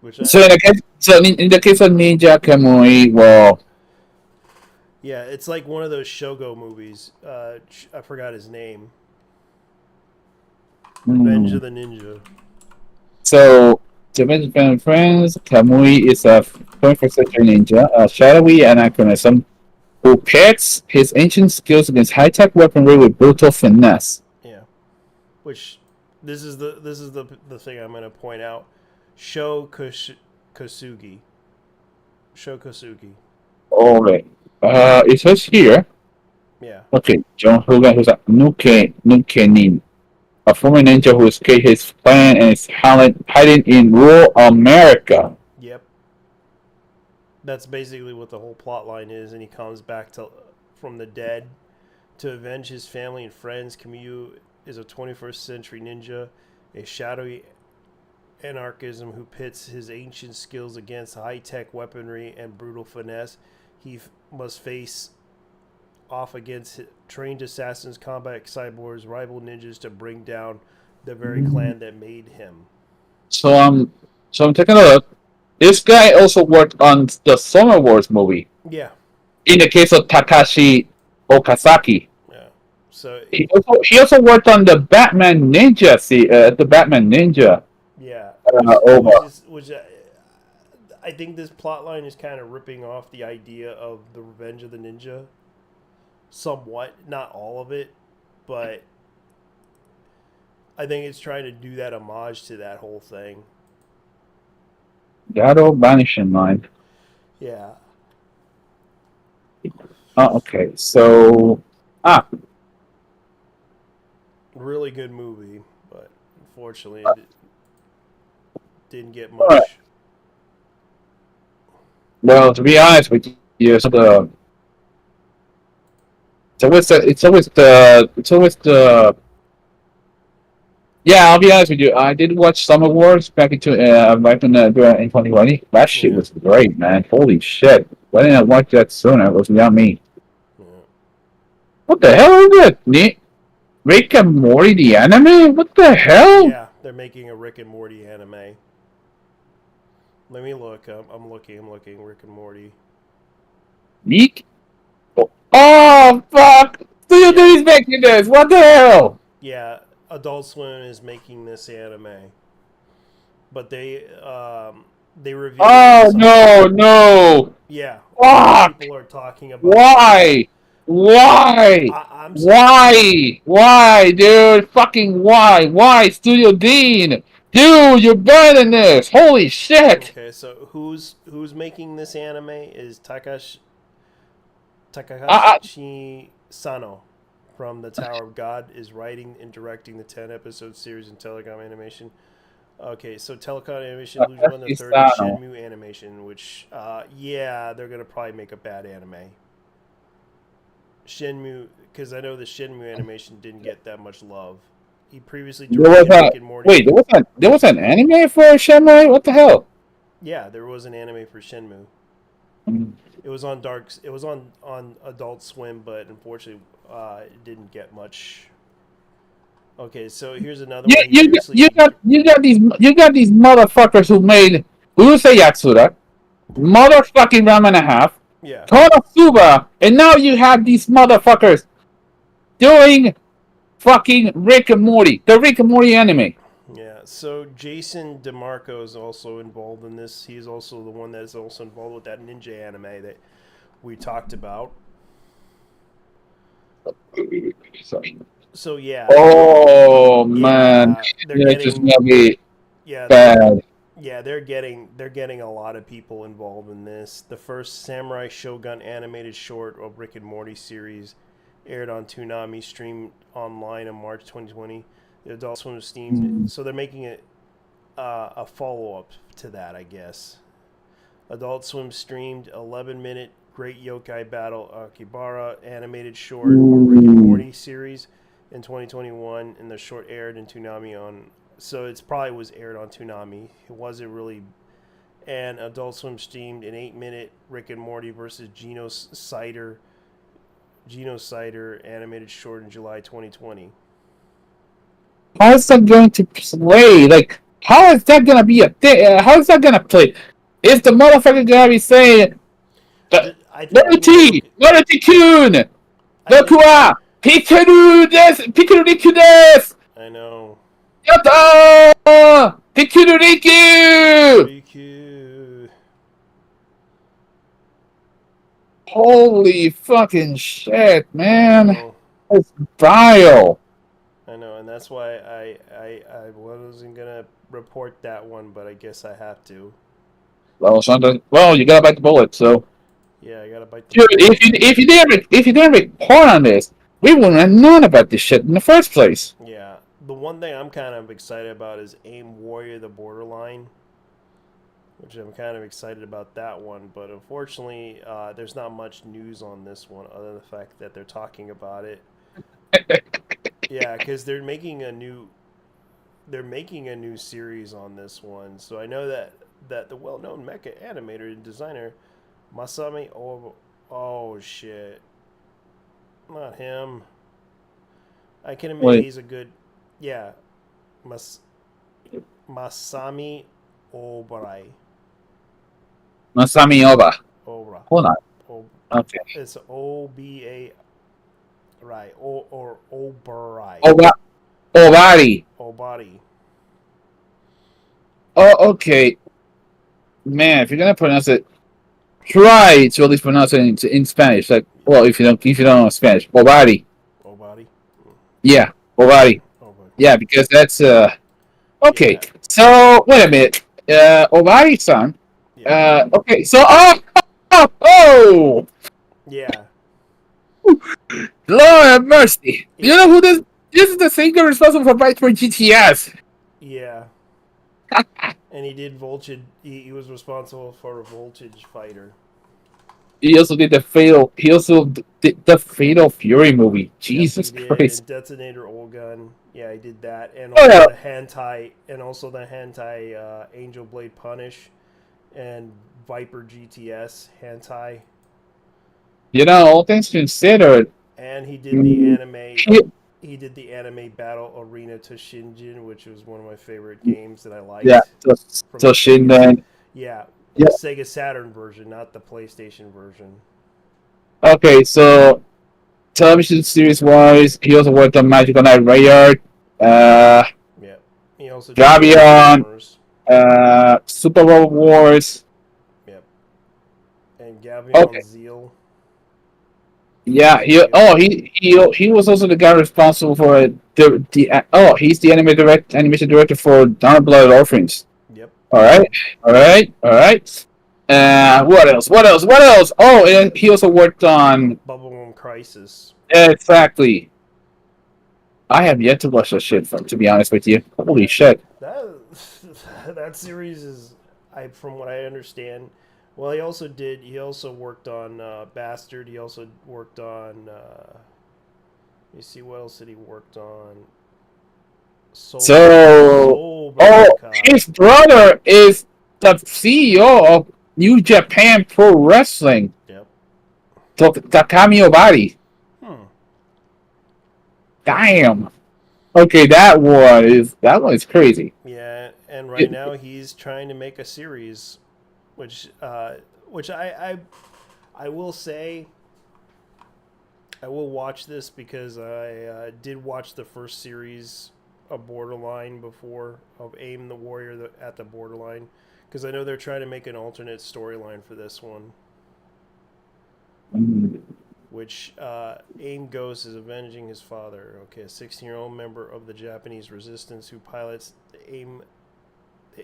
Speaker 6: So in the case of Ninja Kamui, well,
Speaker 1: yeah, it's like one of those Shogo movies. I forgot his name. Revenge of the Ninja.
Speaker 6: So, to mention family friends, Kamui is a 21st century ninja, a shadowy anachronism who pits his ancient skills against high-tech weaponry with brutal finesse.
Speaker 1: Yeah, which this is the thing I'm going to point out. Sho Kosugi. Sho Kosugi.
Speaker 6: All right. It says here.
Speaker 1: Yeah.
Speaker 6: Okay, John Hogan, who's a Nukenin, a former ninja who escaped his clan and is hiding in rural America.
Speaker 1: Yep. That's basically what the whole plot line is, and he comes back from the dead to avenge his family and friends. Kamiyu is a 21st century ninja, a shadowy anarchism who pits his ancient skills against high-tech weaponry and brutal finesse. He must face off against trained assassins, combat cyborgs, rival ninjas to bring down the very clan that made him.
Speaker 6: So I'm taking a look. This guy also worked on the Summer Wars movie.
Speaker 1: Yeah.
Speaker 6: In the case of Takashi Okazaki.
Speaker 1: Yeah. So
Speaker 6: he also worked on the Batman Ninja. The Batman Ninja.
Speaker 1: Yeah.
Speaker 6: Which
Speaker 1: I think this plot line is kind of ripping off the idea of the Revenge of the Ninja. Somewhat, not all of it, but I think it's trying to do that homage to that whole thing.
Speaker 6: Shadow Banishing Mind.
Speaker 1: Yeah.
Speaker 6: Oh, okay. So,
Speaker 1: Really good movie, but unfortunately, it didn't get
Speaker 6: Alright.
Speaker 1: much.
Speaker 6: Well, to be honest with you, it's always the. Yeah, I'll be honest with you. I did watch Summer Wars back in 2020. That shit
Speaker 1: Yeah.
Speaker 6: was great, man. Holy shit! Why didn't I watch that sooner? It was beyond me.
Speaker 1: Yeah.
Speaker 6: What the hell is that? Rick and Morty the anime? What the hell?
Speaker 1: Yeah, they're making a Rick and Morty anime. Let me look. I'm looking. Rick and Morty.
Speaker 6: Meek? Oh fuck! Studio D's making this. What the hell?
Speaker 1: Yeah, Adult Swim is making this anime, but they reviewed.
Speaker 6: Oh no!
Speaker 1: Yeah,
Speaker 6: Fuck!
Speaker 1: people are talking about.
Speaker 6: Why? Why?
Speaker 1: I'm
Speaker 6: Why? Why, dude? Fucking why? Why, Studio Dean? Dude, you're better than this. Holy shit!
Speaker 1: Okay, so who's making this anime is
Speaker 6: Uh,
Speaker 1: Takahashi Sano from the Tower of God is writing and directing the 10-episode series in Telecom Animation. Okay, so Telecom Animation, Luigi won the third, and
Speaker 6: Sano.
Speaker 1: Shenmue Animation, which yeah, they're gonna probably make a bad anime. Shenmue, because I know the Shenmue Animation didn't get that much love. He previously
Speaker 6: There was
Speaker 1: directed
Speaker 6: a
Speaker 1: Rick and Morty.
Speaker 6: wait. There was an anime for Shenmue. What the hell?
Speaker 1: Yeah, there was an anime for Shenmue. It was on It was on Adult Swim, but unfortunately, it didn't get much. Okay, so here's another one.
Speaker 6: You got these motherfuckers who made Urusei Yatsura, motherfucking Ram and a Half,
Speaker 1: Yeah.
Speaker 6: Konosuba, and now you have these motherfuckers doing fucking Rick and Morty, the Rick and Morty anime.
Speaker 1: Yeah, so Jason DeMarco is also involved in this. He's also the one that is also involved with that ninja anime that we talked about.
Speaker 6: Sorry.
Speaker 1: So yeah.
Speaker 6: Oh man,
Speaker 1: they're
Speaker 6: yeah,
Speaker 1: getting,
Speaker 6: it's just gonna be
Speaker 1: yeah,
Speaker 6: bad.
Speaker 1: Yeah, they're getting a lot of people involved in this. The first Samurai Shogun animated short of Rick and Morty series aired on Toonami, streamed online in March 2020. The Adult Swim steamed, so they're making it a follow up to that, I guess. Adult Swim streamed 11-minute Great Yokai Battle Akibara animated short Rick and Morty series in 2021, and the short aired in Toonami on. So it's probably was aired on Toonami. It wasn't really. And Adult Swim streamed an 8-minute Rick and Morty versus Geno Cider animated short in July 2020.
Speaker 6: How is that going to play? Like, how is that gonna be a thing? How is that gonna play? Is the motherfucker gonna be saying, Morty-kun, Goku wa Pikaru Riku desu!
Speaker 1: I know.
Speaker 6: Yatta! Pikaru Riku! Holy fucking shit, man. That's vile.
Speaker 1: I know, and that's why I wasn't gonna report that one, but I guess I have to.
Speaker 6: Well, you gotta bite the bullet, so.
Speaker 1: Yeah, I gotta bite the
Speaker 6: Dude,
Speaker 1: bullet.
Speaker 6: if you didn't report on this, we wouldn't have known about this shit in the first place.
Speaker 1: Yeah, the one thing I'm kind of excited about is AIM Warrior: The Borderline, which I'm kind of excited about that one. But unfortunately, there's not much news on this one other than the fact that they're talking about it. Yeah, because they're making a new series on this one. So I know that the well-known mecha animator and designer Masami oh shit, not him. I can admit he's a good, yeah, Masami Obarai.
Speaker 6: Masami Oba.
Speaker 1: Obra.
Speaker 6: Hold on. Okay.
Speaker 1: It's OBA. Right. Or Obarai.
Speaker 6: Obari.
Speaker 1: Obari.
Speaker 6: Oh, okay. Man, if you're gonna pronounce it, try to at least pronounce it in Spanish. Like, well, if you don't know Spanish, Obari.
Speaker 1: Obari.
Speaker 6: Yeah, Obari. Yeah, because that's okay. Yeah. So wait a minute, Obari-san. Yeah. Okay, so oh.
Speaker 1: Yeah.
Speaker 6: Lord have mercy. Yeah. You know who this? This is the same guy responsible for Fight for GTS.
Speaker 1: Yeah. And he did Voltage. He was responsible for a Voltage Fighter.
Speaker 6: He also did the Fatal. He also did the Fatal Fury movie. Jesus
Speaker 1: Yep, he did.
Speaker 6: Christ!
Speaker 1: And Detonator Olgun. Yeah, he did that, and
Speaker 6: Oh,
Speaker 1: also
Speaker 6: yeah.
Speaker 1: the hentai Angel Blade Punish, and Viper GTS hentai.
Speaker 6: You know, all things considered,
Speaker 1: And he did the anime.
Speaker 6: he-
Speaker 1: He did the anime Battle Arena Toshinjin, which was one of my favorite games that I liked.
Speaker 6: yeah.
Speaker 1: From
Speaker 6: So
Speaker 1: the
Speaker 6: Shindan.
Speaker 1: Yeah,
Speaker 6: Yeah.
Speaker 1: the Sega Saturn version, not the PlayStation version.
Speaker 6: Okay, so television series wise, he also worked on Magical Knight Rayard,
Speaker 1: Yeah. He also did
Speaker 6: Gavion,
Speaker 1: Transformers.
Speaker 6: Super Robot Wars.
Speaker 1: Yep. And Gavion
Speaker 6: Okay.
Speaker 1: Zeal.
Speaker 6: Yeah, he was also the guy responsible for he's the animation director for Dark Blood Orphans.
Speaker 1: Yep.
Speaker 6: All right. What else? Oh, and he also worked on
Speaker 1: Bubblegum Crisis.
Speaker 6: exactly. I have yet to watch that shit. To be honest with you, holy shit.
Speaker 1: That series is, from what I understand. Well, he also worked on Bastard. He also worked on. Let me see, what else did he worked on? Soul
Speaker 6: His brother is the CEO of New Japan Pro Wrestling.
Speaker 1: Yep.
Speaker 6: Takami Obari.
Speaker 1: Hmm.
Speaker 6: Damn. Okay, that one is crazy.
Speaker 1: Yeah, and right now he's trying to make a series, which I will say, I will watch this because I did watch the first series of Borderline before, of Aim the Warrior at the Borderline, because I know they're trying to make an alternate storyline for this one. Which Aim Ghost is avenging his father. Okay, a 16-year-old member of the Japanese resistance who pilots the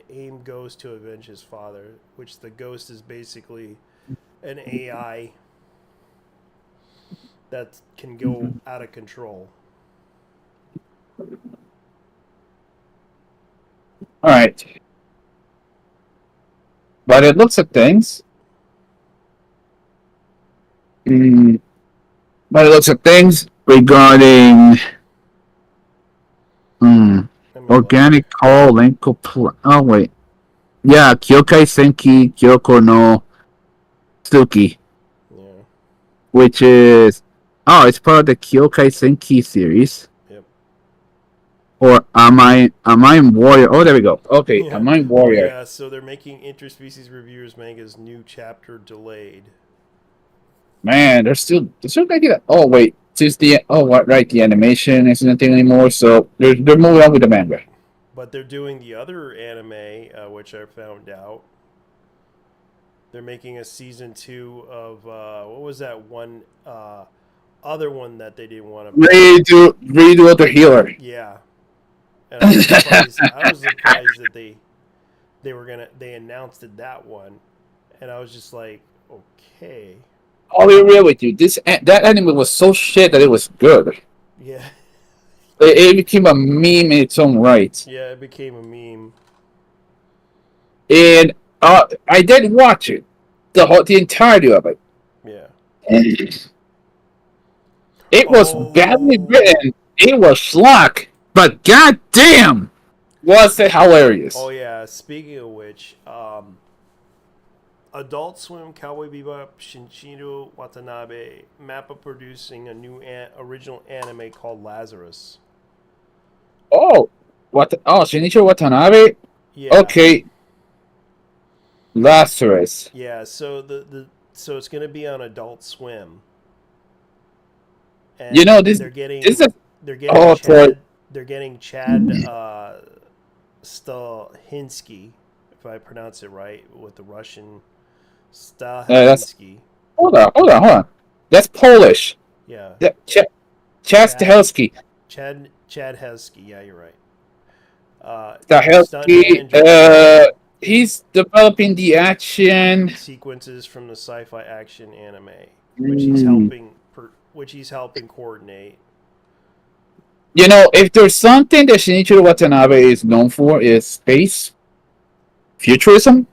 Speaker 1: Aim Ghost to avenge his father. Which the Ghost is basically an AI that can go out of control.
Speaker 6: All right. But it looks at things. But it looks at things regarding organic call Lenko. Oh wait, yeah, Kyokai Senki Kyoko no Tsuki, which is it's part of the Kyokai Senki series.
Speaker 1: Yep.
Speaker 6: Or am I Warrior? Oh, there we go. Okay,
Speaker 1: Yeah.
Speaker 6: Am I Warrior?
Speaker 1: Oh, yeah, so they're making Interspecies Reviewers manga's new chapter delayed.
Speaker 6: Man, they're still gonna get it. Oh wait, since the the animation isn't a thing anymore, so they're moving on with the manga.
Speaker 1: But they're doing the other anime, which I found out. They're making a season 2 of what was that one other one that they didn't want to
Speaker 6: Redo the healer.
Speaker 1: Yeah, and I was surprised that they announced it, that one, and I was just like, okay.
Speaker 6: I'll be real with you. That anime was so shit that it was good.
Speaker 1: Yeah.
Speaker 6: It became a meme in its own right.
Speaker 1: Yeah, it became a meme.
Speaker 6: And I did watch it, the entirety of it.
Speaker 1: Yeah.
Speaker 6: It was badly written. It was schlock, but goddamn, was it hilarious!
Speaker 1: Oh yeah. Speaking of which, Adult Swim, Cowboy Bebop, Shinichiro Watanabe, Mappa producing a new original anime called Lazarus.
Speaker 6: Oh, what? Oh, Shinichiro Watanabe.
Speaker 1: Yeah.
Speaker 6: Okay. Lazarus.
Speaker 1: Yeah. So so it's gonna be on Adult Swim. And they're getting Chad Stahelski, if I pronounce it right, with the Russian Stahelski.
Speaker 6: Hold on. That's Polish.
Speaker 1: Yeah.
Speaker 6: Chad Stahelski.
Speaker 1: Chad Hesky. Yeah, you're right.
Speaker 6: Stahelski. He's developing the action
Speaker 1: sequences from the sci-fi action anime, which he's helping coordinate.
Speaker 6: You know, if there's something that Shinichiro Watanabe is known for, is space, futurism,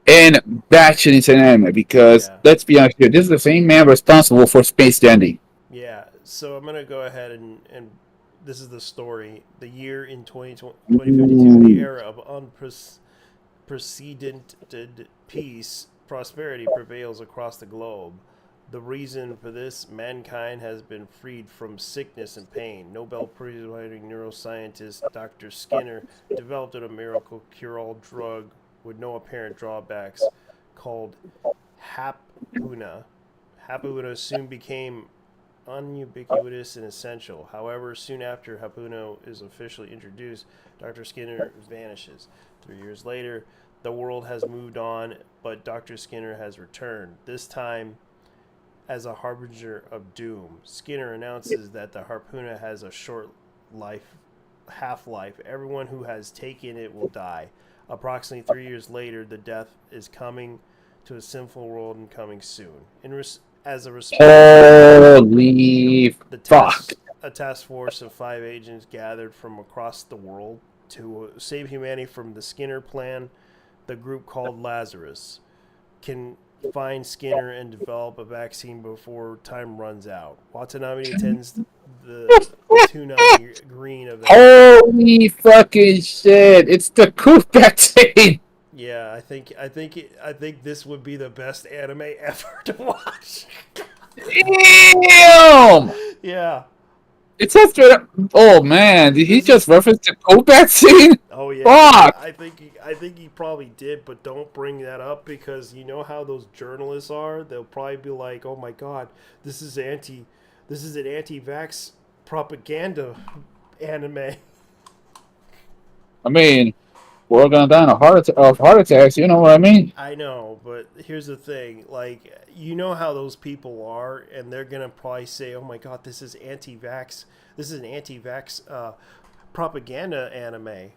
Speaker 6: and that shit is an anime. Because
Speaker 1: Yeah.
Speaker 6: let's be honest here, this is the same man responsible for Space Dandy.
Speaker 1: Yeah, so I'm gonna go ahead and this is the story. The year in 2052, the
Speaker 6: Ooh.
Speaker 1: era of unprecedented peace, prosperity prevails across the globe. The reason for this, mankind has been freed from sickness and pain. Nobel Prize-winning neuroscientist Dr. Skinner developed a miracle cure-all drug with no apparent drawbacks called Hapuna. Hapuna soon became unubiquitous and essential. However, soon after Hapuno is officially introduced, Dr. Skinner vanishes. 3 years later, the world has moved on, but Dr. Skinner has returned. This time as a harbinger of doom. Skinner announces that the Harpuna has a short half-life. Everyone who has taken it will die. Approximately 3 years later, the death is coming to a sinful world and coming soon. As a response,
Speaker 6: Holy
Speaker 1: the
Speaker 6: fuck.
Speaker 1: a task force of 5 agents gathered from across the world to save humanity from the Skinner plan. The group called Lazarus can find Skinner and develop a vaccine before time runs out. Watanabe attends the tuna green event.
Speaker 6: Holy fucking shit. It's the Coop vaccine.
Speaker 1: Yeah, I think this would be the best anime ever to watch.
Speaker 6: Damn.
Speaker 1: Yeah.
Speaker 6: It says straight up. Oh man, did he
Speaker 1: This
Speaker 6: just
Speaker 1: is
Speaker 6: reference the Coop vaccine?
Speaker 1: Oh yeah,
Speaker 6: Fuck.
Speaker 1: I think he probably did, but don't bring that up because you know how those journalists are. They'll probably be like, "Oh my God, this is an anti-vax propaganda anime."
Speaker 6: I mean, we're all gonna die of heart attacks. You know what I mean?
Speaker 1: I know, but here's the thing: like, you know how those people are, and they're gonna probably say, "Oh my God, this is anti-vax. This is an anti-vax propaganda anime."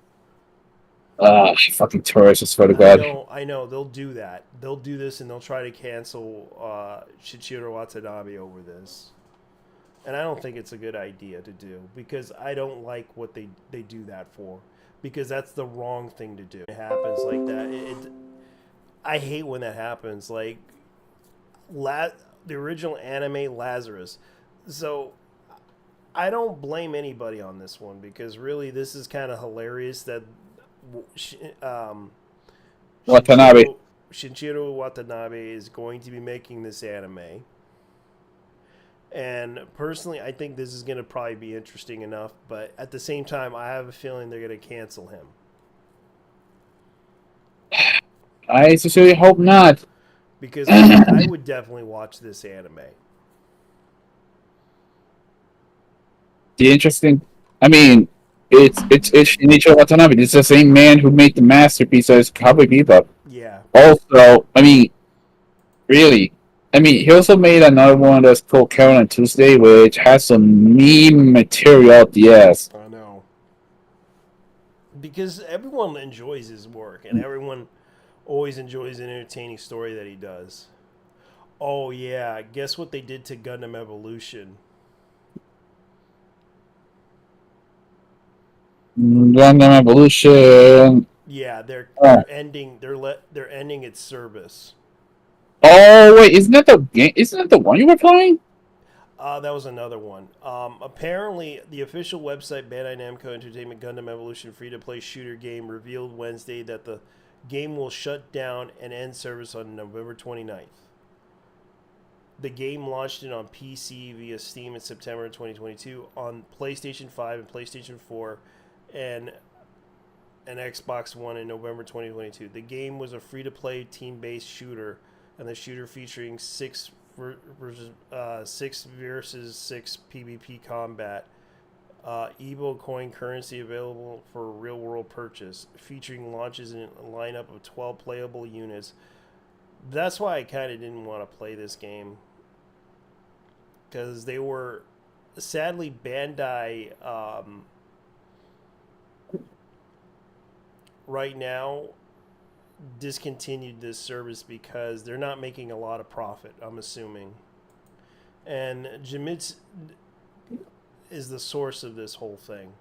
Speaker 6: Fucking tourists, I swear to God.
Speaker 1: I know. They'll do that. They'll do this, and they'll try to cancel Shichiro Watanabe over this. And I don't think it's a good idea to do because I don't like what they do that for. Because that's the wrong thing to do. It happens like that. I hate when that happens. Like the original anime Lazarus. So I don't blame anybody on this one because really this is kind of hilarious that um,
Speaker 6: Watanabe.
Speaker 1: Shinichiro Watanabe is going to be making this anime. And personally, I think this is going to probably be interesting enough. But at the same time, I have a feeling they're going to cancel him.
Speaker 6: I sincerely hope not.
Speaker 1: Because I would definitely watch this anime.
Speaker 6: The interesting, I mean, it's Shinichiro Watanabe. It's the same man who made the masterpiece as Cowboy Bebop.
Speaker 1: Yeah.
Speaker 6: Also, I mean, really, I mean, he also made another one that's called Carol on Tuesday, which has some meme material out the ass.
Speaker 1: I know. Because everyone enjoys his work, and everyone always enjoys an entertaining story that he does. Oh yeah, guess what they did to Gundam Evolution?
Speaker 6: Gundam Evolution.
Speaker 1: Yeah, they're ending they're ending its service.
Speaker 6: Oh wait, isn't that the game? Isn't that the one you were playing?
Speaker 1: That was another one. Apparently, the official website Bandai Namco Entertainment Gundam Evolution free-to-play shooter game revealed Wednesday that the game will shut down and end service on November 29th. The game launched it on PC via Steam in September 2022, on PlayStation 5 and PlayStation 4, and Xbox One in November 2022. The game was a free-to-play team-based shooter, and the shooter featuring six versus 6 PvP combat. Evo coin currency available for real-world purchase, featuring launches in a lineup of 12 playable units. That's why I kind of didn't want to play this game. Because they were, sadly, Bandai, right now, discontinued this service because they're not making a lot of profit, I'm assuming. And is the source of this whole thing.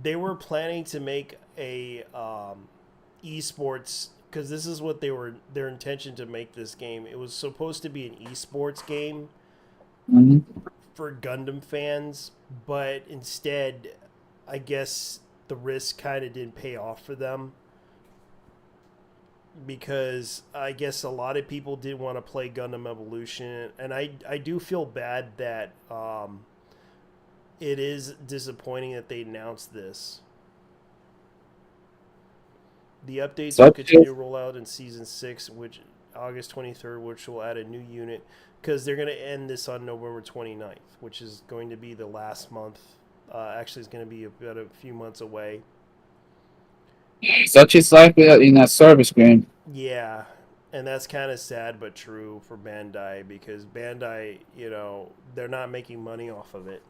Speaker 1: They were planning to make a esports, because this is what their intention to make this game. It was supposed to be an esports game for Gundam fans, but instead, I guess the risk kind of didn't pay off for them, because I guess a lot of people did want to play Gundam Evolution, and I do feel bad that it is disappointing that they announced this. The updates will continue to roll out in Season 6, which August 23rd, which will add a new unit, because they're going to end this on November 29th, which is going to be the last month. Actually, it's going to be about a few months away.
Speaker 6: Such is life in a service game.
Speaker 1: Yeah, and that's kind of sad but true for Bandai, because Bandai, they're not making money off of it.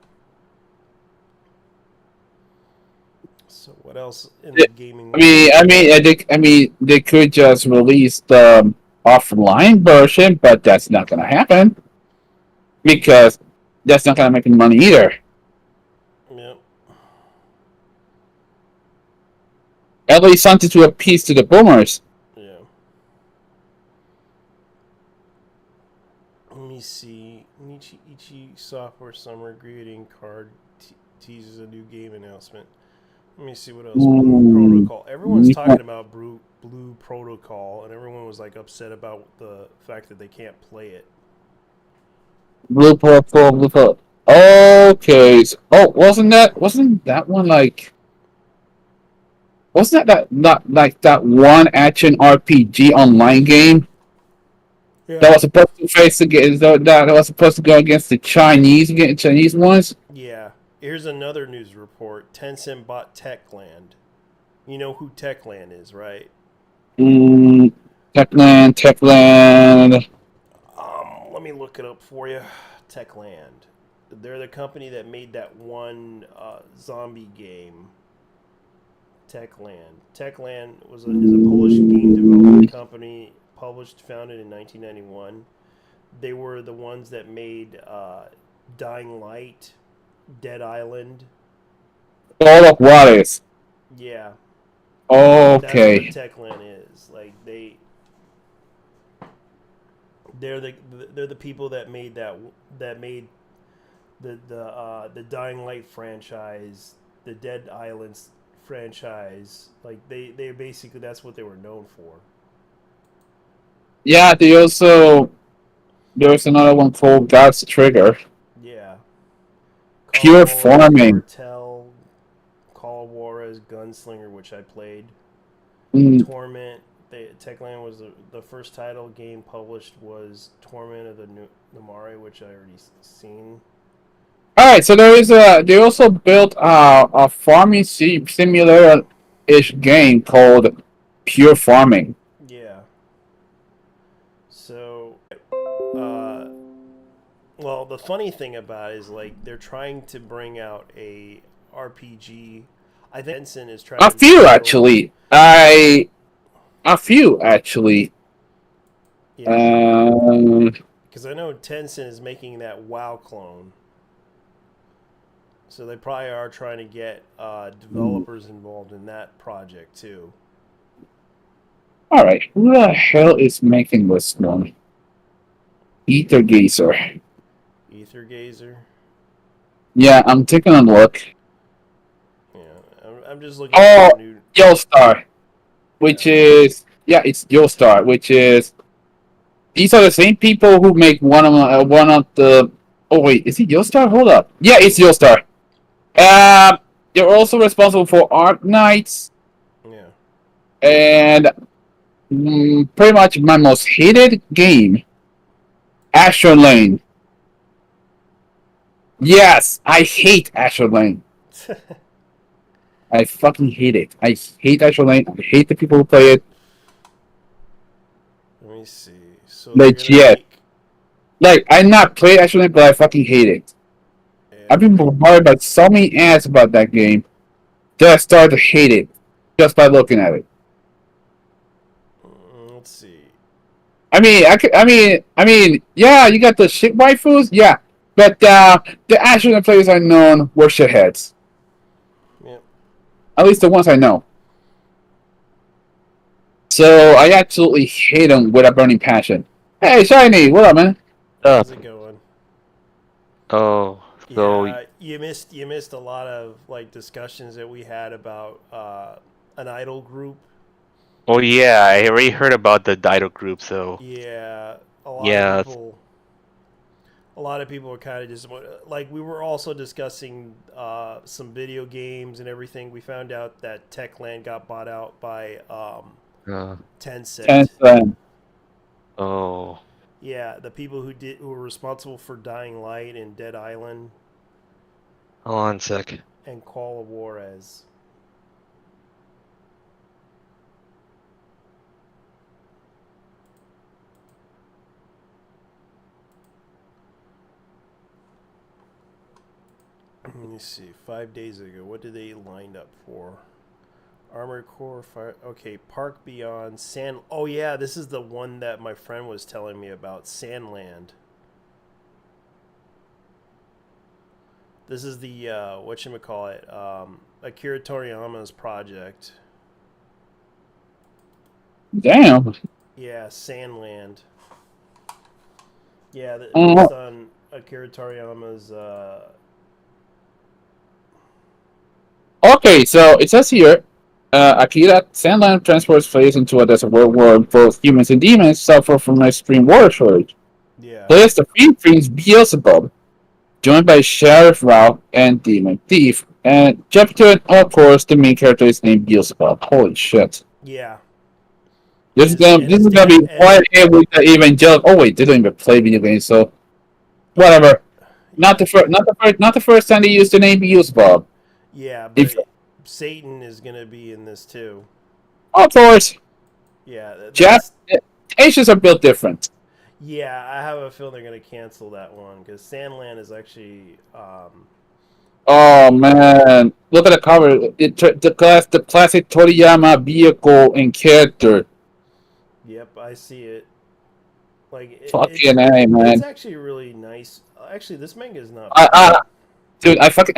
Speaker 1: So what else in the gaming world?
Speaker 6: They could just release the offline version, but that's not gonna happen because that's not gonna make any money either.
Speaker 1: Yep.
Speaker 6: At least something to appease to the boomers.
Speaker 1: Yeah. Let me see. Ichi Software Summer greeting card teases a new game announcement. Let me see what else. Blue Protocol. Everyone's talking about Blue Protocol, and everyone was like upset about the fact that they can't play it.
Speaker 6: Blue Protocol. Okay. So, wasn't that one like? Wasn't that like that one action RPG online game?
Speaker 1: Yeah.
Speaker 6: That was supposed to face against that was supposed to go against the Chinese ones.
Speaker 1: Yeah. Here's another news report. Tencent bought Techland. You know who Techland is, right?
Speaker 6: Techland.
Speaker 1: Let me look it up for you. Techland. They're the company that made that one zombie game. Techland. Techland is a Polish game development company, founded in 1991. They were the ones that made Dying Light, Dead Island.
Speaker 6: All of what is?
Speaker 1: Yeah.
Speaker 6: Okay.
Speaker 1: That's what Techland is. Like they're the people that made the Dying Light franchise, the Dead Islands franchise. Like they basically, that's what they were known for.
Speaker 6: Yeah, there's another one called God's Trigger.
Speaker 1: Yeah.
Speaker 6: Pure Farming.
Speaker 1: Call of Juarez, Gunslinger, which I played. Torment. Techland was the first title game published was Torment of the Numari, which I already seen.
Speaker 6: All right, so they also built a farming simulator-ish game called Pure Farming.
Speaker 1: Yeah. So, well, the funny thing about it is, like, they're trying to bring out a RPG. I think Tencent is trying. A few actually.
Speaker 6: Yeah.
Speaker 1: Because I know Tencent is making that WoW clone. So they probably are trying to get developers involved in that project too.
Speaker 6: All right, who the hell is making this one? Ether Gazer. Yeah, I'm taking a look.
Speaker 1: Yeah, I'm just looking at new...
Speaker 6: Yostar, which is it's Yostar, which is these are the same people who make one of the. Oh wait, is it Yostar? Hold up. Yeah, it's Yostar. They're also responsible for Arc Knights.
Speaker 1: Yeah.
Speaker 6: And pretty much my most hated game, Astral Lane. Yes, I hate Astral Lane. I fucking hate it. I hate Astral Lane. I hate the people who play it.
Speaker 1: Let me see. So
Speaker 6: legit. Like, I not play Astral Lane, but I fucking hate it. Yeah. I've been bombarded by so many ads about that game that I started to hate it just by looking at it.
Speaker 1: Let's see.
Speaker 6: I mean, yeah, you got the shit waifus. Yeah, But the actual players I known were shitheads.
Speaker 1: Yeah.
Speaker 6: At least the ones I know. So I absolutely hate them with a burning passion. Hey, Shiny, what up, man?
Speaker 1: How's it going?
Speaker 9: Oh, so
Speaker 1: Yeah, you missed a lot of like discussions that we had about an idol group.
Speaker 9: oh yeah, I already heard about the idol group. So
Speaker 1: Yeah, a lot of
Speaker 9: yeah,
Speaker 1: people a lot of people are kind of just like we were also discussing some video games and everything. We found out that Techland got bought out by
Speaker 9: uh,
Speaker 1: Tencent.
Speaker 6: And
Speaker 9: oh,
Speaker 1: Yeah, the people who were responsible for Dying Light and Dead Island
Speaker 9: hold on a sec.
Speaker 1: and Call of Juarez. Let me see. 5 days ago, what did they line up for? Armored Core Fire. Okay, Park Beyond Sand. Oh yeah, this is the one that my friend was telling me about. Sandland. This is the whatchamacallit, Akira Toriyama's project.
Speaker 6: damn.
Speaker 1: Yeah, Sandland. Yeah,
Speaker 6: Uh,
Speaker 1: based on Akira Toriyama's.
Speaker 6: Okay, so it says here, Akira Sandland transports players into a desert world where both humans and demons suffer from an extreme water shortage.
Speaker 1: Yeah.
Speaker 6: Players defeat Prince Beelzebub, joined by Sheriff Ralph and Demon Thief. And chapter, of course, the main character is named Beelzebub. Holy shit.
Speaker 1: Yeah.
Speaker 6: This is gonna be quite a with the evangelical. Oh wait, they don't even play video games, so whatever. Not the first time they used the name Beelzebub.
Speaker 1: Yeah, but
Speaker 6: If
Speaker 1: Satan is gonna be in this too.
Speaker 6: of course,
Speaker 1: Yeah,
Speaker 6: Jeff, Asians are built different.
Speaker 1: yeah. I have a feeling they're gonna cancel that one because Sandland is actually.
Speaker 6: Oh man, look at the cover. The classic Toriyama vehicle and character.
Speaker 1: Yep, I see it. Like
Speaker 6: Fucking A, man.
Speaker 1: It's actually really nice. Actually, this manga is not.
Speaker 6: Dude, I fucking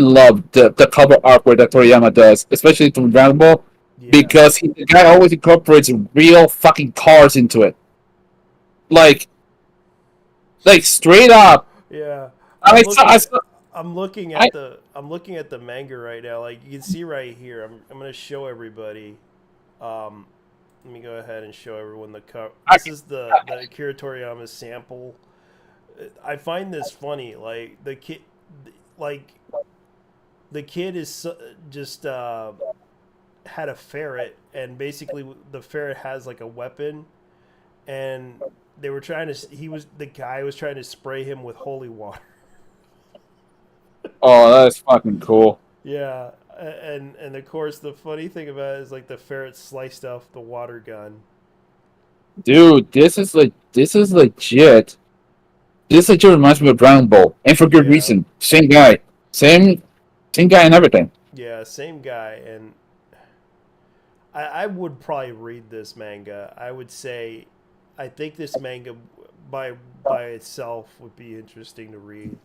Speaker 6: love the cover artwork that Toriyama does, especially from Dragon Ball,
Speaker 1: Yeah.
Speaker 6: because the guy always incorporates real fucking cars into it. Like straight up.
Speaker 1: Yeah. I'm looking at the manga right now. Like you can see right here. I'm gonna show everybody. Let me go ahead and show everyone the cover. This is the Akira Toriyama sample. I find this funny. Like the kid is just had a ferret, and basically the ferret has like a weapon, and they were trying to. The guy was trying to spray him with holy water.
Speaker 6: Oh, that's fucking cool.
Speaker 1: Yeah, and of course the funny thing about it is like the ferret sliced off the water gun.
Speaker 6: Dude, this is legit. This legit reminds me of Dragon Ball, and for good reason. Same guy, same guy, and everything.
Speaker 1: Yeah, same guy, and I would probably read this manga. I would say, I think this manga by itself would be interesting to read.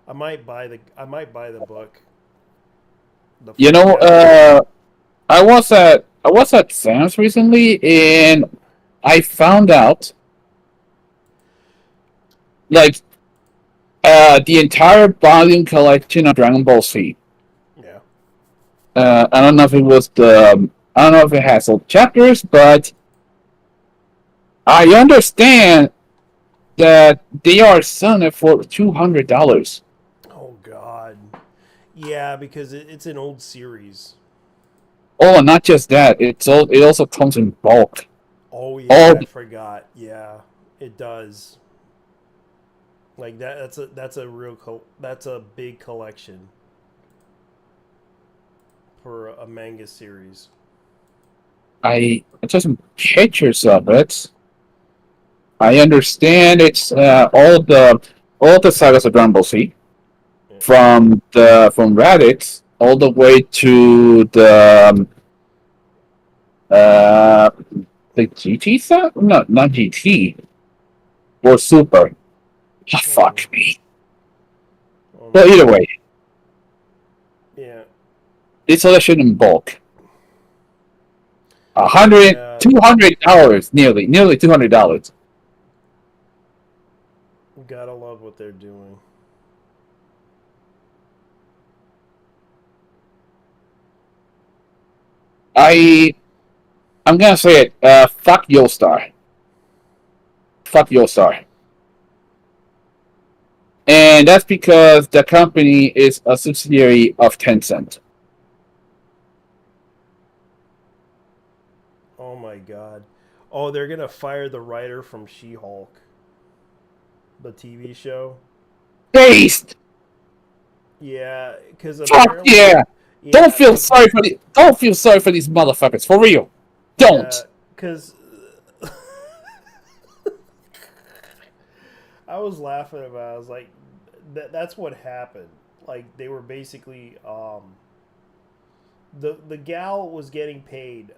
Speaker 1: I might buy the book.
Speaker 6: You know, I was at Sam's recently, and I found out like the entire volume collection of Dragon Ball Z.
Speaker 1: Yeah.
Speaker 6: I don't know if it was I don't know if it has all chapters, but I understand that they are selling it for $200.
Speaker 1: Oh God. Yeah, because it's an old series.
Speaker 6: Oh, and not just that, it also comes in bulk.
Speaker 1: Oh yeah, I forgot. Yeah, it does. Like that's a big collection for a manga series.
Speaker 6: I just pictures of it. I understand it's all the sagas of Dragon Ball Z, from Raditz all the way to the GT set? No, not GT or Super. Fuck me.
Speaker 1: Oh,
Speaker 6: Well, either way,
Speaker 1: yeah.
Speaker 6: they sell that shit in bulk. $100,
Speaker 1: Yeah.
Speaker 6: $200, nearly $200.
Speaker 1: Gotta love what they're doing.
Speaker 6: I'm gonna say it. Fuck Yostar. Fuck Yostar. And that's because the company is a subsidiary of Tencent.
Speaker 1: Oh my god. Oh, they're gonna fire the writer from She-Hulk, the TV show.
Speaker 6: Based.
Speaker 1: Yeah, because
Speaker 6: Fuck
Speaker 1: apparently,
Speaker 6: yeah.
Speaker 1: yeah,
Speaker 6: Don't feel sorry for these motherfuckers. For real. Don't.
Speaker 1: because I was laughing about it. I was like, that's what happened. Like, they were basically, the gal was getting paid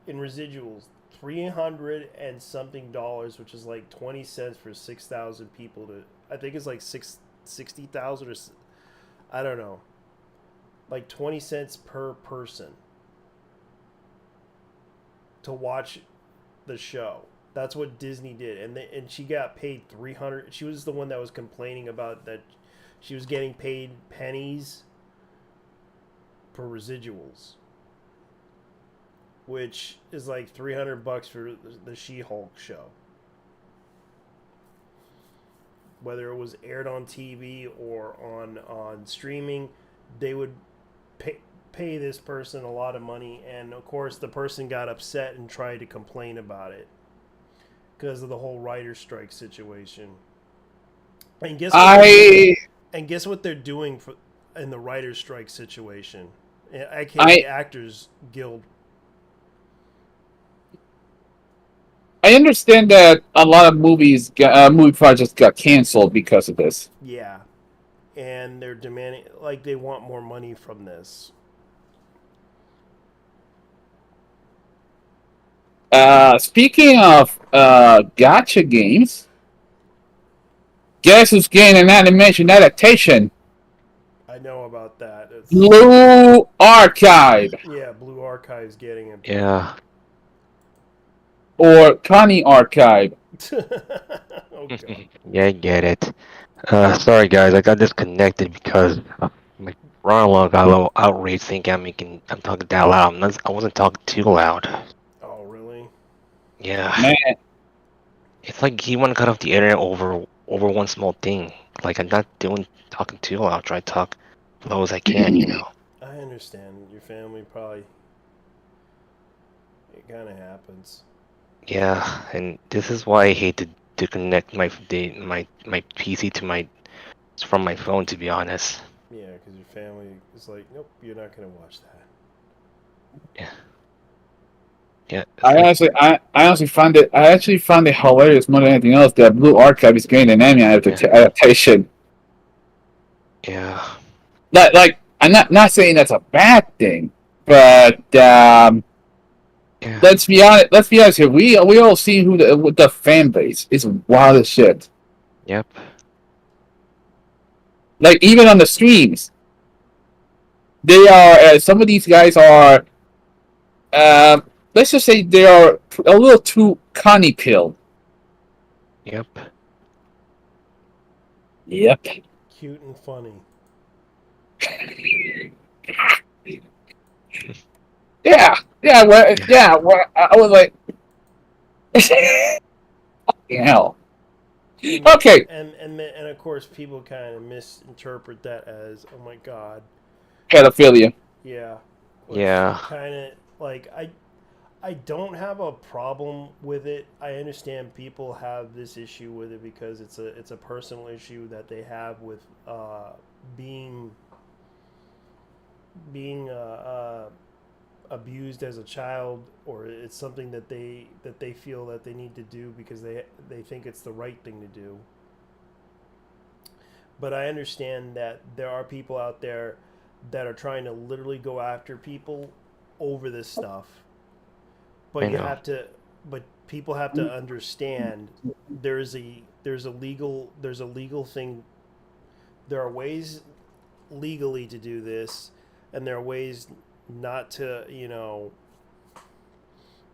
Speaker 1: in residuals 300 and something dollars, which is like 20 cents for 6,000 people to, I think it's like 60,000 or I don't know, like 20 cents per person to watch the show. That's what Disney did, and she got paid 300. She was the one that was complaining about that she was getting paid pennies for residuals, which is like $300 for the She-Hulk show. Whether it was aired on TV or on streaming, they would pay this person a lot of money, and of course the person got upset and tried to complain about it because of the whole writer strike situation. And guess what they're doing for in the writer strike situation, aka Actors Guild.
Speaker 6: I understand that a lot of movie projects got canceled because of this.
Speaker 1: Yeah, and they're demanding, like, they want more money from this.
Speaker 6: Speaking of gotcha games, guess who's getting an animation adaptation?
Speaker 1: I know about that.
Speaker 6: Blue Archive.
Speaker 1: Yeah, Blue Archive's getting it.
Speaker 9: Yeah.
Speaker 6: Or Connie Archive.
Speaker 1: Okay.
Speaker 9: Yeah, I get it. Sorry guys, I got disconnected because my brother-in-law got a little outraged thinking I'm talking that loud. I wasn't talking too loud.
Speaker 1: Oh, really?
Speaker 9: Yeah.
Speaker 6: Man.
Speaker 9: It's like he want to cut off the internet over one small thing. Like I'm not talking too loud. Try to talk low as I can, you know.
Speaker 1: I understand. Your family probably. It kind of happens.
Speaker 9: Yeah, and this is why I hate to connect my PC to from my phone. To be honest.
Speaker 1: Yeah, because your family is like, nope, you're not gonna watch that.
Speaker 9: Yeah. Yeah.
Speaker 6: I honestly find it. I actually find it hilarious more than anything else that Blue Archive is getting an anime adaptation.
Speaker 9: Yeah.
Speaker 6: Like I'm not saying that's a bad thing, but let's be honest. Let's be honest here. We all see who the fan base is wild as shit.
Speaker 9: Yep.
Speaker 6: Like even on the streams, they are. Some of these guys are. Let's just say they are a little too Connie pilled.
Speaker 9: Yep.
Speaker 6: Yep.
Speaker 1: Cute and funny.
Speaker 6: Yeah. I was like, fucking hell. Okay.
Speaker 1: And of course, people kind of misinterpret that as, oh my god,
Speaker 6: Pedophilia.
Speaker 1: yeah.
Speaker 9: Yeah.
Speaker 1: Kind of like I don't have a problem with it. I understand people have this issue with it because it's a personal issue that they have with being abused as a child, or it's something that they feel that they need to do because they think it's the right thing to do. But I understand that there are people out there that are trying to literally go after people over this stuff. But but people have to understand there's a there's a legal thing. There are ways legally to do this, and there are ways not to,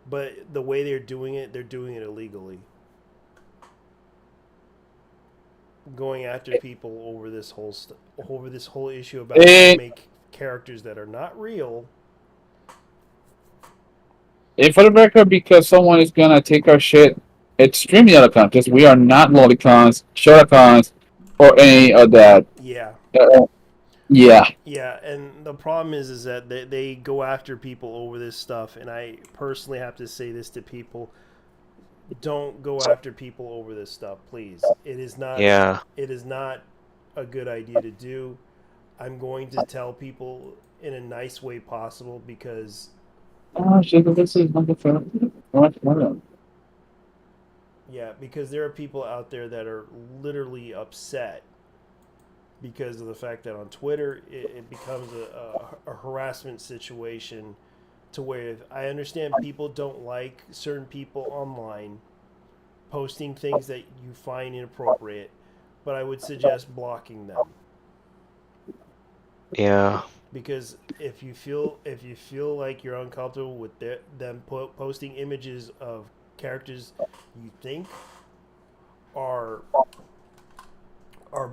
Speaker 1: but the way they're doing it illegally. Going after people over this whole issue about make characters that are not real.
Speaker 6: And for the record, because someone is gonna take our shit, it's streaming other content. We are not lolicons, shorticons, or any of that.
Speaker 1: Yeah.
Speaker 6: Yeah.
Speaker 1: Yeah, and the problem is that they go after people over this stuff, and I personally have to say this to people: don't go after people over this stuff, please. It is not.
Speaker 9: Yeah.
Speaker 1: It is not a good idea to do. I'm going to tell people in a nice way possible because.
Speaker 6: Oh shit! This is number 4.
Speaker 1: Yeah, because there are people out there that are literally upset because of the fact that on Twitter it becomes a harassment situation to where I understand people don't like certain people online posting things that you find inappropriate, but I would suggest blocking them.
Speaker 9: Yeah.
Speaker 1: Because if you feel like you're uncomfortable with them posting images of characters you think are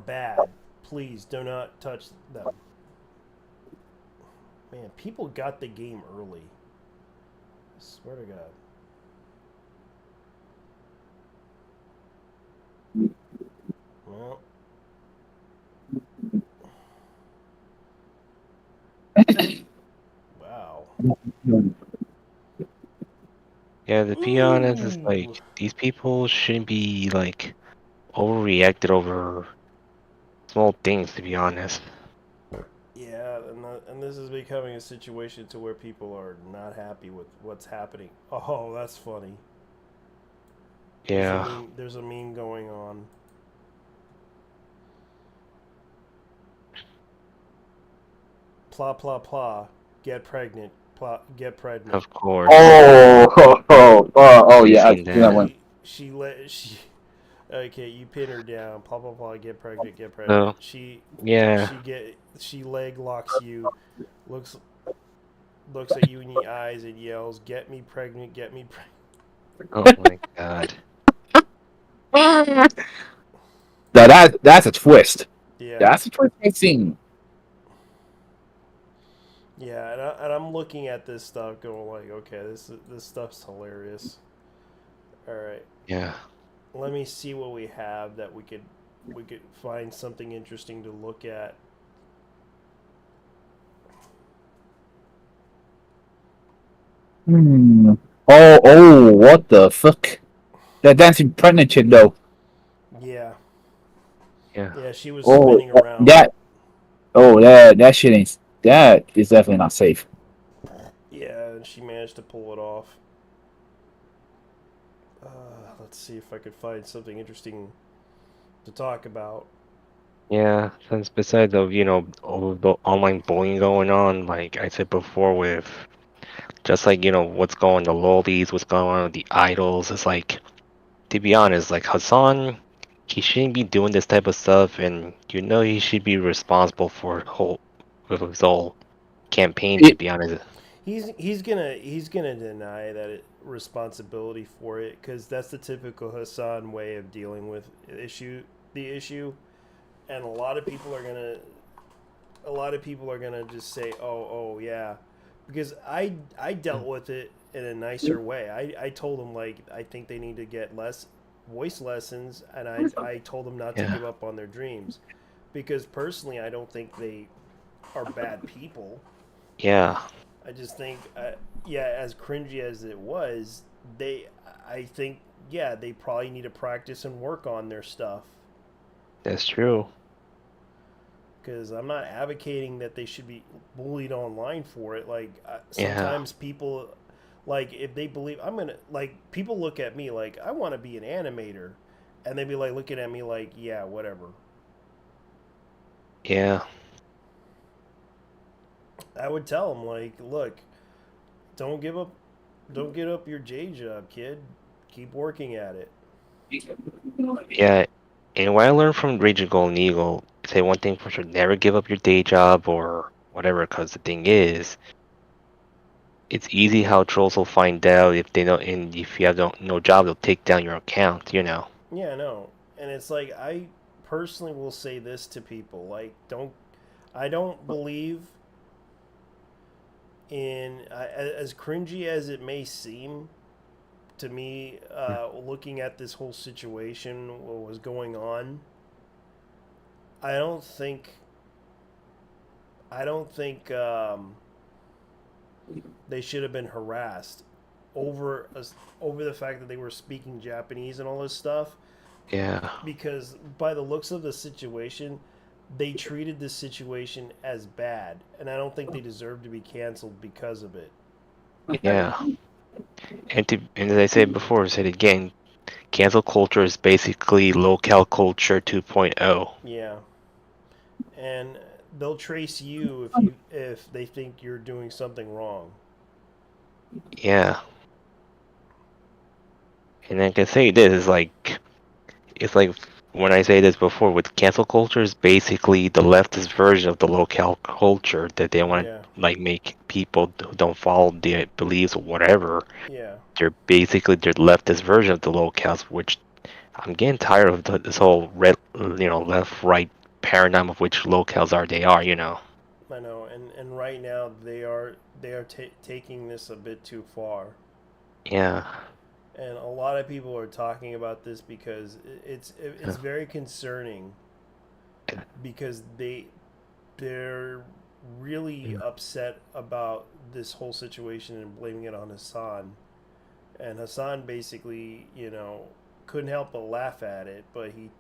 Speaker 1: bad, please do not touch them. Man, people got the game early. I swear to God. Well. Wow.
Speaker 9: Yeah, to be honest, it's like these people shouldn't be like overreacted over small things, to be honest.
Speaker 1: Yeah, and this is becoming a situation to where people are not happy with what's happening. Oh, that's funny.
Speaker 9: Yeah.
Speaker 1: There's a meme going on. Plah plah plah. Get pregnant. Plah, get pregnant.
Speaker 9: Of course.
Speaker 6: Oh
Speaker 9: We've
Speaker 6: yeah,
Speaker 9: seen that.
Speaker 6: one.
Speaker 1: She okay, you pin her down. Blah blah blah. Get pregnant. Get pregnant.
Speaker 9: Yeah.
Speaker 1: She leg locks you. Looks at you in the eyes and yells, "Get me pregnant! Get me pregnant!"
Speaker 9: Oh my god.
Speaker 6: Now that's a twist.
Speaker 1: Yeah.
Speaker 6: That's a twist I've seen.
Speaker 1: Yeah, and I'm looking at this stuff, going like, okay, this stuff's hilarious. All right.
Speaker 9: Yeah.
Speaker 1: Let me see what we have that we could find something interesting to look at.
Speaker 6: Oh, what the fuck? That dancing pregnant chick though.
Speaker 1: Yeah.
Speaker 9: Yeah.
Speaker 1: Yeah, she was spinning around.
Speaker 6: That shit ain't. That is definitely not safe.
Speaker 1: Yeah, and she managed to pull it off. Let's see if I could find something interesting to talk about.
Speaker 9: Yeah, since besides of, all the online bullying going on, like I said before, with just like, what's going on the lollies, what's going on with the idols, it's like, to be honest, like Hassan, he shouldn't be doing this type of stuff, and he should be responsible for his whole campaign, to be honest.
Speaker 1: He's gonna deny that responsibility for it because that's the typical Hassan way of dealing with the issue, and a lot of people are gonna just say, oh yeah, because I dealt with it in a nicer way. I told them like I think they need to get less voice lessons, and I told them not to give up on their dreams, because personally I don't think they are bad people.
Speaker 9: Yeah.
Speaker 1: I just think, as cringy as it was, I think they probably need to practice and work on their stuff.
Speaker 9: That's true.
Speaker 1: Because I'm not advocating that they should be bullied online for it. Like, sometimes people, like, if they believe, people look at me like, I want to be an animator. And they'd be like, looking at me like, yeah, whatever.
Speaker 9: Yeah.
Speaker 1: I would tell them, like, look, don't give up your day job, kid. Keep working at it.
Speaker 9: Yeah, and what I learned from Raging Golden Eagle, say one thing for sure: never give up your day job or whatever. Because the thing is, it's easy how trolls will find out if they know, and if you have no job, they'll take down your account.
Speaker 1: Yeah, no. And it's like I personally will say this to people, like I don't believe in as cringy as it may seem to me, looking at this whole situation, what was going on. I don't think I don't think they should have been harassed over over the fact that they were speaking Japanese and all this stuff.
Speaker 9: Yeah,
Speaker 1: Because by the looks of the situation, they treated this situation as bad, and I don't think they deserve to be canceled because of it.
Speaker 9: yeah. And as I said before, I said again, cancel culture is basically locale culture 2.0.
Speaker 1: Yeah, and they'll trace you if they think you're doing something wrong.
Speaker 9: Yeah, and I can say this is like it's like when I say this before with cancel culture is basically the leftist version of the locale culture that they want
Speaker 1: Yeah,
Speaker 9: to like make people who don't follow their beliefs or whatever.
Speaker 1: yeah,
Speaker 9: They're basically their leftist version of the locales, which I'm getting tired of this whole left right paradigm of which locales are they are.
Speaker 1: I know. And right now they are taking this a bit too far.
Speaker 9: Yeah,
Speaker 1: And a lot of people are talking about this because
Speaker 9: yeah,
Speaker 1: it's very concerning because they're really
Speaker 9: yeah,
Speaker 1: upset about this whole situation and blaming it on Hassan. And Hassan basically, couldn't help but laugh at it, but he,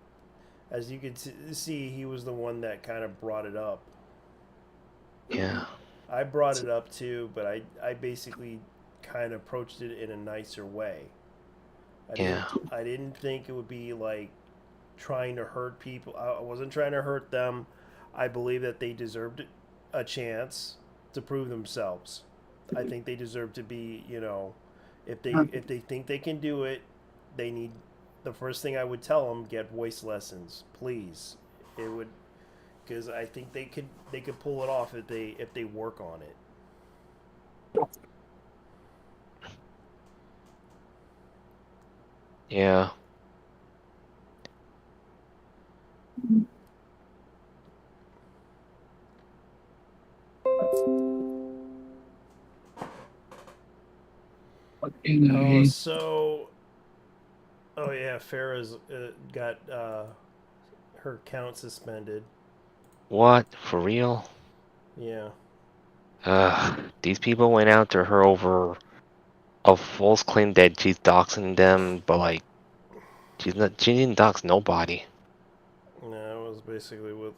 Speaker 1: as you could see, he was the one that kind of brought it up.
Speaker 9: yeah,
Speaker 1: I brought it up too, but I basically kind of approached it in a nicer way.
Speaker 9: yeah,
Speaker 1: I didn't think it would be like trying to hurt people. I wasn't trying to hurt them. I believe that they deserved a chance to prove themselves. I think they deserve to be, if they think they can do it, they need the first thing I would tell them, get voice lessons, please. It would, because I think they could pull it off if they work on it.
Speaker 9: yeah.
Speaker 1: Oh, so oh yeah, Farah's got her account suspended.
Speaker 9: What? For real?
Speaker 1: Yeah.
Speaker 9: These people went after her over a false claim that she's doxing them, but like she's not. She didn't dox nobody.
Speaker 1: Yeah, it was basically with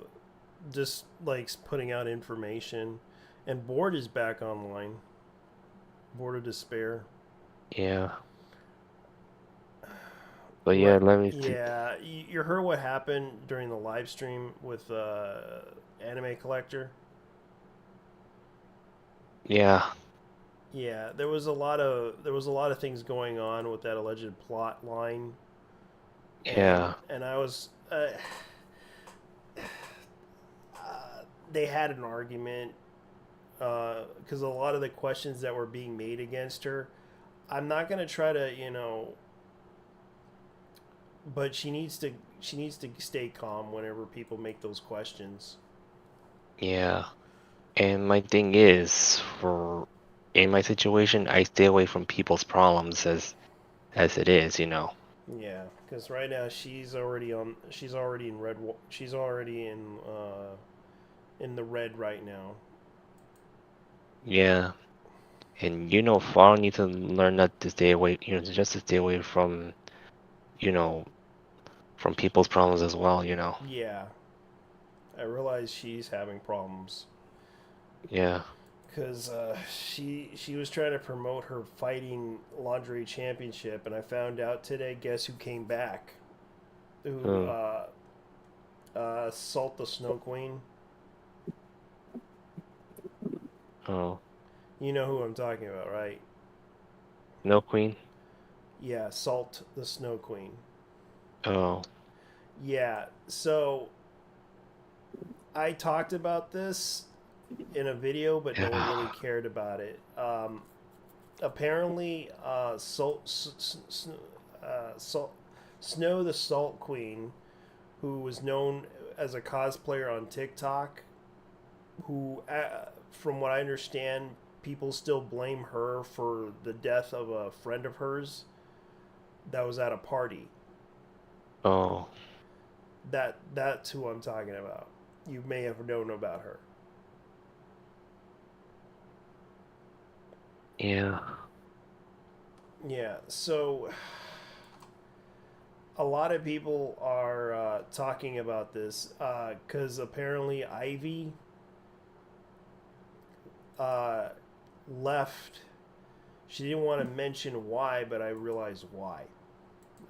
Speaker 1: just like putting out information. And Board is back online. Board of Despair.
Speaker 9: Yeah, but yeah,
Speaker 1: Right.
Speaker 9: let me.
Speaker 1: Yeah, you heard what happened during the live stream with Anime Collector.
Speaker 9: Yeah,
Speaker 1: Yeah, there was a lot of things going on with that alleged plot line,
Speaker 9: yeah,
Speaker 1: and I was they had an argument because a lot of the questions that were being made against her, I'm not gonna try to but she needs to stay calm whenever people make those questions.
Speaker 9: yeah. And my thing is, for in my situation, I stay away from people's problems as it is.
Speaker 1: Yeah, because right now she's already in red. She's already in the red right now.
Speaker 9: Yeah, and Farah need to learn not to stay away. Just to stay away you know, from people's problems as well.
Speaker 1: Yeah, I realize she's having problems
Speaker 9: Yeah,
Speaker 1: because she was trying to promote her fighting lingerie championship, and I found out today. Guess who came back? Who
Speaker 9: oh,
Speaker 1: Salt the Snow Queen?
Speaker 9: oh,
Speaker 1: You know who I'm talking about, right?
Speaker 9: no queen.
Speaker 1: Yeah, Salt the Snow Queen.
Speaker 9: Oh,
Speaker 1: Yeah, so I talked about this in a video, but no one
Speaker 9: yeah.
Speaker 1: really cared about it. Apparently, Snow the Salt Queen, who was known as a cosplayer on TikTok, who, from what I understand, people still blame her for the death of a friend of hers that was at a party.
Speaker 9: Oh,
Speaker 1: That's who I'm talking about. You may have known about her.
Speaker 9: yeah.
Speaker 1: Yeah, so a lot of people are talking about this because apparently Ivy uh, left. She didn't want to mention why, but I realized why.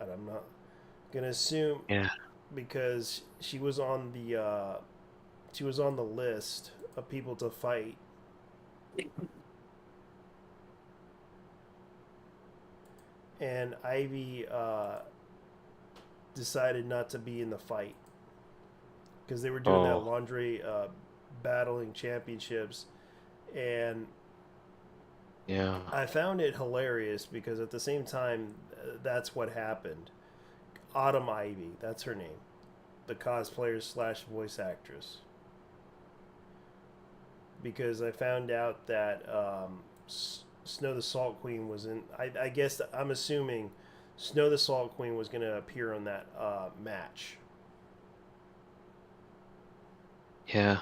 Speaker 1: And I'm not gonna assume
Speaker 9: Yeah.
Speaker 1: because she was on the list of people to fight, and Ivy decided not to be in the fight because they were doing that
Speaker 9: Oh,
Speaker 1: laundry battling championships, and
Speaker 9: yeah.
Speaker 1: I found it hilarious because at the same time, that's what happened. Autumn Ivy, that's her name, the cosplayer slash voice actress. Because I found out that Snow the Salt Queen was in. I guess I'm assuming Snow the Salt Queen was going to appear on that match.
Speaker 9: Yeah.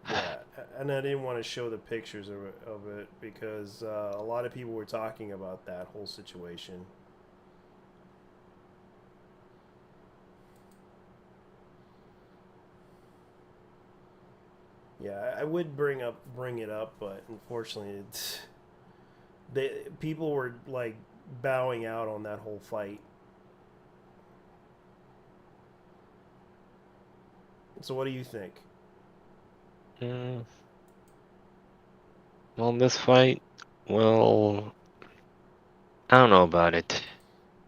Speaker 1: Yeah, and I didn't want to show the pictures of it because a lot of people were talking about that whole situation. Yeah, I would bring it up, but unfortunately, people were like bowing out on that whole fight. So, what do you think?
Speaker 9: Mm, well, this fight, well, I don't know about it.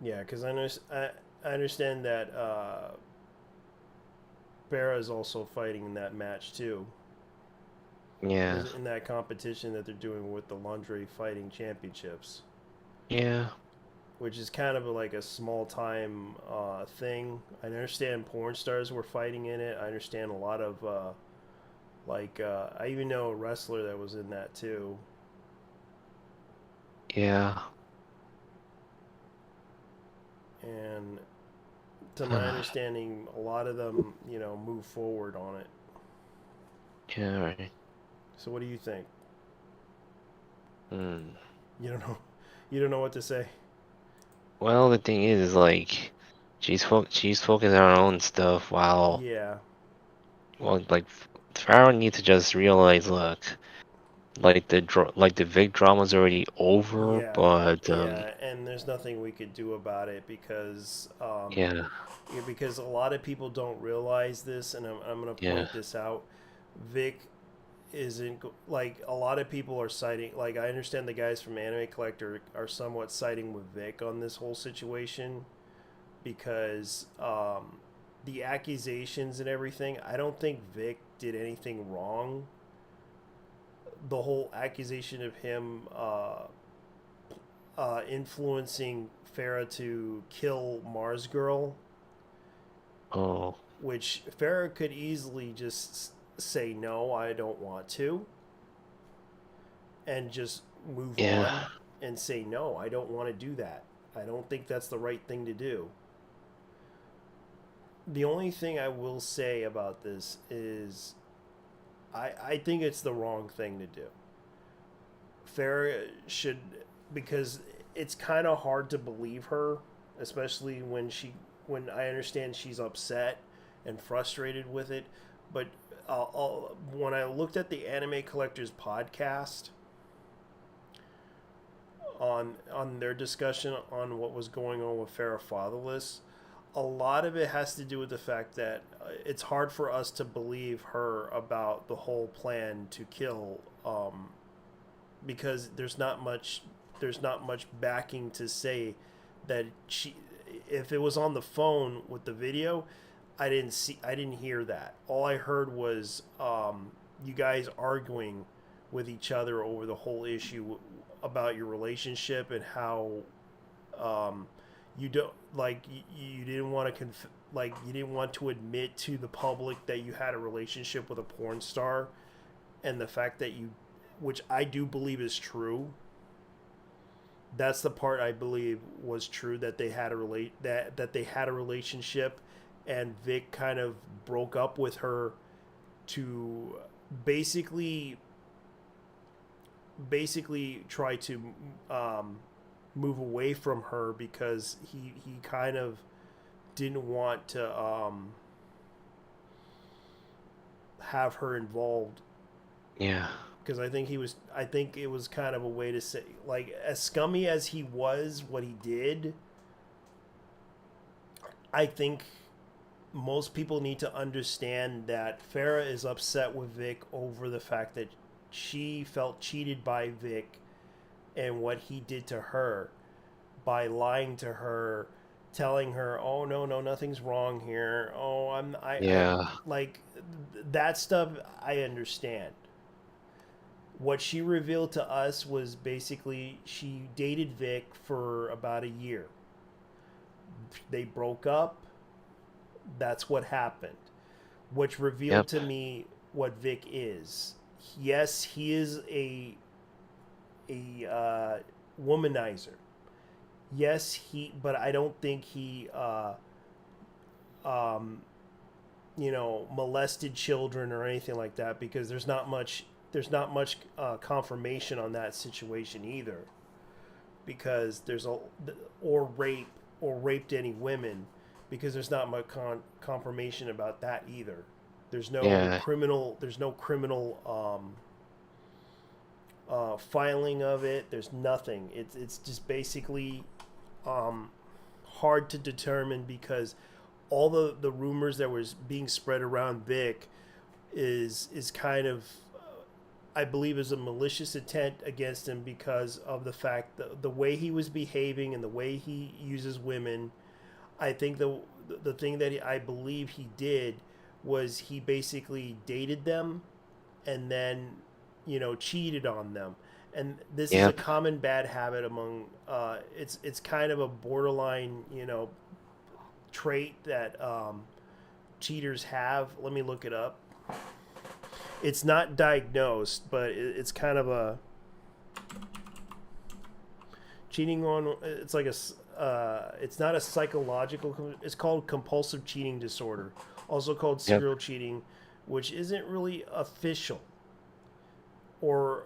Speaker 1: Yeah, because I understand that Barra is also fighting in that match too.
Speaker 9: Yeah.
Speaker 1: Is in that competition that they're doing with the Lingerie Fighting Championships,
Speaker 9: Yeah.
Speaker 1: which is kind of like a small time thing. I understand porn stars were fighting in it. I understand a lot of I even know a wrestler that was in that too.
Speaker 9: Yeah.
Speaker 1: And to my understanding, a lot of them, move forward on it.
Speaker 9: Yeah, right.
Speaker 1: So what do you think?
Speaker 9: Hmm.
Speaker 1: You don't know. You don't know what to say.
Speaker 9: Well, the thing is like, she's focused on her own stuff while,
Speaker 1: Yeah,
Speaker 9: well, like, Pharaoh needs to just realize, look, like like the big drama's already over,
Speaker 1: yeah,
Speaker 9: but
Speaker 1: yeah. And there's nothing we could do about it
Speaker 9: yeah,
Speaker 1: because a lot of people don't realize this, and I'm going to
Speaker 9: yeah,
Speaker 1: point this out. Vic isn't like a lot of people are citing. Like I understand the guys from Anime Collector are somewhat siding with Vic on this whole situation because the accusations and everything. I don't think Vic did anything wrong. The whole accusation of him influencing Farah to kill Mars Girl,
Speaker 9: oh,
Speaker 1: which Farah could easily just say no, I don't want to, and just move
Speaker 9: yeah,
Speaker 1: on and say no, I don't want to do that. I don't think that's the right thing to do. The only thing I will say about this is I think it's the wrong thing to do. Farah should, because it's kind of hard to believe her, especially when I understand she's upset and frustrated with it. But when I looked at the Anime Collectors podcast on their discussion on what was going on with Farrah Fatherless, a lot of it has to do with the fact that it's hard for us to believe her about the whole plan to kill because there's not much backing to say that she, if it was on the phone with the video, I didn't hear that. All I heard was you guys arguing with each other over the whole issue about your relationship and how you don't like you didn't want to you didn't want to admit to the public that you had a relationship with a porn star, and the fact that you, which I do believe is true. That's the part I believe was true, that they had that they had a relationship, and Vic kind of broke up with her to basically try to move away from her, because he kind of didn't want to have her involved.
Speaker 9: Yeah.
Speaker 1: Because I think it was kind of a way to say, like, as scummy as he was, what he did, I think most people need to understand that Farrah is upset with Vic over the fact that she felt cheated by Vic and what he did to her by lying to her, telling her, "Oh no, nothing's wrong here. Oh,
Speaker 9: Yeah.
Speaker 1: like that stuff I understand." What she revealed to us was basically she dated Vic for about a year. They broke up. That's what happened. Which revealed to me what Vic is. Yes, he is a womanizer. Yes, but I don't think he molested children or anything like that, because there's not much confirmation on that situation either, because or raped any women, because there's not much confirmation about that either. There's no criminal filing of it. There's nothing. It's just basically hard to determine, because all the rumors that was being spread around Vic is kind of, I believe, is a malicious intent against him, because of the fact that the way he was behaving and the way he uses women. I think the thing that I believe he did was he basically dated them and then, cheated on them. And this is a common bad habit among, it's kind of a borderline, trait that cheaters have. Let me look it up. It's not diagnosed, but it's kind of a cheating on. It's like it's not a psychological. It's called compulsive cheating disorder, also called serial cheating, which isn't really official, or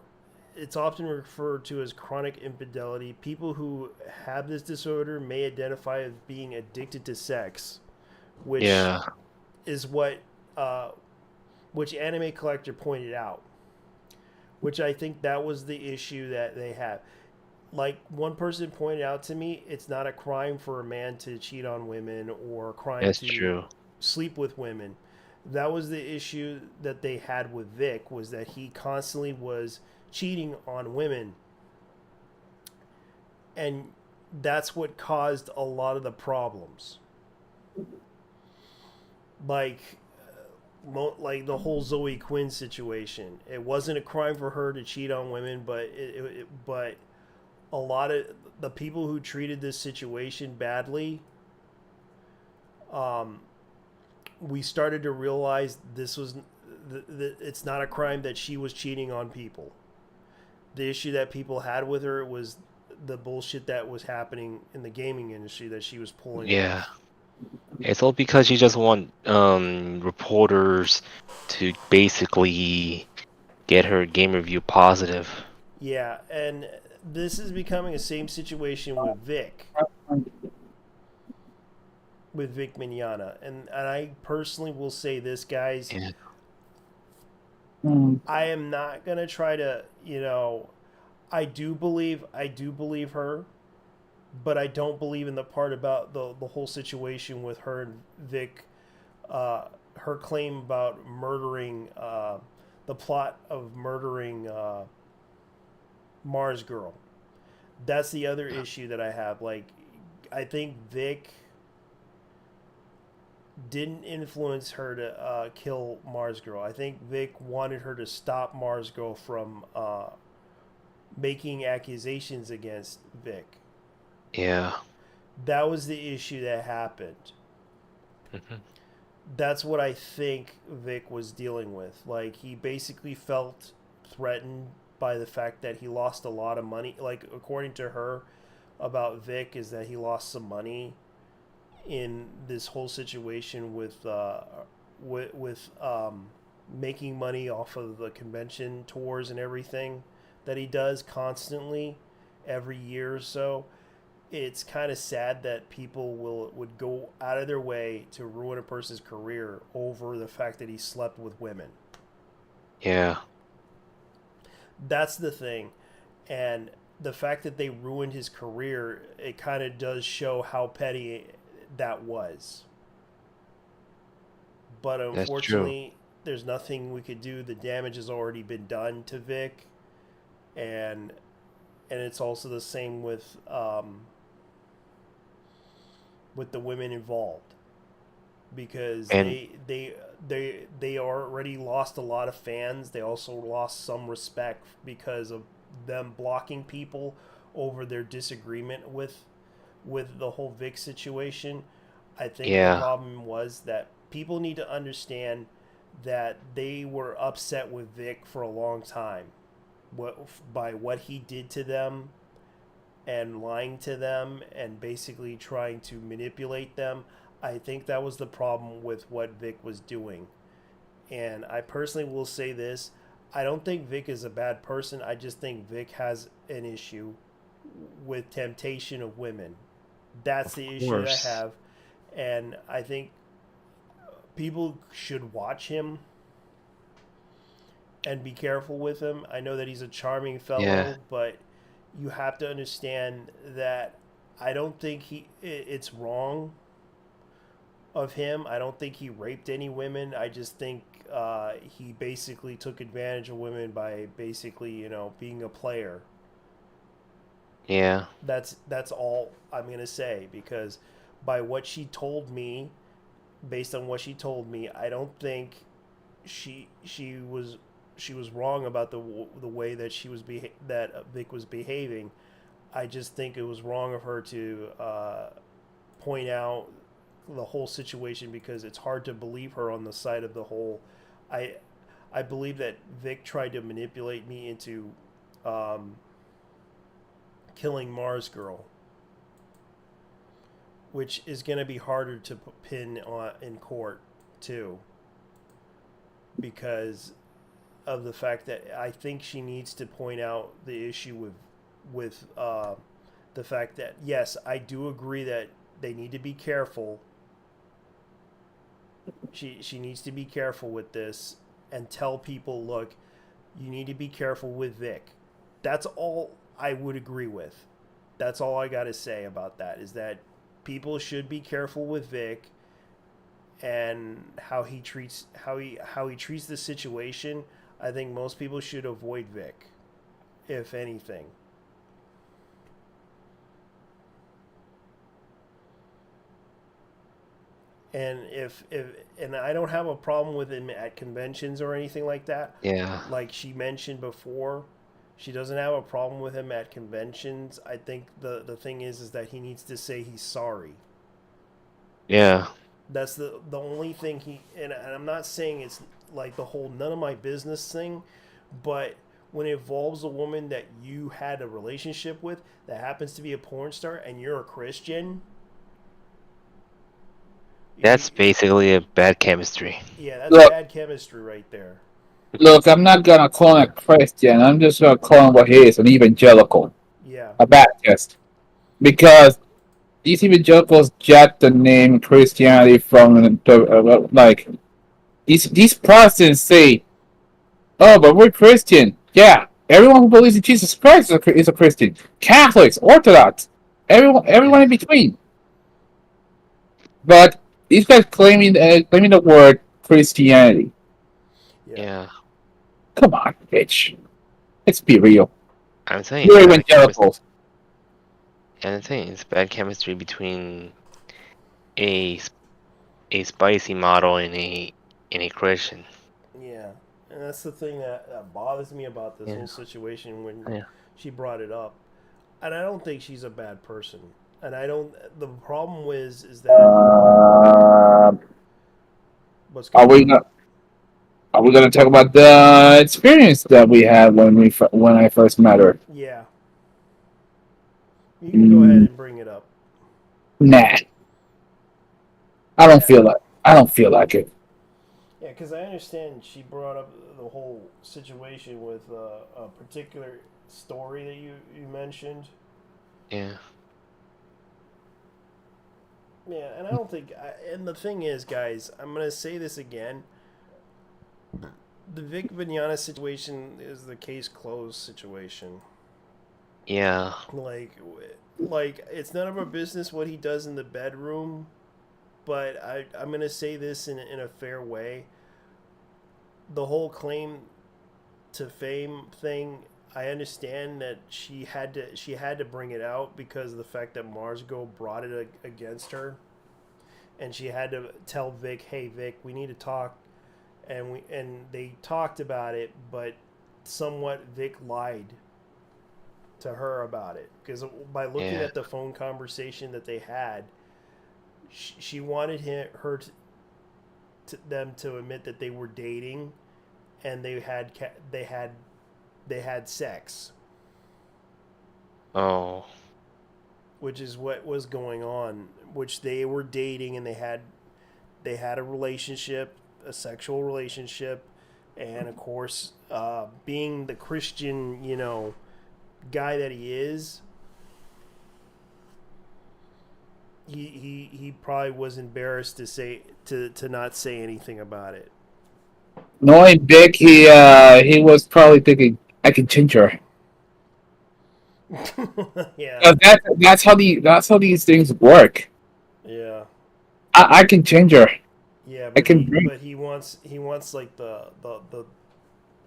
Speaker 1: it's often referred to as chronic infidelity. People who have this disorder may identify as being addicted to sex, which is what which Anime Collector pointed out, which I think that was the issue that they have. Like, one person pointed out to me, it's not a crime for a man to cheat on women or a crime to sleep with women. That was the issue that they had with Vic, was that he constantly was cheating on women. And that's what caused a lot of the problems. Like the whole Zoe Quinn situation. It wasn't a crime for her to cheat on women, but but a lot of the people who treated this situation badly, we started to realize this was it's not a crime that she was cheating on people. The issue that people had with her was the bullshit that was happening in the gaming industry that she was pulling off.
Speaker 9: It's all because you just want reporters to basically get her game review positive.
Speaker 1: Yeah, and this is becoming the same situation with Vic. With Vic Mignogna. And I personally will say this, guys. I am not going to try to, I do believe her, but I don't believe in the part about the whole situation with her and Vic, her claim about murdering, the plot of murdering Mars Girl. That's the other issue that I have. Like, I think Vic didn't influence her to kill Mars Girl. I think Vic wanted her to stop Mars Girl from making accusations against Vic.
Speaker 9: Yeah.
Speaker 1: That was the issue that happened. That's what I think Vic was dealing with. Like, he basically felt threatened by the fact that he lost a lot of money. Like, according to her, about Vic is that he lost some money in this whole situation with making money off of the convention tours and everything that he does constantly every year or so. It's kind of sad that people would go out of their way to ruin a person's career over the fact that he slept with women.
Speaker 9: Yeah.
Speaker 1: That's the thing. And the fact that they ruined his career, it kind of does show how petty that was. But unfortunately, there's nothing we could do. The damage has already been done to Vic. And it's also the same with the women involved, because they already lost a lot of fans. They also lost some respect because of them blocking people over their disagreement with the whole Vic situation. I think the problem was that people need to understand that they were upset with Vic for a long time, by what he did to them and lying to them and basically trying to manipulate them. I think that was the problem with what Vic was doing. And I personally will say this, I don't think Vic is a bad person. I just think Vic has an issue with temptation of women. That's the issue I have. And I think people should watch him and be careful with him. I know that he's a charming fellow, but you have to understand that I don't think it's wrong of him. I don't think he raped any women. I just think he basically took advantage of women by basically, being a player.
Speaker 9: Yeah.
Speaker 1: That's all I'm going to say, because by what she told me, based on what she told me, I don't think she was wrong about the way that that Vic was behaving. I just think it was wrong of her to point out the whole situation, because it's hard to believe her on the side of the whole. I believe that Vic tried to manipulate me into killing Mars Girl, which is going to be harder to pin in court too, because of the fact that I think she needs to point out the issue with the fact that, yes, I do agree that they need to be careful. She needs to be careful with this and tell people, look, you need to be careful with Vic. That's all I would agree with. That's all I got to say about that, is that people should be careful with Vic and how he treats the situation. I think most people should avoid Vic, if anything. And and I don't have a problem with him at conventions or anything like that.
Speaker 9: Yeah.
Speaker 1: Like she mentioned before, she doesn't have a problem with him at conventions. I think the thing is that he needs to say he's sorry.
Speaker 9: Yeah.
Speaker 1: That's the only thing and I'm not saying it's like the whole none of my business thing, but when it involves a woman that you had a relationship with that happens to be a porn star and you're a Christian,
Speaker 9: that's basically a bad chemistry.
Speaker 1: Yeah, that's bad chemistry right there.
Speaker 6: Look, I'm not gonna call him a Christian. I'm just gonna call him what he is, an evangelical.
Speaker 1: Yeah.
Speaker 6: A Baptist. Because these evangelicals jacked the name Christianity from like these Protestants say, "Oh, but we're Christian." Yeah, everyone who believes in Jesus Christ is a Christian. Catholics, Orthodox, everyone in between. But these guys claiming the word Christianity.
Speaker 9: Yeah.
Speaker 6: Come on, bitch. Let's be real.
Speaker 9: I'm saying
Speaker 6: Pure
Speaker 9: it's bad chemistry.
Speaker 6: evangelicals.
Speaker 9: And I'm saying it's bad chemistry between a a spicy model and a Christian.
Speaker 1: Yeah, and that's the thing that bothers me about this
Speaker 9: Yeah.
Speaker 1: whole situation when
Speaker 9: Yeah.
Speaker 1: she brought it up. And I don't think she's a bad person. And I don't. The problem is that
Speaker 6: Uh,
Speaker 1: what's
Speaker 6: are
Speaker 1: going
Speaker 6: we
Speaker 1: on?
Speaker 6: not? Are we gonna talk about the experience that we had when I first met her?
Speaker 1: Yeah, you can go ahead and bring it up.
Speaker 6: Nah,
Speaker 1: Yeah,
Speaker 6: I don't feel like it.
Speaker 1: yeah, because I understand she brought up the whole situation with a particular story that you mentioned.
Speaker 9: Yeah.
Speaker 1: Yeah, and I don't think. And the thing is, guys, I'm gonna say this again. The Vic Vignana situation is the case closed situation.
Speaker 9: Yeah.
Speaker 1: Like it's none of our business what he does in the bedroom, but I'm gonna say this in a fair way. The whole claim to fame thing, I understand that she had to bring it out because of the fact that Mars Girl brought it against her, and she had to tell Vic, "Hey Vic, we need to talk," and they talked about it, but somewhat Vic lied to her about it because by looking
Speaker 9: Yeah.
Speaker 1: at the phone conversation that they had, she wanted them to admit that they were dating and they had sex,
Speaker 9: Oh.
Speaker 1: which is what was going on. Which they were dating and they had a relationship, a sexual relationship, and of course, being the Christian, guy that he is, he probably was embarrassed to not say anything about it.
Speaker 6: Knowing Vic, he was probably thinking I can change her.
Speaker 1: Yeah,
Speaker 6: That's how these things work.
Speaker 1: yeah,
Speaker 6: I can change her.
Speaker 1: yeah.
Speaker 6: I
Speaker 1: But
Speaker 6: can bring.
Speaker 1: he wants like the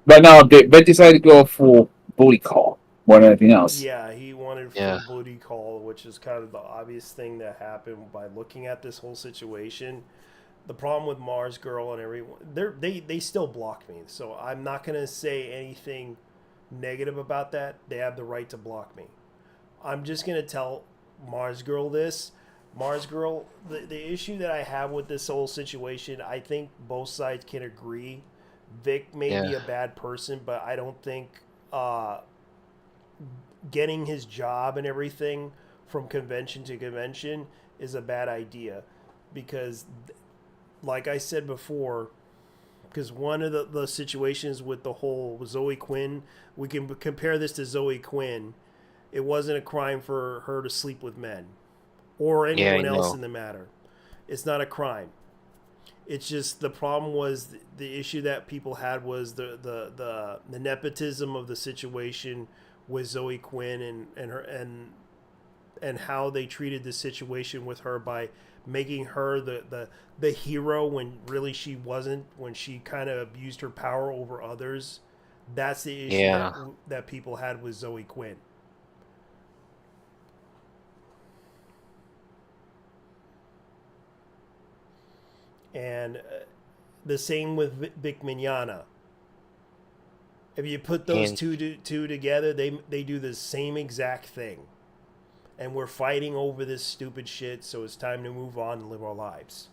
Speaker 6: But no, they decided to go full booty call more than anything else.
Speaker 1: yeah, he wanted full
Speaker 9: Yeah.
Speaker 1: booty call, which is kind of the obvious thing that happened by looking at this whole situation. The problem with Mars Girl and everyone, they still block me, so I'm not gonna say anything negative about that. They have the right to block me. I'm just gonna tell Mars Girl this. Mars Girl, the issue that I have with this whole situation, I think both sides can agree. Vic may
Speaker 9: Yeah.
Speaker 1: be a bad person, but I don't think uh, getting his job and everything from convention to convention is a bad idea because, like I said before, because one of the situations with the whole Zoe Quinn, we can compare this to Zoe Quinn. It wasn't a crime for her to sleep with men or
Speaker 9: Yeah, I
Speaker 1: anyone else
Speaker 9: know.
Speaker 1: in the matter. It's not a crime. It's just the problem was the issue that people had was the nepotism of the situation with Zoe Quinn and her and how they treated the situation with her by making her the hero when really she wasn't, when she kind of abused her power over others. That's the issue
Speaker 9: Yeah.
Speaker 1: that people had with Zoe Quinn. And the same with Vic Mignogna. If you put those
Speaker 9: And
Speaker 1: two together, they do the same exact thing. And we're fighting over this stupid shit, so it's time to move on and live our lives.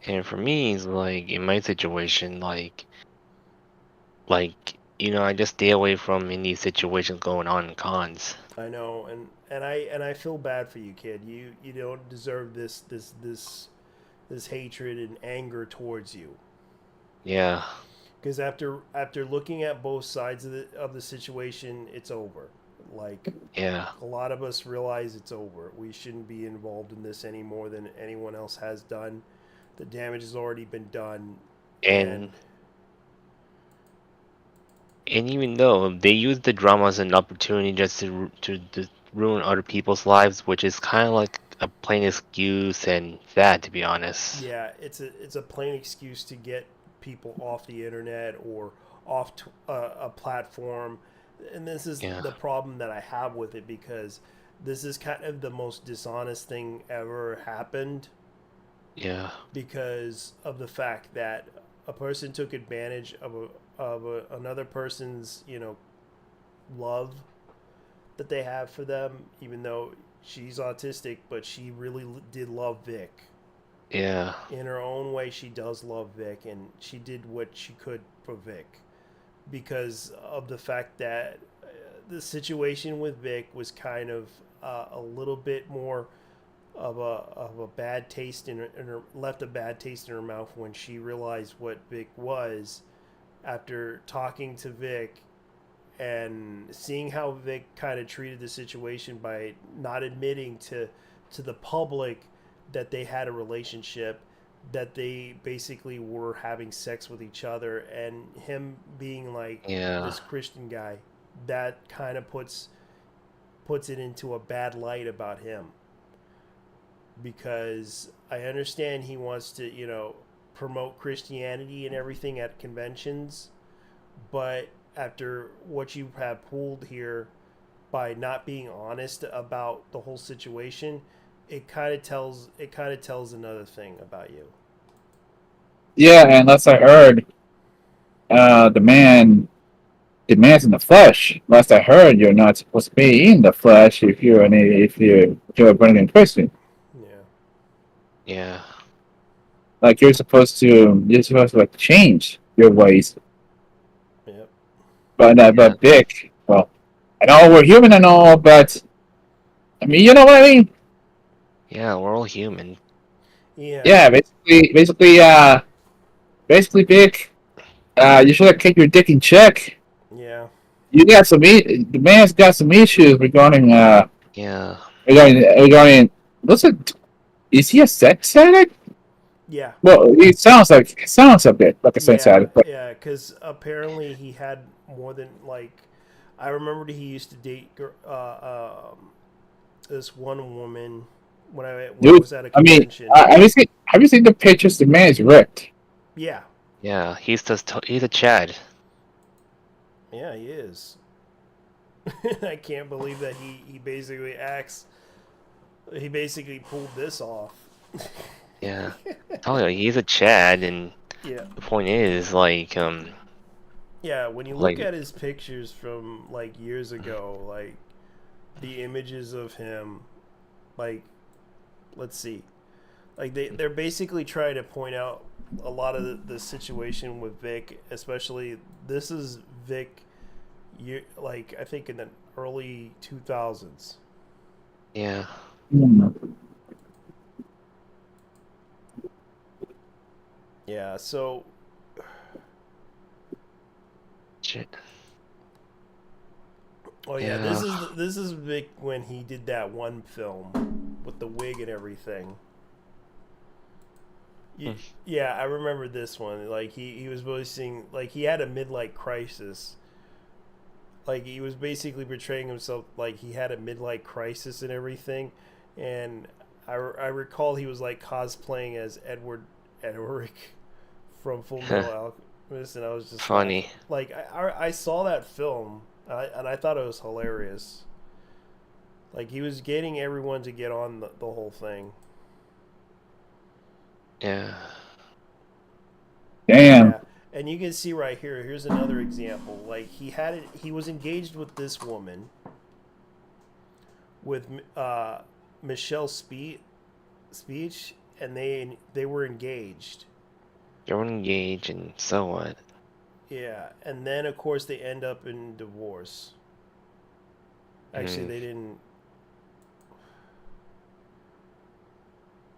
Speaker 9: and for me, it's like in my situation, I just stay away from any situations going on in cons.
Speaker 1: I know, and I feel bad for you, kid. You don't deserve this hatred and anger towards you.
Speaker 9: Yeah.
Speaker 1: Because after looking at both sides of the situation, it's over. Like
Speaker 9: Yeah.
Speaker 1: a lot of us realize it's over. We shouldn't be involved in this any more than anyone else has done. The damage has already been done, and
Speaker 9: And and even though they use the drama as an opportunity just to ruin other people's lives, which is kind of like a plain excuse and sad, to be honest.
Speaker 1: yeah, it's a plain excuse to get people off the internet or off a platform. And this is the problem that I have with it, because this is kind of the most dishonest thing ever happened.
Speaker 9: Yeah.
Speaker 1: Because of the fact that a person took advantage of another person's, love that they have for them, even though she's autistic, but she really did love Vic.
Speaker 9: Yeah.
Speaker 1: In her own way, she does love Vic, and she did what she could for Vic. Because of the fact that the situation with Vic was kind of a little bit more of a bad taste in her, left a bad taste in her mouth when she realized what Vic was, after talking to Vic and seeing how Vic kind of treated the situation by not admitting to the public that they had a relationship, that they basically were having sex with each other, and him being like this Christian guy, that kind of puts it into a bad light about him. Because I understand he wants to, promote Christianity and everything at conventions, but after what you have pulled here by not being honest about the whole situation, it kind of tells another thing about you.
Speaker 6: Yeah, and last I heard, the man's in the flesh. Last I heard, you're not supposed to be in the flesh if you're a born again Christian.
Speaker 1: Yeah.
Speaker 9: Yeah.
Speaker 6: Like you're supposed to like change your ways.
Speaker 1: Yep.
Speaker 6: But Vic, well, I know we're human and all, but I mean, you know what I mean?
Speaker 9: Yeah, we're all human.
Speaker 1: Yeah.
Speaker 6: Yeah, basically, Vic, you should have kept your dick in check.
Speaker 1: Yeah.
Speaker 6: You got the man's got some issues regarding
Speaker 9: Yeah.
Speaker 6: regarding what's it? Is he a sex addict?
Speaker 1: Yeah.
Speaker 6: Well, it sounds a bit like a sex addict. But
Speaker 1: Yeah, because apparently he had more than I remembered he used to date this one woman when I was at a convention.
Speaker 6: Have you seen the pictures? The man is ripped.
Speaker 1: Yeah.
Speaker 9: Yeah, he's a Chad.
Speaker 1: Yeah, he is. I can't believe that he basically pulled this off.
Speaker 9: Yeah. Oh, yeah, he's a Chad, and
Speaker 1: Yeah.
Speaker 9: the point is,
Speaker 1: yeah, when you look at his pictures from years ago, the images of him, let's see, they're basically trying to point out a lot of the situation with Vic, especially this is Vic, I think in the early 2000s.
Speaker 9: Yeah.
Speaker 1: Yeah, so
Speaker 9: shit.
Speaker 1: Oh yeah, this is Vic when he did that one film with the wig and everything. Yeah, I remember this one. He was voicing he had a midlife crisis. He was basically portraying himself like he had a midlife crisis and everything. And I recall he was cosplaying as Edward from Full Metal Alchemist, and I was just
Speaker 9: funny.
Speaker 1: I saw that film and I thought it was hilarious. He was getting everyone to get on the whole thing.
Speaker 9: Yeah.
Speaker 6: Damn.
Speaker 1: Yeah. And you can see right here. Here's another example. He was engaged with this woman, with Michelle Speech, and they were engaged.
Speaker 9: They were engaged, and so what?
Speaker 1: Yeah, and then of course they end up in divorce. Actually, they didn't.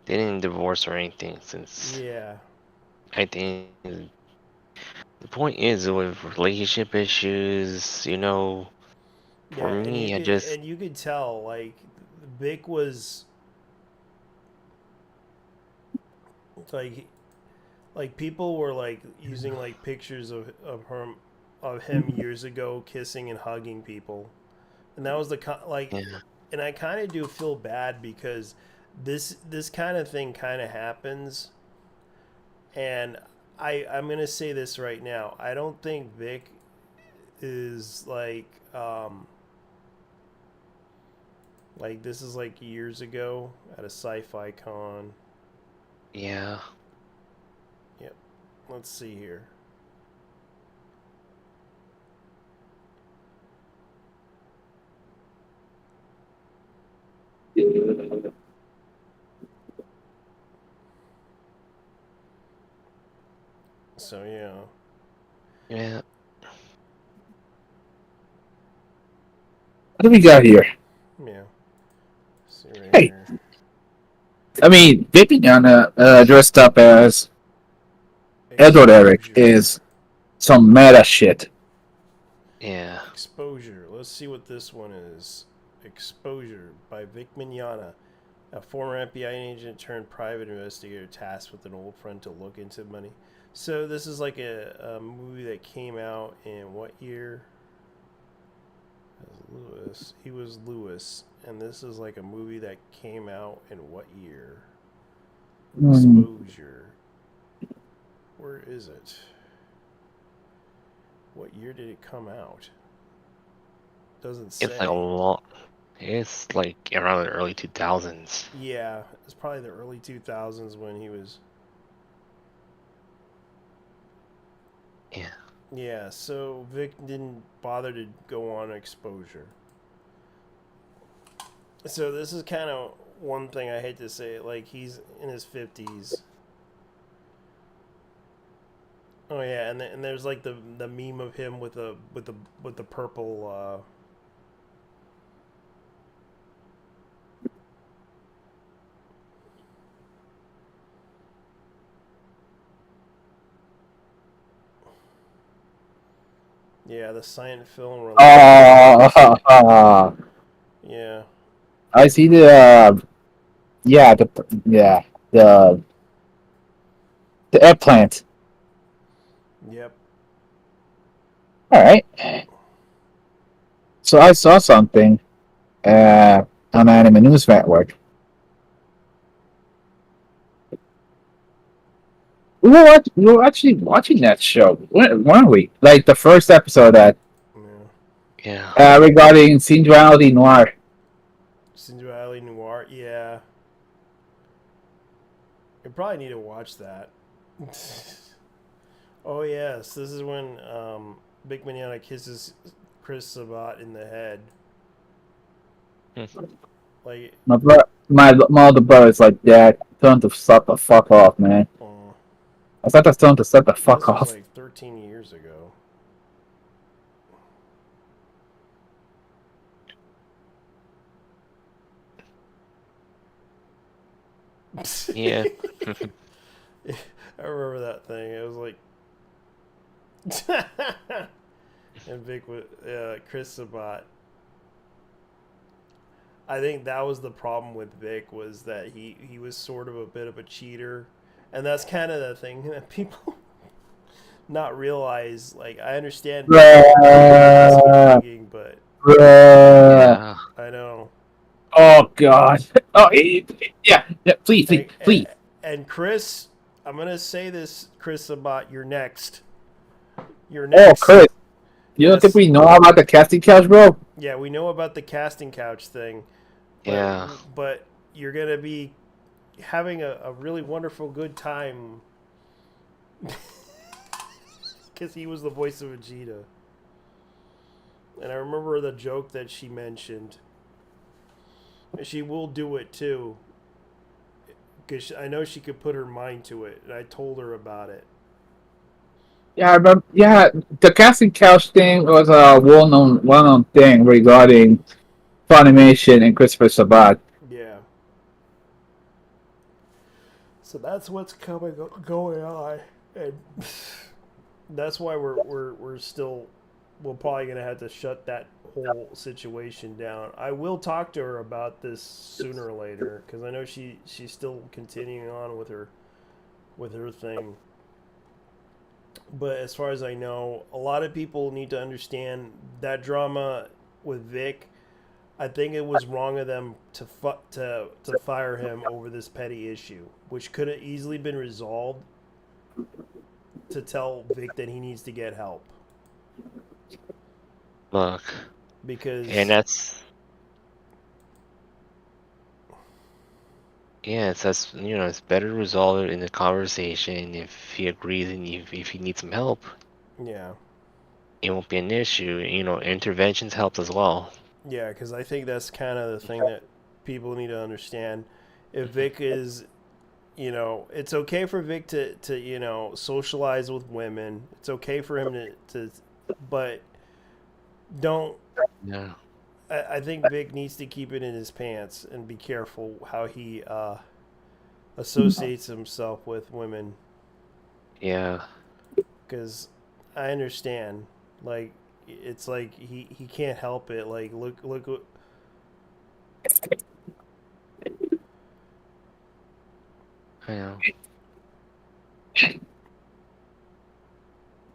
Speaker 9: They didn't divorce or anything since.
Speaker 1: Yeah.
Speaker 9: I think the point is with relationship issues, for me,
Speaker 1: and you could tell Vic was people were using pictures of him years ago kissing and hugging people, and that was and I kind of do feel bad because this kind of thing kind of happens, and I'm gonna say this right now. I don't think Vic is like this is like years ago at a sci-fi con.
Speaker 9: Yeah.
Speaker 1: Yep. Let's see here. So yeah.
Speaker 9: Yeah.
Speaker 6: What do we got here?
Speaker 1: Yeah. See right
Speaker 6: Hey.
Speaker 1: here.
Speaker 6: I mean, Vipiana dressed up as Edward Eric
Speaker 1: Exposure.
Speaker 6: is some meta shit.
Speaker 9: Yeah.
Speaker 1: Exposure. Let's see what this one is. Exposure by Vic Mignogna, a former FBI agent turned private investigator tasked with an old friend to look into money. So this is like a movie that came out in what year? Lewis. He was Lewis, and this is like a movie that came out in what year? Exposure. Where is it? What year did it come out? Doesn't say.
Speaker 9: It's like a lot. It's like around the early 2000s.
Speaker 1: Yeah, it's probably the early 2000s when he was.
Speaker 9: Yeah.
Speaker 1: Yeah, so Vic didn't bother to go on Exposure. So this is kind of one thing I hate to say. Like, he's in his 50s. Oh yeah, and there's like the meme of him with the purple. Yeah, the silent film.
Speaker 6: Oh,
Speaker 1: Yeah.
Speaker 6: I see the the eggplant.
Speaker 1: Yep.
Speaker 6: All right. So I saw something on Anime News Network. We were actually watching that show, weren't we? Like the first episode of that
Speaker 9: Yeah.
Speaker 6: regarding Sinduality Noir.
Speaker 1: Sinduality Noir, yeah. You probably need to watch that. Oh yes, this is when Big Mignogna kisses Chris Sabat in the head. Like
Speaker 6: My older brother's like, Dad, tell him to shut the fuck off, man. I thought that's telling him to shut the fuck
Speaker 1: this
Speaker 6: off.
Speaker 1: was like 13 years ago.
Speaker 9: Yeah.
Speaker 1: I remember that thing. It was like, and Vic with Chris Sabat. I think that was the problem with Vic, was that he was sort of a bit of a cheater, and that's kind of the thing that people not realize. Like, I understand, but
Speaker 6: Yeah.
Speaker 1: I know.
Speaker 6: Oh God. Oh yeah. Please.
Speaker 1: And Chris, I'm gonna say this, Chris Sabat, you're next. You're
Speaker 6: Oh,
Speaker 1: next.
Speaker 6: Chris. You don't think we know about the casting couch, bro?
Speaker 1: Yeah, we know about the casting couch thing. But,
Speaker 9: Yeah.
Speaker 1: But you're gonna be having a really wonderful, good time. Because he was the voice of Vegeta. And I remember the joke that she mentioned. She will do it too. Because I know she could put her mind to it. And I told her about it.
Speaker 6: Yeah, I remember. Yeah, the casting couch thing was a well-known thing regarding Funimation and Christopher Sabat.
Speaker 1: Yeah. So that's what's going on, and that's why we're still, we're probably gonna have to shut that whole situation down. I will talk to her about this sooner or later, because I know she's still continuing on with her thing. But as far as I know, a lot of people need to understand that drama with Vic. I think it was wrong of them to fire him over this petty issue, which could have easily been resolved to tell Vic that he needs to get help
Speaker 9: Look,
Speaker 1: because
Speaker 9: and that's yeah, it's better to resolve it in a conversation if he agrees and if he needs some help,
Speaker 1: yeah,
Speaker 9: it won't be an issue. Interventions help as well.
Speaker 1: yeah, because I think that's kind of the thing that people need to understand. If Vic is, it's okay for Vic to socialize with women. It's okay for him to but don't.
Speaker 9: Yeah.
Speaker 1: I think Vic needs to keep it in his pants and be careful how he associates himself with women.
Speaker 9: Yeah.
Speaker 1: Because I understand, like, it's like he can't help it. Like, look what.
Speaker 9: I know.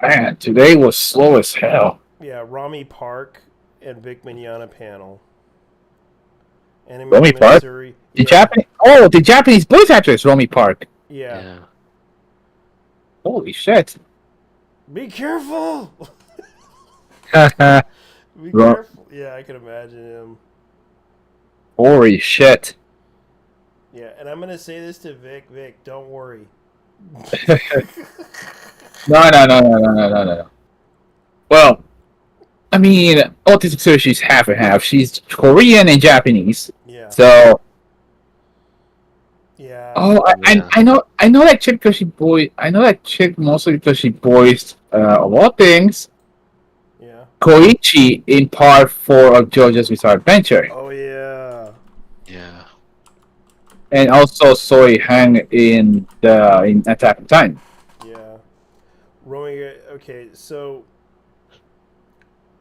Speaker 6: Man, today was slow as hell.
Speaker 1: Yeah, Rami Park and Vic Mignogna panel. Anime
Speaker 6: Romy Park?
Speaker 1: Matsuri.
Speaker 6: The
Speaker 1: Yeah,
Speaker 6: Japanese. Oh, the Japanese voice actress, Romy Park.
Speaker 1: yeah.
Speaker 9: Yeah.
Speaker 6: Holy shit.
Speaker 1: Be careful.
Speaker 6: Holy
Speaker 1: Be careful. Yeah, I can imagine him.
Speaker 6: shit.
Speaker 1: Yeah, and I'm gonna say this to Vic. Vic, don't worry.
Speaker 6: No. Well, I mean, Autistic Series, she's half and half. She's Korean and Japanese.
Speaker 1: Yeah.
Speaker 6: So.
Speaker 1: Yeah.
Speaker 6: Oh, I know that chick because I know that chick mostly because she voiced, of all things,
Speaker 1: Yeah.
Speaker 6: Koichi in part 4 of JoJo's Bizarre Adventure.
Speaker 1: Oh yeah.
Speaker 9: Yeah.
Speaker 6: And also Soy Han in Attack on Titan.
Speaker 1: Yeah. Romy. Okay, so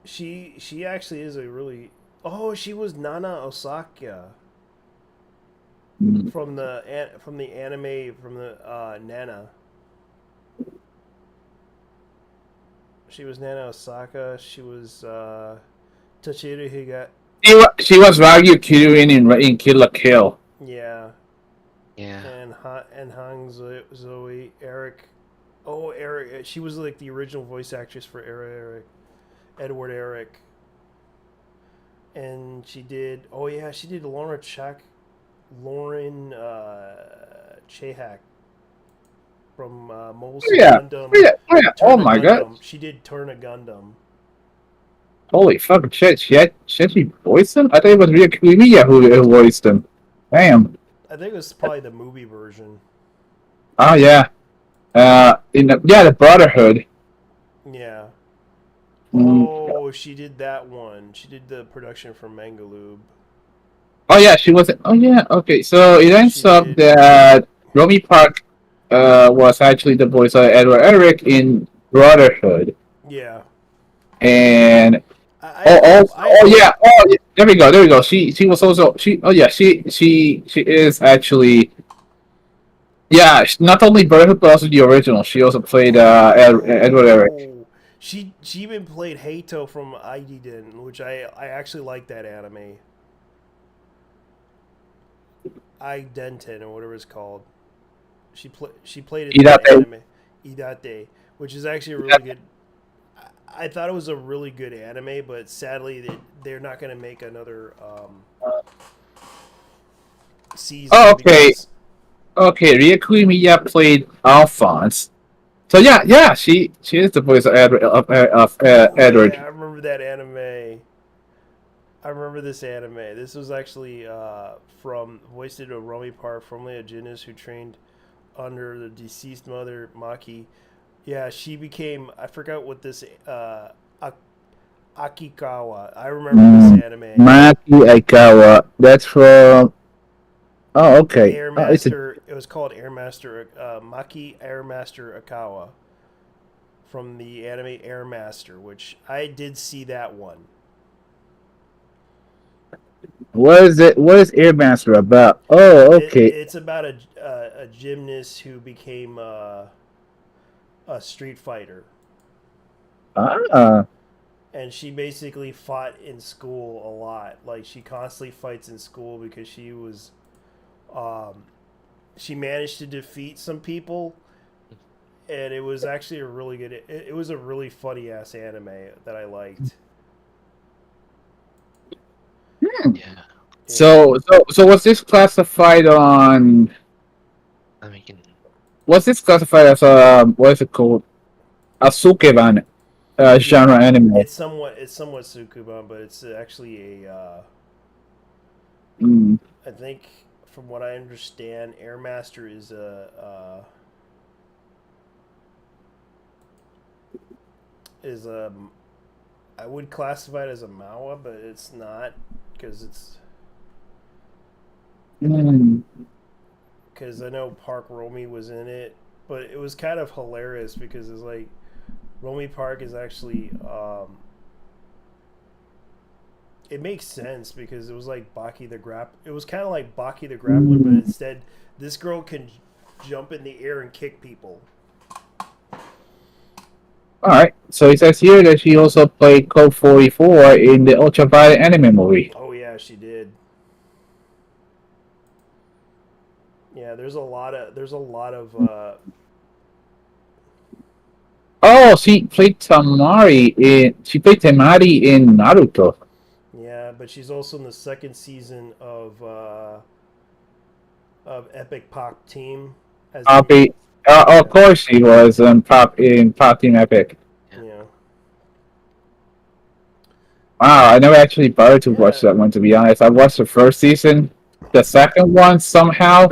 Speaker 1: she actually is a really. Oh, she was Nana Osaka from the anime from the Nana. She was Nana Osaka. She was Toshiro Higa.
Speaker 6: She was Ryu Kirin in Kill la Kill.
Speaker 1: Yeah.
Speaker 9: Yeah.
Speaker 1: And Hang Zoe Eric. Oh, Eric. She was like the original voice actress for Edward Eric. And she did. Oh yeah, she did Lauren Chahak from Mobile Suit Gundam.
Speaker 6: Oh my
Speaker 1: Gundam.
Speaker 6: god.
Speaker 1: She did Turn a Gundam.
Speaker 6: Holy fucking shit. She actually voiced him? I thought it was Ryu Kuimiya who voiced him. Damn.
Speaker 1: I think it was probably the movie version.
Speaker 6: Oh yeah. The Brotherhood.
Speaker 1: Yeah.
Speaker 6: Mm.
Speaker 1: Oh, she did that one. She did the production for Mangaloob.
Speaker 6: Oh yeah, she wasn't. Oh yeah, okay. So it ends up that Romy Park was actually the voice of Edward Eric in Brotherhood.
Speaker 1: Yeah.
Speaker 6: And there we go. She was also she is actually not only Brotherhood but also the original. She also played Edward Eric.
Speaker 1: She even played Hato from Aiden, which I actually like that anime. Identen or whatever it's called. She played it in the anime Idate, which is actually a really good. I thought it was a really good anime, but sadly they're not going to make another season.
Speaker 6: Oh, okay. Okay, Ryu Kuimiya played Alphonse. So she is the voice of Edward. Edward.
Speaker 1: Yeah, I remember that anime. I remember this anime. This was actually from voiced of Romy Park, formerly a gymnast who trained under the deceased mother Maki. Yeah, she became. I forgot what this Akikawa. I remember this anime.
Speaker 6: Maki Aikawa. That's from. Oh, okay.
Speaker 1: Airmaster. It was called Airmaster. Maki Airmaster Akawa. From the anime Airmaster, which I did see that one.
Speaker 6: What is it? What is Airmaster about? Oh, okay.
Speaker 1: It's about a gymnast who became a street fighter. And she basically fought in school a lot. Like she constantly fights in school because she was, she managed to defeat some people, and it was actually a really good. It was a really funny ass anime that I liked.
Speaker 9: Yeah.
Speaker 6: So was this classified on?
Speaker 9: I mean,
Speaker 6: Was this classified as a what is it called? A sukeban genre anime?
Speaker 1: It's somewhat Tsukuban, but it's actually a.
Speaker 6: Mm.
Speaker 1: I think from what I understand, Airmaster is a. I would classify it as a Mawa, but it's not because it's
Speaker 6: Mm.
Speaker 1: because I know Park Romy was in it, but it was kind of hilarious because it's like Romy Park is actually it makes sense because it was like Baki the It was kind of like Baki the Grappler, but instead this girl can jump in the air and kick people.
Speaker 6: All right. So it says here that she also played Code 44 in the Ultraviolet anime movie.
Speaker 1: Oh yeah, she did. Yeah, there's a lot of
Speaker 6: Oh, she played Tamari in Naruto.
Speaker 1: yeah, but she's also in the second season of Epic Pop Team as
Speaker 6: Of course she was Pop Team Epic.
Speaker 1: yeah.
Speaker 6: Wow, I never actually bothered to watch
Speaker 1: Yeah.
Speaker 6: that one, to be honest. I watched the first season. The second one somehow.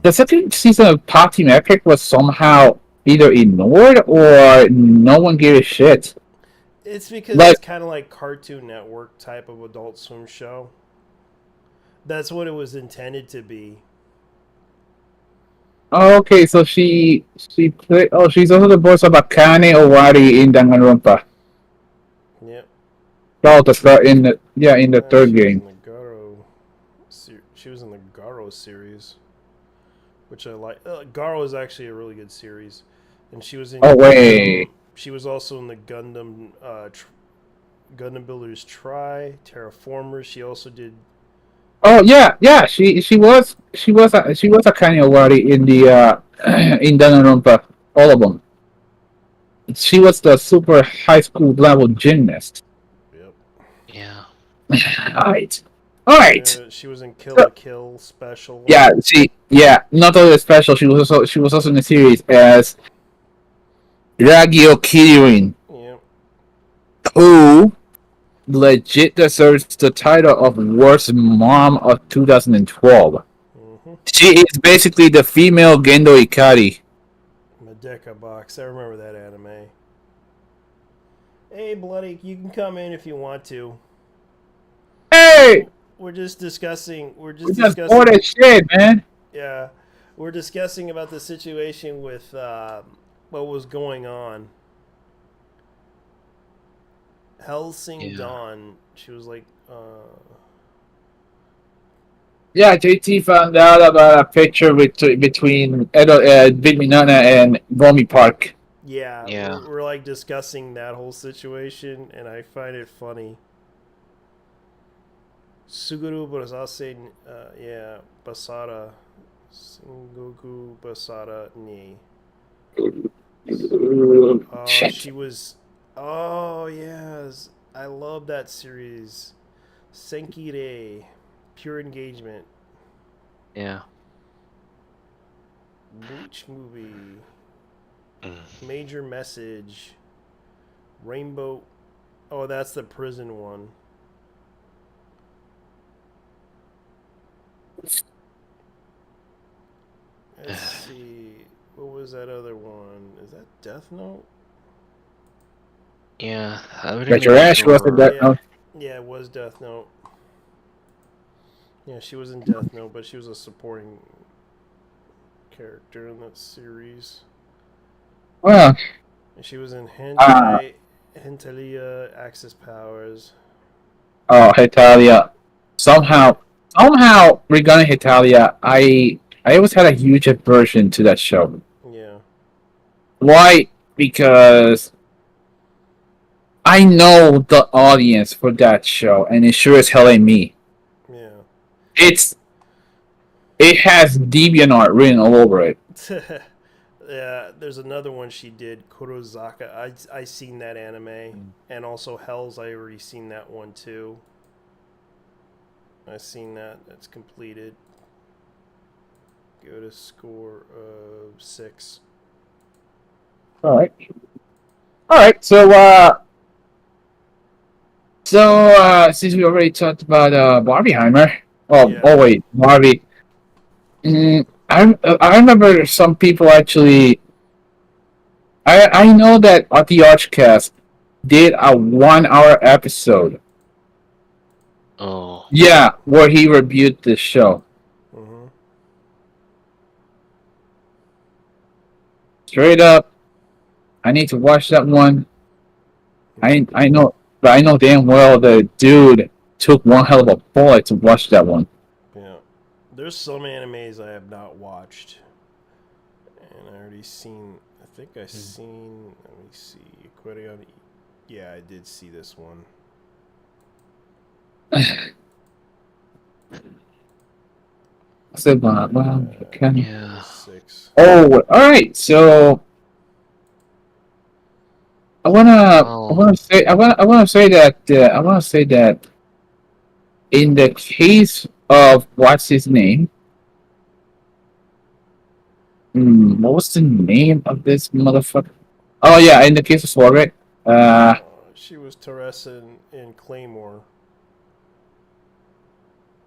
Speaker 6: The second season of Pop Team Epic was somehow either ignored or no one gave a shit.
Speaker 1: It's because
Speaker 6: Like-
Speaker 1: it's kind of like Cartoon Network type of Adult Swim show. That's what it was intended to be.
Speaker 6: Oh, okay, so she played. Oh, she's also the voice of Akane Owari in Danganronpa.
Speaker 1: Yep.
Speaker 6: Oh, the third in the third
Speaker 1: She
Speaker 6: game.
Speaker 1: was in the she was in the Garo series, which I like. Garo is actually a really good series, and she was in.
Speaker 6: Oh, wait.
Speaker 1: She was also in the Gundam Gundam Builders Try Terraformers. She also did.
Speaker 6: Oh yeah. She was Akane Owari in the in Danganronpa. All of them. She was the super high school level gymnast.
Speaker 1: Yep.
Speaker 9: yeah.
Speaker 6: All right.
Speaker 1: She was in Kill la Kill Special.
Speaker 6: Yeah, not only special, she was also in the series as Ragio Kirin,
Speaker 1: Yep.
Speaker 6: who legit deserves the title of worst mom of 2012.
Speaker 1: Mm-hmm.
Speaker 6: She is basically the female Gendo Ikari.
Speaker 1: Medeka Box. I remember that anime. Hey, Bloody, you can come in if you want to.
Speaker 6: Hey,
Speaker 1: We're just discussing.
Speaker 6: we just bought that shit, man.
Speaker 1: Yeah, we're discussing about the situation with what was going on. Helsing
Speaker 9: Yeah.
Speaker 1: Dawn. She was like,
Speaker 6: Yeah, JT found out about a picture between Big Minana and Romy Park.
Speaker 1: yeah,
Speaker 9: Yeah.
Speaker 1: we're like discussing that whole situation, and I find it funny. Suguru Basase, yeah, Basara, Sengoku Basara ni. Oh,
Speaker 6: Shit.
Speaker 1: she was. Oh yes, I love that series. Senkire, Pure Engagement,
Speaker 9: Yeah.
Speaker 1: Bleach movie,
Speaker 9: Mm.
Speaker 1: Major Message, Rainbow. Oh, that's the prison one. Let's see. What was that other one? Is that Death Note?
Speaker 9: Yeah. I wouldn't
Speaker 6: But your
Speaker 9: be
Speaker 6: ass
Speaker 9: sure.
Speaker 6: wasn't that.
Speaker 1: Yeah. Yeah, it was Death Note. Yeah, she was in Death Note, but she was a supporting character in that series.
Speaker 6: Well,
Speaker 1: And she was in
Speaker 6: Ah.
Speaker 1: Hentalia, Access Powers.
Speaker 6: oh, Hitalia. Somehow regarding Hitalia, I always had a huge aversion to that show.
Speaker 1: Yeah.
Speaker 6: Why? Because I know the audience for that show, and it sure as hell ain't me.
Speaker 1: Yeah.
Speaker 6: It has DeviantArt written all over it.
Speaker 1: Yeah, there's another one she did, Kurozaka. I seen that anime, and also Hell's. I already seen that one too. I seen that. That's completed. Go to score of 6.
Speaker 6: All right. All right. Since we already talked about Barbieheimer.
Speaker 1: Yeah.
Speaker 6: Oh wait, Barbie. I remember some people actually. I know that at the Archcast did a 1 hour episode.
Speaker 9: Oh.
Speaker 6: Yeah, where he reviewed the show.
Speaker 1: Mm-hmm.
Speaker 6: Straight up, I need to watch that one. I know, but I know damn well the dude took one hell of a bullet to watch that one.
Speaker 1: Yeah. There's some animes I have not watched, and I already seen. I think I seen. Let me see. Aquarium. Yeah, I did see this one.
Speaker 6: So, well, okay.
Speaker 9: Yeah.
Speaker 1: 6.
Speaker 6: Oh, all right. So I wanna say that in the case of what's his name? What was the name of this motherfucker? Oh yeah, in the case of Swarbrick,
Speaker 1: She was Teresa in Claymore.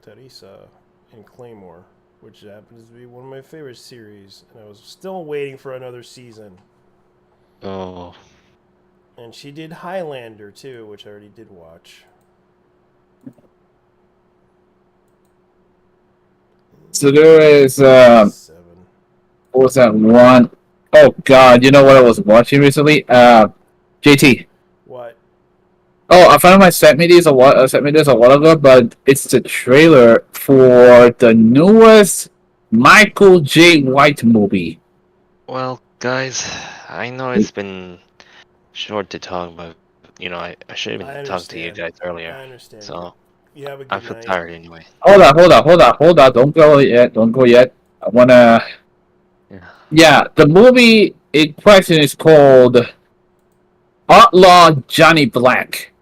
Speaker 1: Teresa in Claymore, which happens to be one of my favorite series, and I was still waiting for another season.
Speaker 9: Oh.
Speaker 1: And she did Highlander too, which I already did watch.
Speaker 6: so there is
Speaker 1: 7.
Speaker 6: what was that one? Oh god, you know what I was watching recently? JT.
Speaker 1: What?
Speaker 6: Oh, a friend of mine sent me this a while ago, but it's the trailer for the newest Michael J. White movie.
Speaker 9: Well, guys, I know it's been short to talk, but I should have
Speaker 1: I
Speaker 9: been talking to you
Speaker 1: understand.
Speaker 9: guys earlier.
Speaker 1: I understand.
Speaker 9: So
Speaker 1: You have a
Speaker 9: I
Speaker 1: good
Speaker 9: feel
Speaker 1: night.
Speaker 9: tired anyway.
Speaker 6: Hold on. Don't go yet. Don't go yet. I wanna.
Speaker 9: Yeah.
Speaker 6: Yeah, the movie in question is called Outlaw Johnny Black.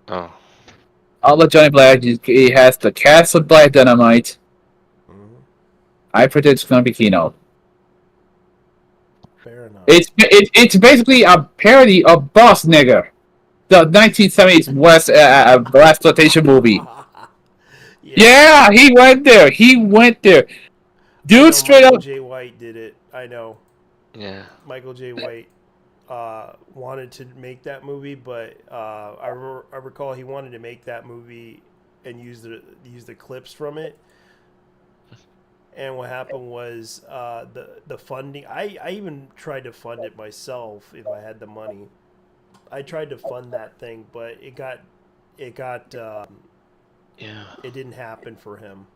Speaker 9: Oh.
Speaker 6: Outlaw Johnny Black. He has the cast of Black Dynamite.
Speaker 1: Mm-hmm.
Speaker 6: I predict it's gonna be Kino.
Speaker 1: Fair enough.
Speaker 6: It's basically a parody of Boss Nigger, the 1970s West exploitation movie. Yeah, he went there. Dude, straight
Speaker 1: Michael
Speaker 6: up.
Speaker 1: J. White did it. I know.
Speaker 9: Yeah.
Speaker 1: Michael J. White wanted to make that movie, but I recall he wanted to make that movie and use the clips from it. And what happened was the funding. I even tried to fund it myself if I had the money. I tried to fund that thing, but it didn't happen for him.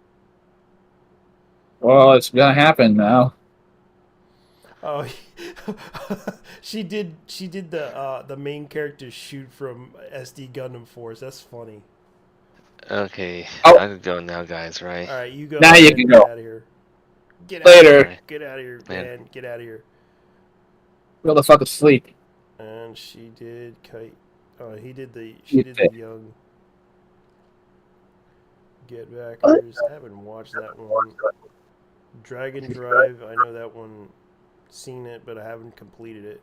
Speaker 6: Well, it's gonna happen now.
Speaker 1: Oh, she did the main character shoot from SD Gundam Force. That's funny.
Speaker 9: Okay.
Speaker 6: Oh.
Speaker 9: I can go now, guys. Right?
Speaker 1: All right, you go.
Speaker 6: Now you can go.
Speaker 1: Get out of here. Get
Speaker 6: Later.
Speaker 1: Out of here. Get out of here, man. Get out of here.
Speaker 6: Go the fuck to sleep.
Speaker 1: And she did kite. Oh, she did the young Get Backers. I haven't watched that one. Dragon Drive. I know that one. Seen it, but I haven't completed it.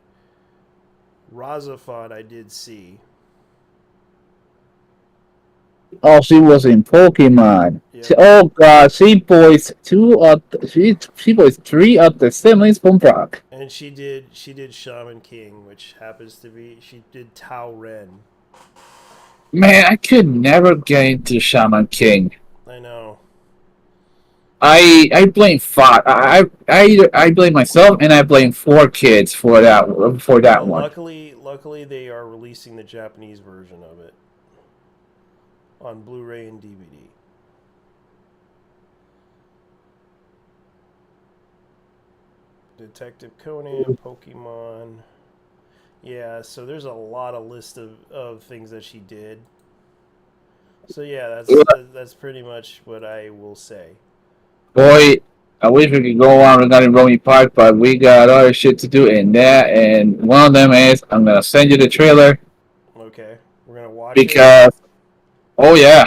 Speaker 1: Razafon I did see.
Speaker 6: Oh, she was in Pokemon.
Speaker 1: Yep.
Speaker 6: Oh god, she voiced 3 of the siblings from Brock.
Speaker 1: And she did Shaman King, which happens to be she did Tao Ren.
Speaker 6: Man, I could never get into Shaman King.
Speaker 1: I know.
Speaker 6: I blame I blame myself and I blame 4Kids for that one.
Speaker 1: Luckily they are releasing the Japanese version of it on Blu-ray and DVD. Detective Conan, Pokemon. Yeah, so there's a lot of list of things that she did. So yeah, that's pretty much what I will say.
Speaker 6: Boy, I wish we could go on regarding Romy Park, but we got other shit to do in there. And one of them is I'm gonna send you the trailer
Speaker 1: Okay, we're gonna watch it.
Speaker 6: because, oh yeah,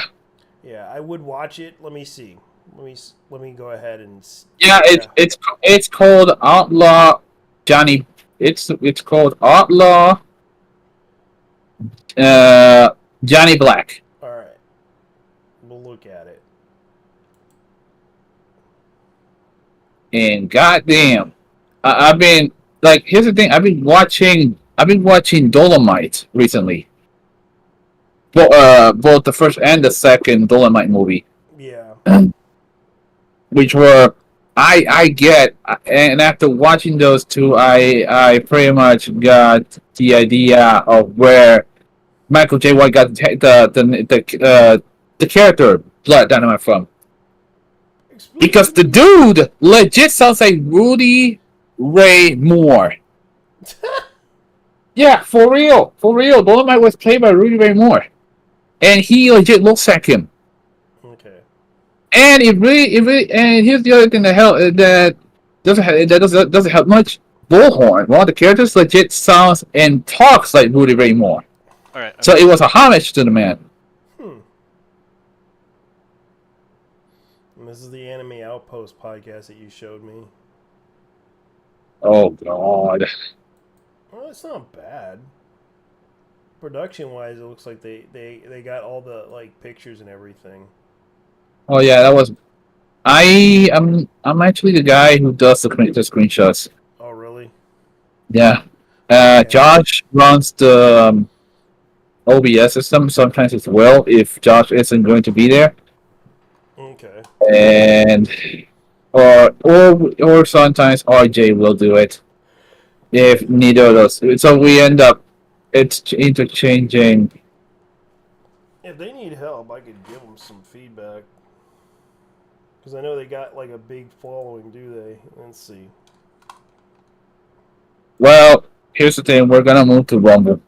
Speaker 1: Yeah, I would watch it. Let me see. Let me go ahead and.
Speaker 6: yeah, it's called Outlaw Johnny. It's called Outlaw Johnny Black.
Speaker 1: All right, we'll look at it.
Speaker 6: And goddamn, I've been like, here's the thing. I've been watching Dolomite recently. Both the first and the second Dolomite movie,
Speaker 1: Yeah.
Speaker 6: which were I get, and after watching those two, I pretty much got the idea of where Michael J. White got the character Blood Dynamite from. Because the dude legit sounds like Rudy Ray Moore. Yeah, for real. For real. Dolomite was played by Rudy Ray Moore. And he legit looks like him.
Speaker 1: Okay.
Speaker 6: And and here's the other thing that doesn't help much. Bullhorn, one of the characters, legit sounds and talks like Rudy Ray Moore.
Speaker 10: All right.
Speaker 6: So it was a homage to the man.
Speaker 1: And this is the Anime Outpost podcast that you showed me.
Speaker 6: Oh god.
Speaker 1: Well, it's not bad. Production wise, it looks like they got all the like pictures and everything.
Speaker 6: Oh yeah, that was. I'm actually the guy who does the screenshots.
Speaker 1: Oh really?
Speaker 6: Yeah. Josh runs the OBS system sometimes as well if Josh isn't going to be there.
Speaker 1: Okay.
Speaker 6: And or sometimes RJ will do it if neither of those. So we end up interchanging.
Speaker 1: If they need help, I could give them some feedback. Because I know they got like a big following, do they? Let's see.
Speaker 6: Well, here's the thing: we're gonna move to Rumble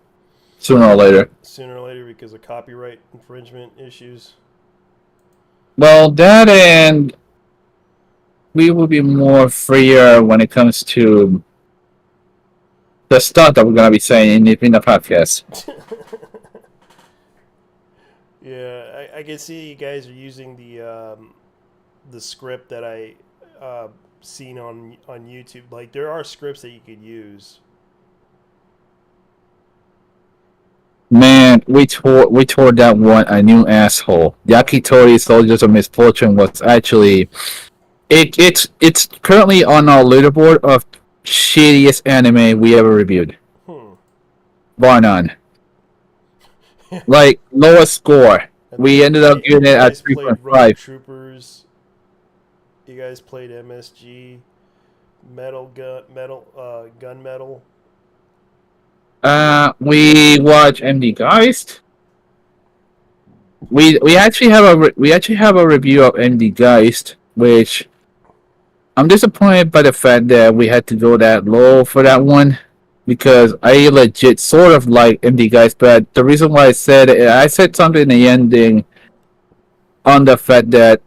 Speaker 6: sooner or later.
Speaker 1: Sooner or later because of copyright infringement issues.
Speaker 6: Well, that and we will be more freer when it comes to the stuff that we're gonna be saying in the podcast.
Speaker 1: Yeah, I can see you guys are using the script that I seen on YouTube. Like there are scripts that you could use.
Speaker 6: Man, we tore that one a new asshole. Yakitori Soldiers of Misfortune was actually it's currently on our leaderboard of shittiest anime we ever reviewed. Bar none. Like lowest score. We ended up giving it at 3.5.
Speaker 1: Troopers. You guys played MSG, Gunmetal.
Speaker 6: We watch MD Geist. We actually have a review of MD Geist, which I'm disappointed by the fact that we had to go that low for that one, because I legit sort of like MD Geist, but the reason why I said something in the ending on the fact that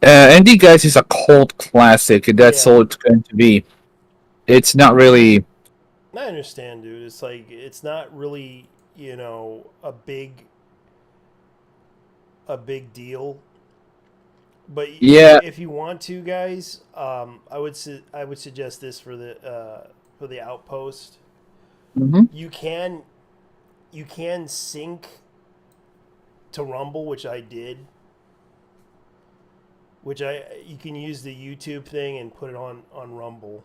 Speaker 6: MD Geist is a cult classic, and that's all it's going to be. It's not really.
Speaker 1: I understand, dude. It's like it's not really, a big deal. But if you want to, guys, I would suggest this for the Outpost.
Speaker 6: Mm-hmm.
Speaker 1: You can sync to Rumble, which I did. You can use the YouTube thing and put it on Rumble.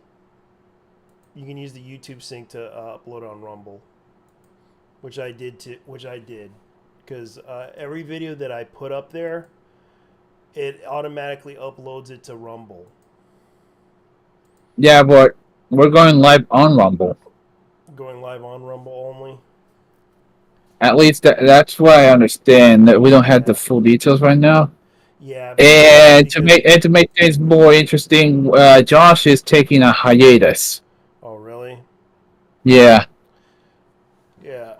Speaker 1: You can use the YouTube sync to upload on Rumble, which I did, because every video that I put up there, it automatically uploads it to Rumble.
Speaker 6: Yeah, but we're going live on Rumble.
Speaker 1: Going live on Rumble only.
Speaker 6: At least that's what I understand. That we don't have the full details right now.
Speaker 1: Yeah.
Speaker 6: And to make things more interesting, Josh is taking a hiatus.
Speaker 1: Oh, really?
Speaker 6: Yeah.
Speaker 1: Yeah.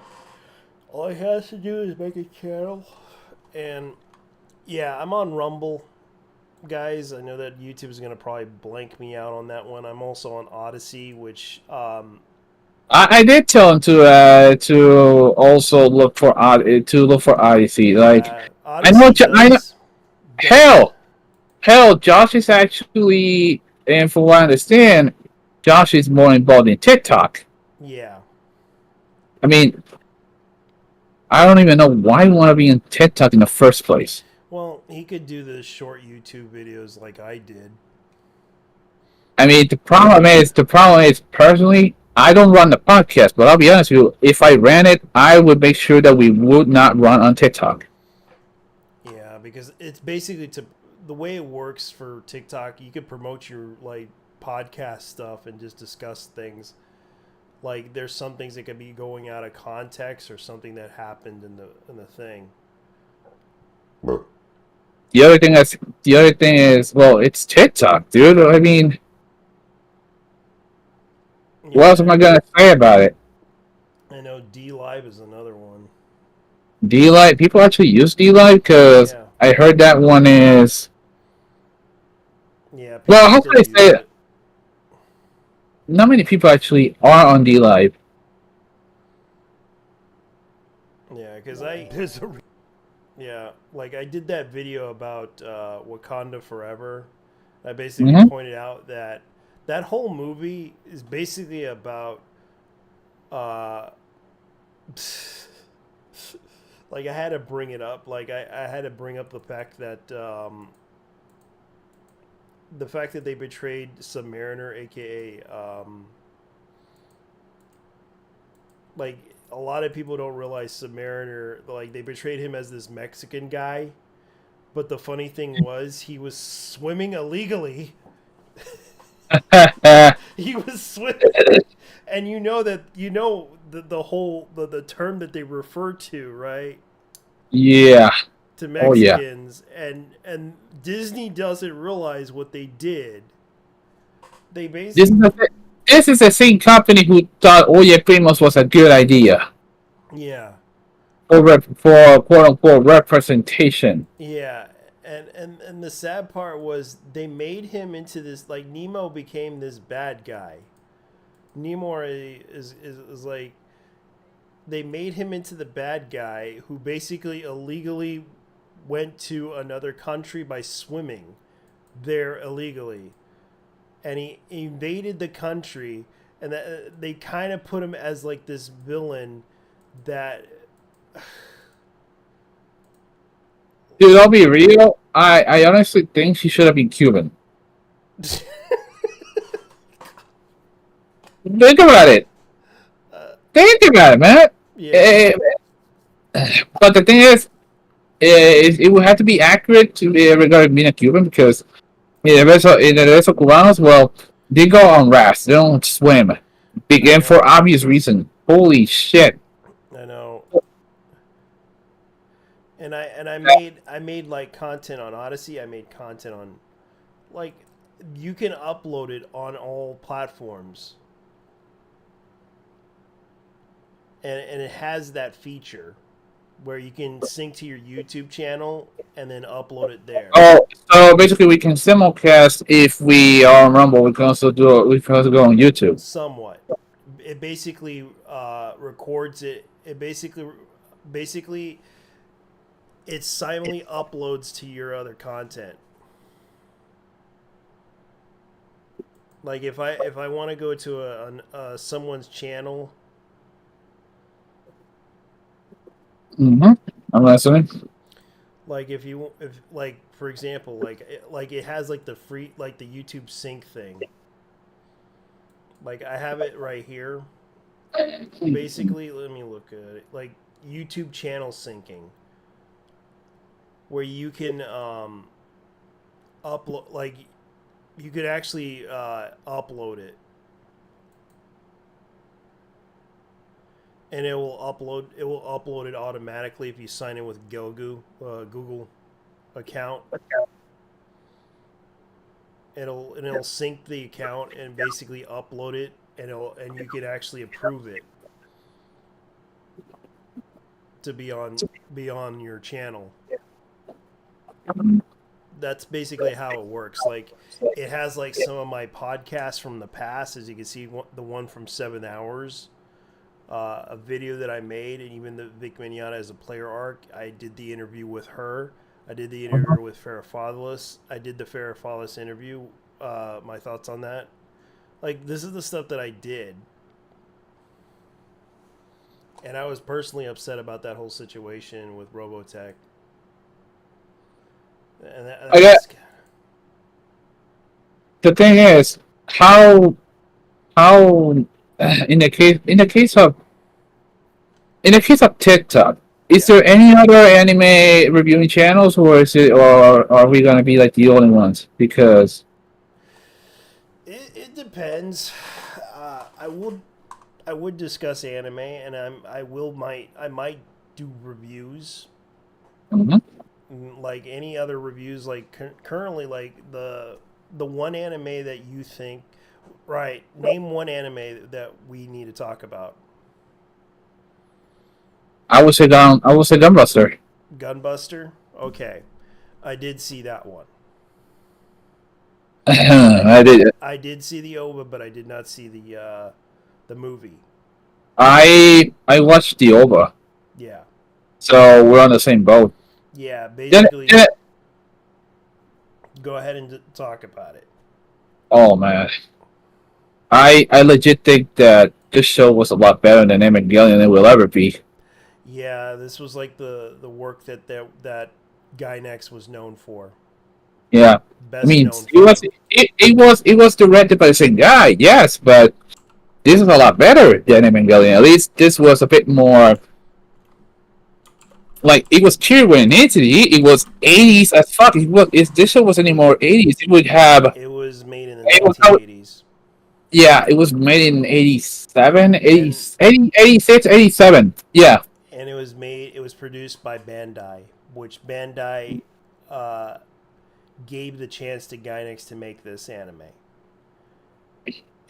Speaker 1: All he has to do is make a channel, and yeah, I'm on Rumble. guys. I know that YouTube is gonna probably blank me out on that one. I'm also on Odyssey, which
Speaker 6: I did tell him to also look for Odyssey. Like I know,
Speaker 1: Odyssey
Speaker 6: I know.
Speaker 1: does.
Speaker 6: Hell, Josh is actually, and from what I understand, Josh is more involved in TikTok.
Speaker 1: Yeah.
Speaker 6: I mean, I don't even know why you want to be in TikTok in the first place.
Speaker 1: Well, he could do the short YouTube videos like I did.
Speaker 6: I mean, the problem is, personally, I don't run the podcast, but I'll be honest with you, if I ran it, I would make sure that we would not run on TikTok.
Speaker 1: Yeah, because it's basically the way it works for TikTok. You could promote your like podcast stuff and just discuss things. Like there's some things that could be going out of context or something that happened in the thing.
Speaker 6: The other thing is, well, it's TikTok, dude. I mean, what else am I gonna say about it?
Speaker 1: I know D Live is another one.
Speaker 6: D Live, people actually use D Live because
Speaker 1: Yeah.
Speaker 6: I heard that one is.
Speaker 1: Yeah.
Speaker 6: Well, how
Speaker 1: still
Speaker 6: can I
Speaker 1: use
Speaker 6: say
Speaker 1: it.
Speaker 6: it? Not many people actually are on D Live.
Speaker 1: Yeah, because yeah, like I did that video about Wakanda Forever. I basically pointed out that that whole movie is basically about like I had to bring it up. Like I had to bring up the fact that they betrayed Submariner, aka like a lot of people don't realize Submariner, like they betrayed him as this Mexican guy, but the funny thing was he was swimming illegally. He was swimming, and the whole the term that they refer to, right?
Speaker 6: Yeah.
Speaker 1: To
Speaker 6: Oh yeah.
Speaker 1: Mexicans, and Disney doesn't realize what they did. They basically
Speaker 6: This is the same company who thought Oye Primos was a good idea
Speaker 1: yeah.
Speaker 6: for quote unquote representation.
Speaker 1: Yeah, and the sad part was they made him into this, like Nemo became this bad guy. Nemo is like they made him into the bad guy who basically illegally went to another country by swimming there illegally, and he invaded the country, and they kind of put him as like this villain that.
Speaker 6: Dude, I'll be real. I honestly think she should have been Cuban. Think about it. Think about it, man.
Speaker 1: Yeah.
Speaker 6: But the thing is, it would have to be accurate to regarding being a Cuban because in the rest of Cubanos, well, they go on rafts. They don't swim. Again, for obvious reason. Holy shit.
Speaker 1: I know. And I made like content on Odyssey. I made content on like you can upload it on all platforms. And it has that feature where you can sync to your YouTube channel and then upload it there.
Speaker 6: Oh, so basically we can simulcast if we are on Rumble. We can also we can also go on YouTube.
Speaker 1: Somewhat. It basically records it. It basically it silently uploads to your other content. Like if I want to go to a someone's channel.
Speaker 6: I'm listening.
Speaker 1: Like if like for example like it has like the free like the YouTube sync thing. Like I have it right here. Basically, let me look at it. Like YouTube channel syncing, where you can upload, like you could actually upload it, and it will upload it automatically if you sign in with Google account. It'll sync the account and basically upload it, and you could actually approve it to be on your channel. that's basically how it works. Like, it has like some of my podcasts from the past, as you can see, the one from 7 Hours, a video that I made, and even the Vic Mignogna as a player arc. I did the interview with her. I did the interview with Farrah Fawless. I did the Farrah Fawless interview. My thoughts on that. Like, this is the stuff that I did. And I was personally upset about that whole situation with Robotech. And
Speaker 6: the thing is, how in the case of TikTok, is there any other anime reviewing channels, or are we gonna be like the only ones? Because
Speaker 1: it depends. I would discuss anime, and I might do reviews. Like any other reviews, like currently, like the one anime that you think, right? Name one anime that we need to talk about.
Speaker 6: I would say Gunbuster.
Speaker 1: Gunbuster. Okay, I did see that one.
Speaker 6: I did.
Speaker 1: I did see the OVA, but I did not see the movie.
Speaker 6: I watched the OVA.
Speaker 1: Yeah.
Speaker 6: So we're on the same boat.
Speaker 1: Yeah, basically. Go ahead and talk about it.
Speaker 6: Oh man, I legit think that this show was a lot better than Evangelion it will ever be.
Speaker 1: Yeah, this was like the work that Gainax was known for.
Speaker 6: Yeah,
Speaker 1: Best
Speaker 6: I mean,
Speaker 1: known
Speaker 6: it was directed by the same guy, yes, but this is a lot better than Evangelion. At least this was a bit more. Like, it was pure when it was 80s as fuck. This show wasn't anymore 80s. It would have.
Speaker 1: It was made in the 1980s.
Speaker 6: Yeah, it was made in 87, 80, 86, 87. Yeah.
Speaker 1: And it was produced by Bandai, which Bandai gave the chance to Gainax to make this anime.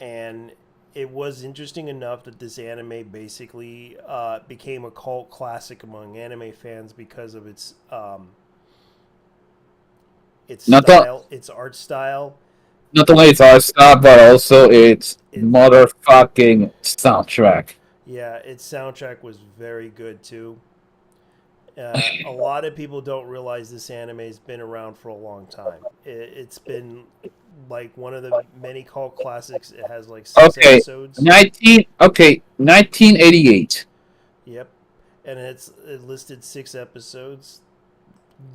Speaker 1: And it was interesting enough that this anime basically became a cult classic among anime fans because of its art style.
Speaker 6: Not only its art style, but also its motherfucking soundtrack.
Speaker 1: Yeah, its soundtrack was very good too. A lot of people don't realize this anime has been around for a long time. It's been like one of the many cult classics. It has like 6 episodes.
Speaker 6: 1988.
Speaker 1: Yep, and it listed 6 episodes.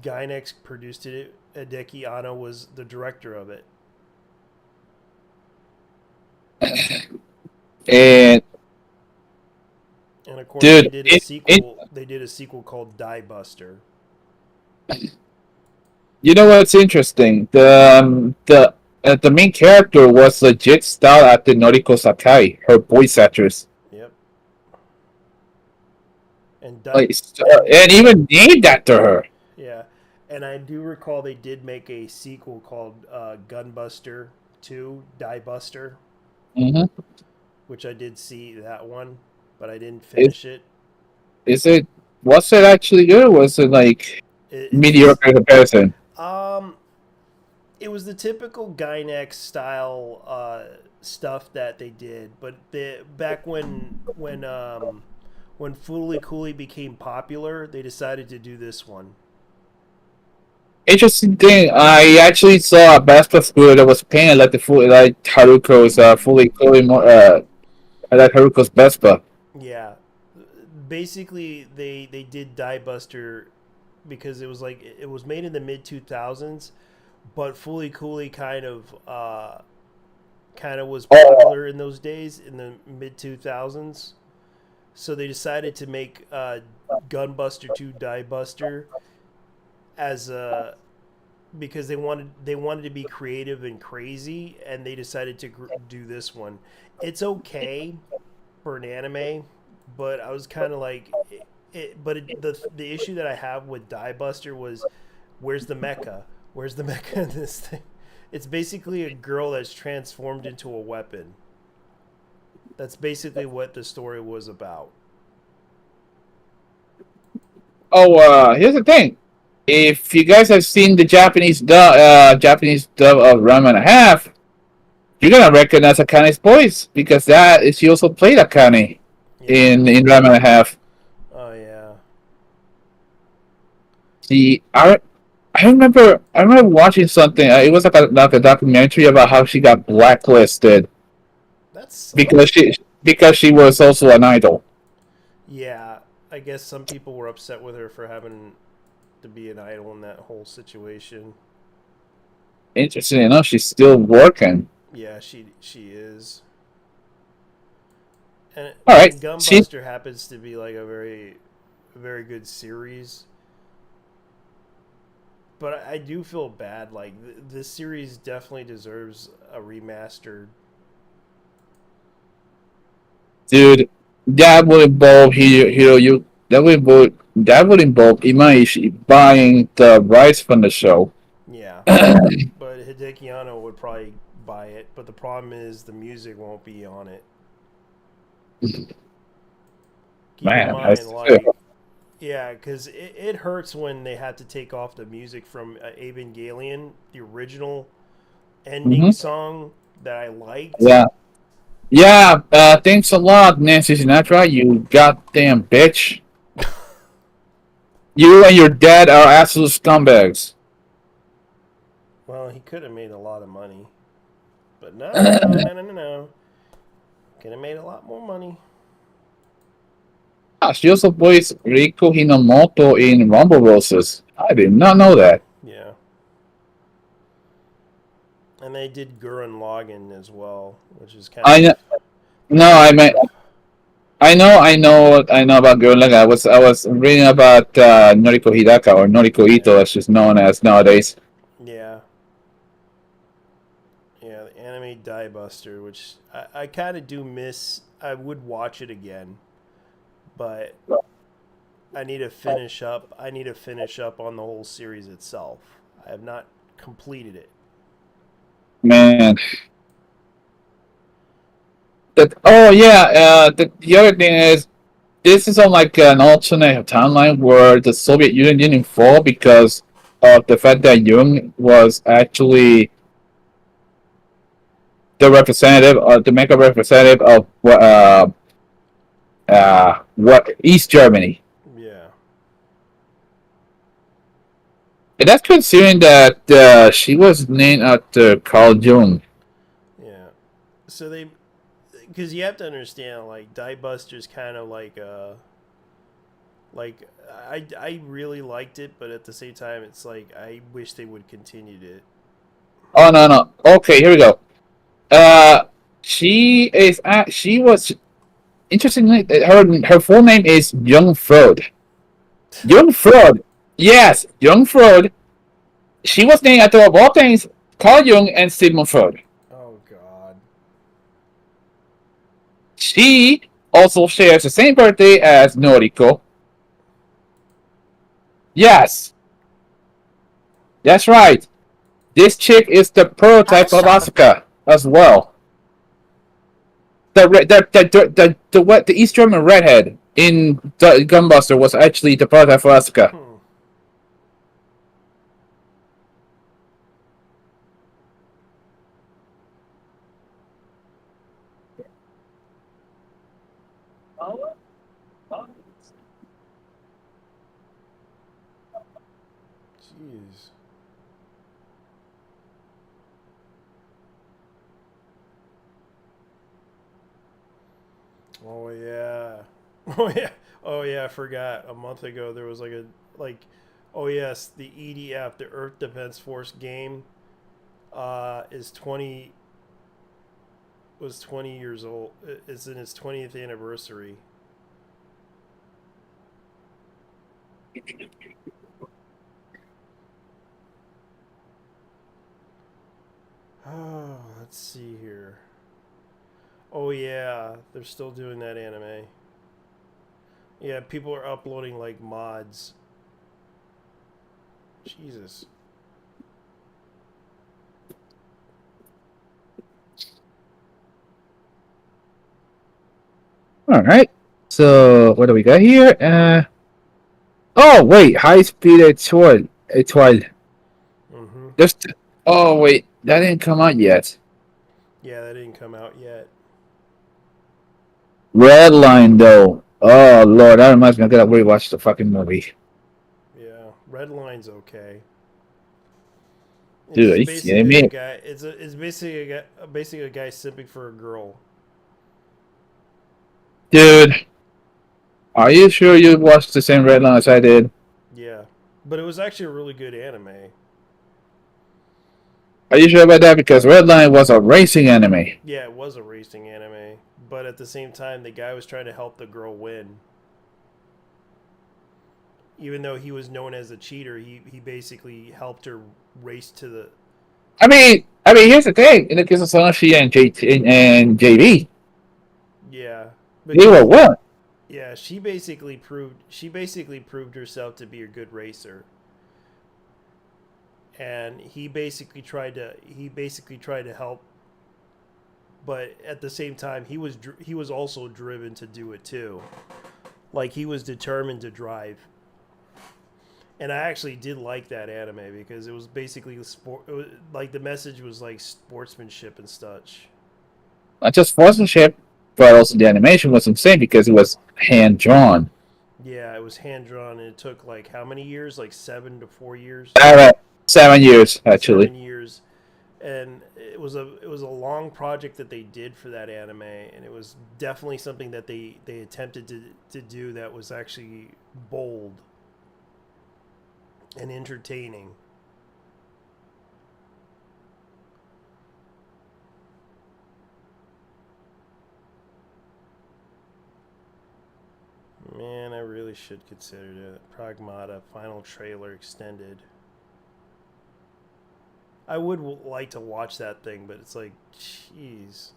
Speaker 1: Gainax produced it. Hideki Anno was the director of it.
Speaker 6: And
Speaker 1: of course, they did a sequel. They did a sequel called Die Buster.
Speaker 6: You know what's interesting? The main character was legit style actor Noriko Sakai, her voice actress.
Speaker 1: Yep. And
Speaker 6: even named after her.
Speaker 1: Yeah, and I do recall they did make a sequel called Gunbuster 2, Die Buster.
Speaker 6: Mm-hmm.
Speaker 1: Which I did see that one, but I didn't finish it.
Speaker 6: Was it actually good, or was it like mediocre comparison?
Speaker 1: It was the typical Gainax style stuff that they did, but back when Fooly Cooly became popular, they decided to do this one.
Speaker 6: Interesting thing, I actually saw a Vespa scooter that was painted like Haruko's Fooly Cooly, like Haruko's Vespa.
Speaker 1: Yeah, basically they did Die Buster because it was made in the mid 2000s, but Fooly Cooly kind of was popular in those days in the mid 2000s, so they decided to make Gunbuster 2 Die Buster because they wanted to be creative and crazy, and they decided to do this one. It's okay for an anime, but I was kind of like, the issue that I have with Die Buster was, where's the mecha? Where's the mecha in this thing? It's basically a girl that's transformed into a weapon. That's basically what the story was about.
Speaker 6: Here's the thing. if you guys have seen the Japanese dub of Ranma and a Half, you're gonna recognize Akane's voice because that is she also played Akane
Speaker 1: Yeah.
Speaker 6: in Ranma and a Half.
Speaker 1: Oh yeah.
Speaker 6: See, I remember watching something. It was like a documentary about how she got blacklisted
Speaker 1: That's
Speaker 6: because she was also an idol.
Speaker 1: yeah. I guess some people were upset with her for having to be an idol in that whole situation.
Speaker 6: Interesting enough, she's still working.
Speaker 1: Yeah, she is. And
Speaker 6: All right,
Speaker 1: Gunbuster happens to be like a very good series. But I do feel bad. Like this series definitely deserves a remastered.
Speaker 6: dude, that would involve that would involve Imaishi buying the rights from the show.
Speaker 1: Yeah, but Hideki Anno would probably buy it. But the problem is the music won't be on it. Keep
Speaker 6: Man,
Speaker 1: in mind, like, yeah, because it hurts when they had to take off the music from Evangelion, the original ending song that I liked.
Speaker 6: Yeah. Yeah, thanks a lot, Nancy Sinatra, you goddamn bitch. You and your dad are absolute scumbags.
Speaker 1: Well, he could have made a lot of money. But no. Could have made a lot more money.
Speaker 6: She also voiced Riko Hinomoto in Rumble Roses. I did not know that.
Speaker 1: Yeah. And they did Gurren Lagann as well, which is kind
Speaker 6: I know. No, I know about Gurren Lagann. I was reading about Noriko Hidaka or Noriko Ito, as she's known as nowadays.
Speaker 1: Yeah. Yeah, the anime Die Buster, which I kind of do miss. I would watch it again, but I need to finish up. I need to finish up on the whole series itself. I have not completed it.
Speaker 6: Man. The other thing is, this is on like an alternate timeline where the Soviet Union didn't fall because of the fact that Jung was actually the representative, or the mega representative of what East Germany.
Speaker 1: Yeah.
Speaker 6: And that's considering that she was named after Carl Jung.
Speaker 1: Yeah. So because you have to understand, like, Die Buster's kind of like I really liked it, but at the same time, it's like I wish they would continue it.
Speaker 6: Oh no. Okay, here we go. She was interestingly her full name is Young Freud. Young Freud. Yes, Young Freud. She was named after, of all things, Carl Jung and Sigmund Freud.
Speaker 1: Oh God.
Speaker 6: She also shares the same birthday as Noriko. Yes. That's right. This chick is the prototype of Asuka as well. The East German redhead in the Gunbuster was actually the prototype for Asuka.
Speaker 1: Jeez. Oh yeah. Oh yeah, I forgot. A month ago there was oh yes, the EDF, the Earth Defense Force game was 20 years old. It's in its 20th anniversary. Oh, let's see here. Oh yeah, they're still doing that anime. Yeah, people are uploading like mods. Jesus.
Speaker 6: All right. So what do we got here? Oh wait, high speed sword. Étoile.
Speaker 1: Mm-hmm.
Speaker 6: Just. Oh wait, that didn't come out yet.
Speaker 1: Yeah, that didn't come out yet.
Speaker 6: Redline though. Oh lord, that reminds me. I gotta rewatch the fucking movie.
Speaker 1: Yeah, Redline's okay. It's
Speaker 6: Dude, are
Speaker 1: just
Speaker 6: you kidding
Speaker 1: basically a
Speaker 6: me?
Speaker 1: guy. It's basically a guy simping for a girl.
Speaker 6: Dude, are you sure you watched the same Redline as I did?
Speaker 1: Yeah, but it was actually a really good anime.
Speaker 6: Are you sure about that? Because Redline was a racing anime.
Speaker 1: Yeah, it was a racing anime, but at the same time, the guy was trying to help the girl win. Even though he was known as a cheater, he basically helped her race to the.
Speaker 6: Here's the thing. In the case of Sonoshi and JV,
Speaker 1: Yeah,
Speaker 6: they were
Speaker 1: because
Speaker 6: one.
Speaker 1: yeah, she basically proved herself to be a good racer, and he basically tried to help, but at the same time, he was also driven to do it too. Like he was determined to drive. And I actually did like that anime because it was basically sport. It was, like the message was like sportsmanship and such.
Speaker 6: Not just sportsmanship, but also the animation was insane because it was hand drawn.
Speaker 1: Yeah, it was hand drawn, and it took like how many years? Like 7 to 4 years.
Speaker 6: 7 years actually.
Speaker 1: 7 years, and it was a long project that they did for that anime, and it was definitely something that they attempted to do that was actually bold and entertaining. Man, I really should consider that. Pragmata final trailer extended. I would like to watch that thing, but it's like, jeez.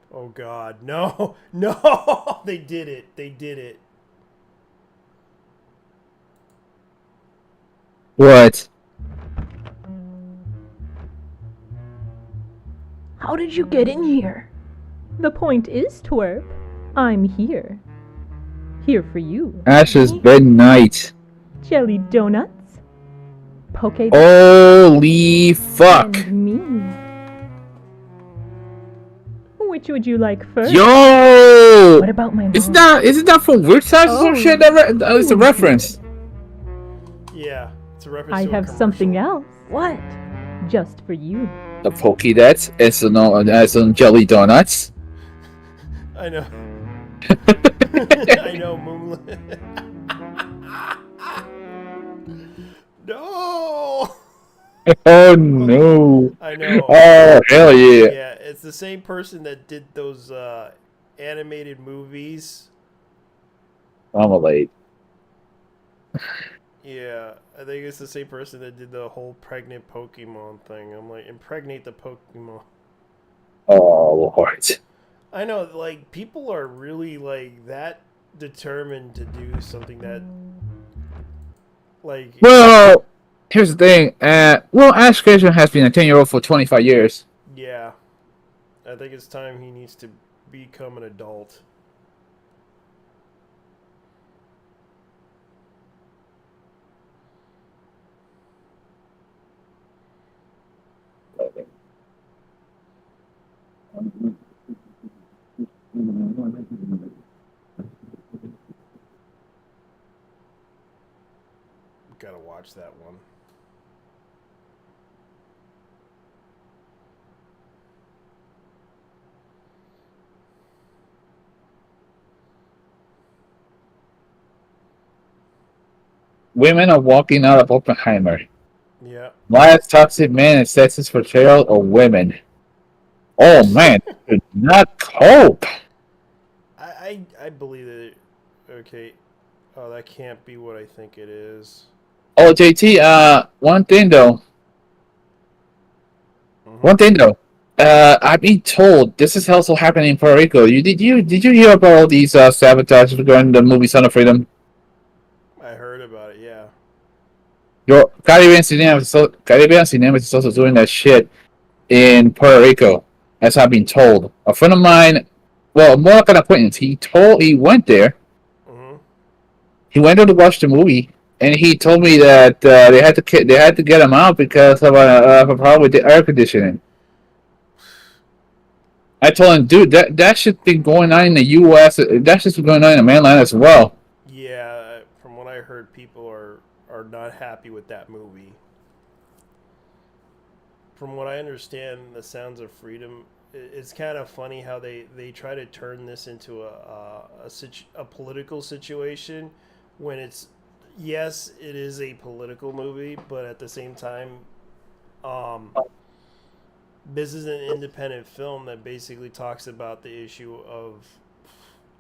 Speaker 1: Oh God, no, no! They did it. They did it.
Speaker 6: What?
Speaker 10: How did you get in here? The point is, twerp, I'm here. Here for you.
Speaker 6: Ash's Midnight.
Speaker 10: Jelly donuts. Poke.
Speaker 6: Holy fuck!
Speaker 10: And me. Which would you like first?
Speaker 6: Yo!
Speaker 10: What about my mom?
Speaker 6: Isn't that from Weird Science or some shit? It's a reference.
Speaker 1: Yeah, it's a reference.
Speaker 10: I
Speaker 1: to a
Speaker 10: have
Speaker 1: commercial.
Speaker 10: something else. What? Just for you.
Speaker 6: The Pokédex as some jelly donuts.
Speaker 1: I know. I know, Moonlit. No!
Speaker 6: Oh no!
Speaker 1: I know.
Speaker 6: Oh hell yeah!
Speaker 1: Yeah, it's the same person that did those animated movies.
Speaker 6: Marmalade.
Speaker 1: Yeah, I think it's the same person that did the whole pregnant Pokemon thing. I'm like, impregnate the Pokemon.
Speaker 6: Oh lord.
Speaker 1: I know, like, people are really, like, that determined to do something that, like...
Speaker 6: Well, here's the thing. Ash Ketchum has been a 10-year-old for 25 years.
Speaker 1: Yeah. I think it's time he needs to become an adult. Gotta watch that one.
Speaker 6: Women are walking out of Oppenheimer.
Speaker 1: Yeah.
Speaker 6: Last toxic man and sexist portrayal of women. Oh man, could not cope.
Speaker 1: I believe that it, okay. Oh, that can't be what I think it is.
Speaker 6: Oh, JT, one thing though. I've been told this is also happening in Puerto Rico. Did you hear about all these sabotage regarding the movie Son of Freedom?
Speaker 1: I heard about it, yeah.
Speaker 6: Caribbean Cinema is also doing that shit in Puerto Rico. as I've been told. A friend of mine, well, more like an acquaintance, he went there.
Speaker 1: Mm-hmm.
Speaker 6: He went there to watch the movie, and he told me that they had to get him out because of a problem with the air conditioning. I told him, dude, that should be going on in the U.S. That should be going on in the mainland as well.
Speaker 1: Yeah, from what I heard, people are not happy with that movie. From what I understand, The Sounds of Freedom, it's kind of funny how they try to turn this into a political situation when it's, yes, it is a political movie, but at the same time, um, this is an independent film that basically talks about the issue of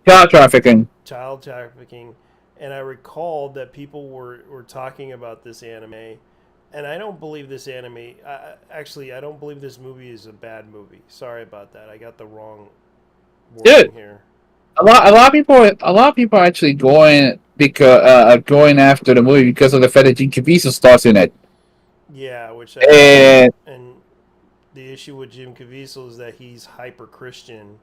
Speaker 6: Child trafficking.
Speaker 1: child trafficking. And I recalled that people were talking about this anime, and I don't believe this anime. I don't believe this movie is a bad movie. Sorry about that. I got the wrong wording
Speaker 6: Dude,
Speaker 1: here.
Speaker 6: a lot of people are actually going after the movie because of the fact that Jim Caviezel stars in it.
Speaker 1: Yeah, which
Speaker 6: And
Speaker 1: and the issue with Jim Caviezel is that he's hyper Christian.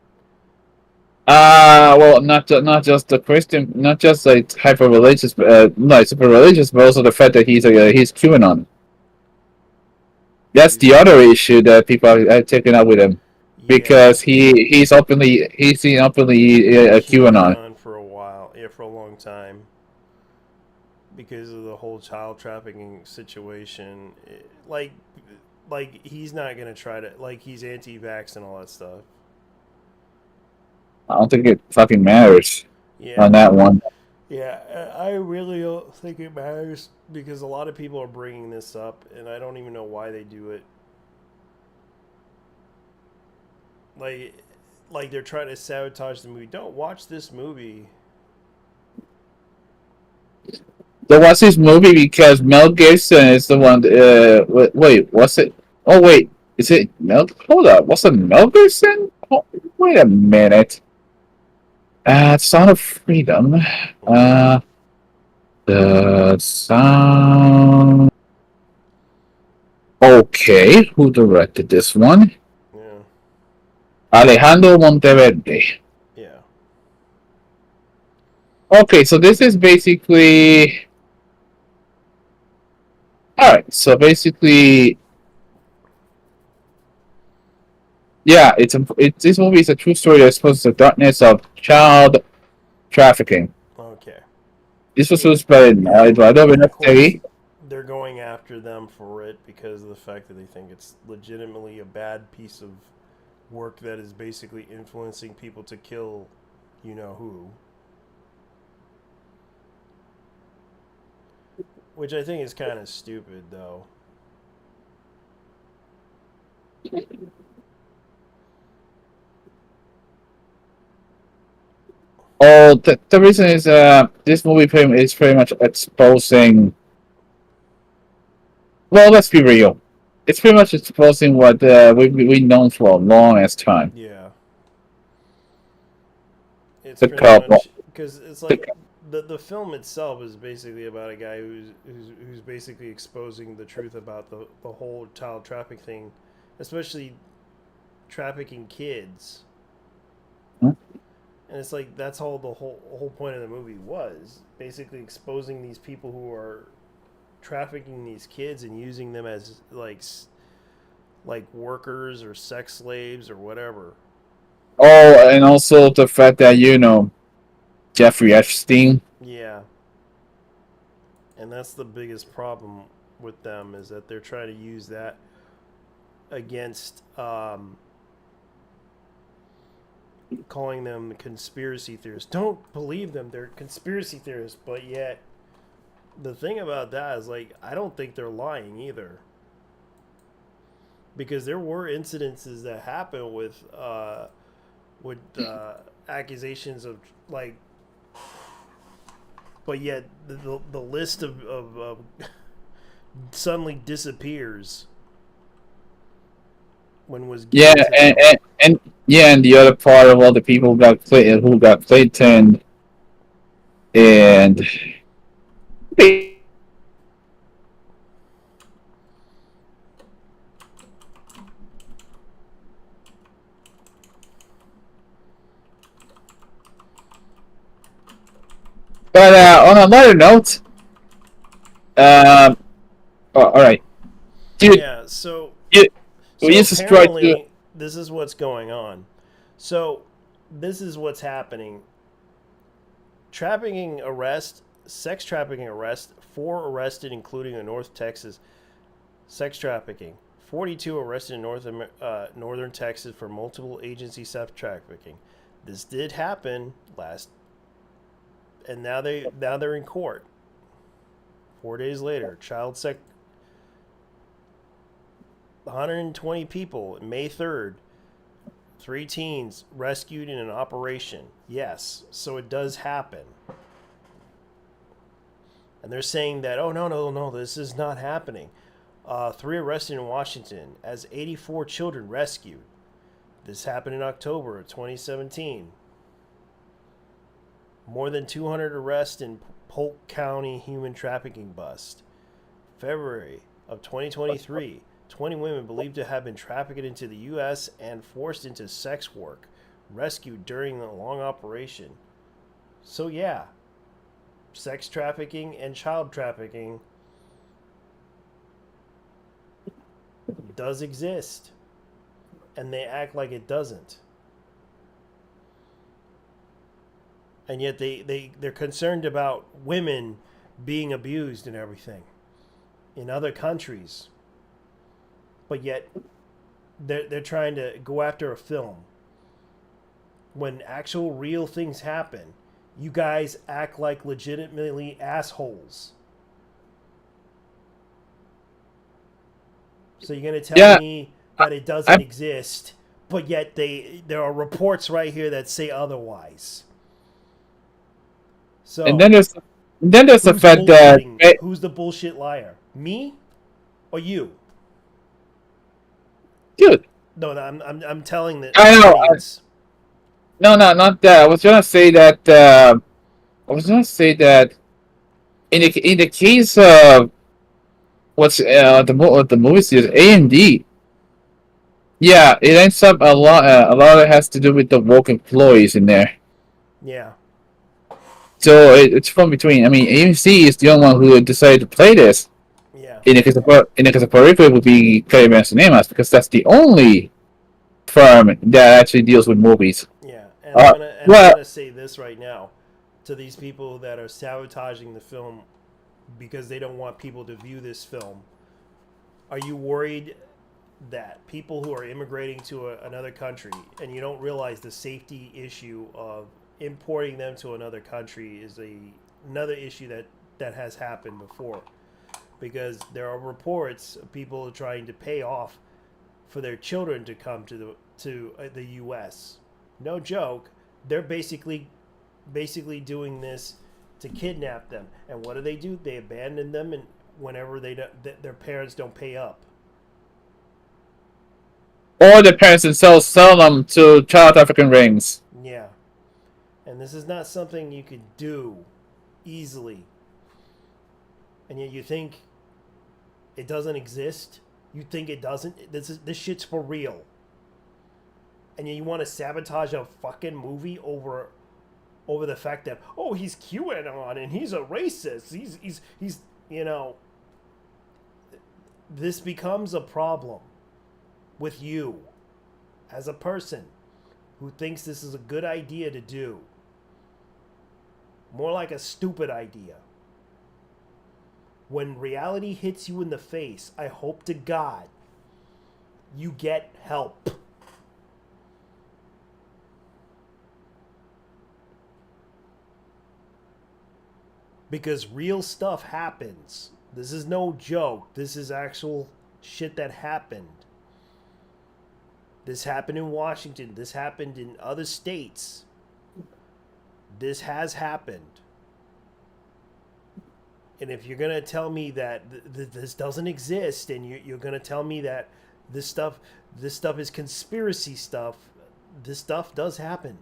Speaker 6: well, not just the Christian, not just like hyper religious, no, super religious, but also the fact that he's QAnon. That's the other issue that people are taking up with him
Speaker 1: Yeah,
Speaker 6: because he's seen openly
Speaker 1: been
Speaker 6: a QAnon.
Speaker 1: QAnon for a while, yeah, for a long time, because of the whole child trafficking situation. Like he's not gonna try to, like, he's anti-vax and all that stuff.
Speaker 6: I don't think it fucking matters
Speaker 1: Yeah,
Speaker 6: on that one.
Speaker 1: yeah, I really don't think it matters because a lot of people are bringing this up, and I don't even know why they do it. Like, like they're trying to sabotage the movie. Don't watch this movie.
Speaker 6: So what's this movie? Because Mel Gibson is the one. Wait, what's it? Oh wait, is it Mel? Hold up, what's it Mel Gibson? Oh, wait a minute. Sound of Freedom. The sound. Okay, who directed this one?
Speaker 1: Yeah,
Speaker 6: Alejandro Monteverde.
Speaker 1: yeah.
Speaker 6: Okay, so this is basically. Alright, so basically. Yeah, this movie is a true story that exposes the darkness of child trafficking.
Speaker 1: Okay.
Speaker 6: This was supposed to be Eduardo
Speaker 1: Of course,
Speaker 6: Benestetti.
Speaker 1: they're going after them for it because of the fact that they think it's legitimately a bad piece of work that is basically influencing people to kill you know who. Which I think is kind of stupid, though.
Speaker 6: Oh, the reason is this movie is pretty much exposing. Well, let's be real. It's pretty much exposing what we've known for a long as time.
Speaker 1: Yeah. It's
Speaker 6: The
Speaker 1: pretty
Speaker 6: couple.
Speaker 1: much because it's like the film itself is basically about a guy who's basically exposing the truth about the whole child trafficking thing, especially trafficking kids. And it's like that's all the whole point of the movie was basically exposing these people who are trafficking these kids and using them as like workers or sex slaves or whatever.
Speaker 6: Oh, and also the fact that Jeffrey Epstein.
Speaker 1: Yeah. And that's the biggest problem with them is that they're trying to use that against calling them conspiracy theorists. Don't believe them. They're conspiracy theorists. But yet, the thing about that is, like, I don't think they're lying either. Because there were incidences that happened with accusations of, like, but yet the list of suddenly disappears when was
Speaker 6: Yeah,
Speaker 1: given to them.
Speaker 6: and the other part of all the people who got playtend and But on another note, all right, dude,
Speaker 1: Yeah, so
Speaker 6: you, we
Speaker 1: so
Speaker 6: used to try to.
Speaker 1: apparently this is what's going on. So this is what's happening. Trafficking arrest, sex trafficking arrest, 4 arrested, including a North Texas sex trafficking. 42 arrested in northern Texas for multiple agency sex trafficking. This did happen last, and now they're in court. 4 days later, child sex. 120 people, May 3rd. 3 teens rescued in an operation. Yes, so it does happen. And they're saying that, oh, no, this is not happening. 3 arrested in Washington as 84 children rescued. This happened in October of 2017. More than 200 arrests in Polk County human trafficking bust. February of 2023. 20 women believed to have been trafficked into the U.S. and forced into sex work, rescued during the long operation. So, yeah, sex trafficking and child trafficking does exist, and they act like it doesn't. And yet they're concerned about women being abused and everything in other countries. But yet they're trying to go after a film. When actual real things happen, you guys act like legitimately assholes. So you're going to tell me that it doesn't exist, but yet there are reports right here that say otherwise. So
Speaker 6: And then there's the fact that
Speaker 1: who's the bullshit liar? Me or you?
Speaker 6: Dude.
Speaker 1: No, I'm telling the
Speaker 6: I know.
Speaker 1: audience.
Speaker 6: No, not that. I was gonna say that. In the case of what's the movie series AMD. Yeah, it ends up a lot. A lot of it has to do with the woke employees in there.
Speaker 1: Yeah.
Speaker 6: So it's from between. I mean, AMC is the only one who decided to play this.
Speaker 1: Yeah.
Speaker 6: In the case of Puerto Rico, it would be Caribbean Cinemas because that's the only firm that actually deals with movies.
Speaker 1: Yeah, and I'm gonna say this right now to these people that are sabotaging the film because they don't want people to view this film. Are you worried that people who are immigrating to another country and you don't realize the safety issue of importing them to another country is another issue that has happened before? Because there are reports of people trying to pay off for their children to come to the U.S. No joke. They're basically doing this to kidnap them. And what do? They abandon them, and whenever their parents don't pay up.
Speaker 6: Or the parents themselves sell them to child trafficking rings.
Speaker 1: Yeah. And this is not something you could do easily. And yet you think it doesn't exist? You think it doesn't? This shit's for real. And yet you want to sabotage a fucking movie over the fact that, oh, he's QAnon and he's a racist. He's you know, this becomes a problem with you as a person who thinks this is a good idea to do. More like a stupid idea. When reality hits you in the face, I hope to God you get help. Because real stuff happens. This is no joke. This is actual shit that happened. This happened in Washington. This happened in other states. This has happened. And if you're going to tell me that this doesn't exist, and you're going to tell me that this stuff is conspiracy stuff, this stuff does happen.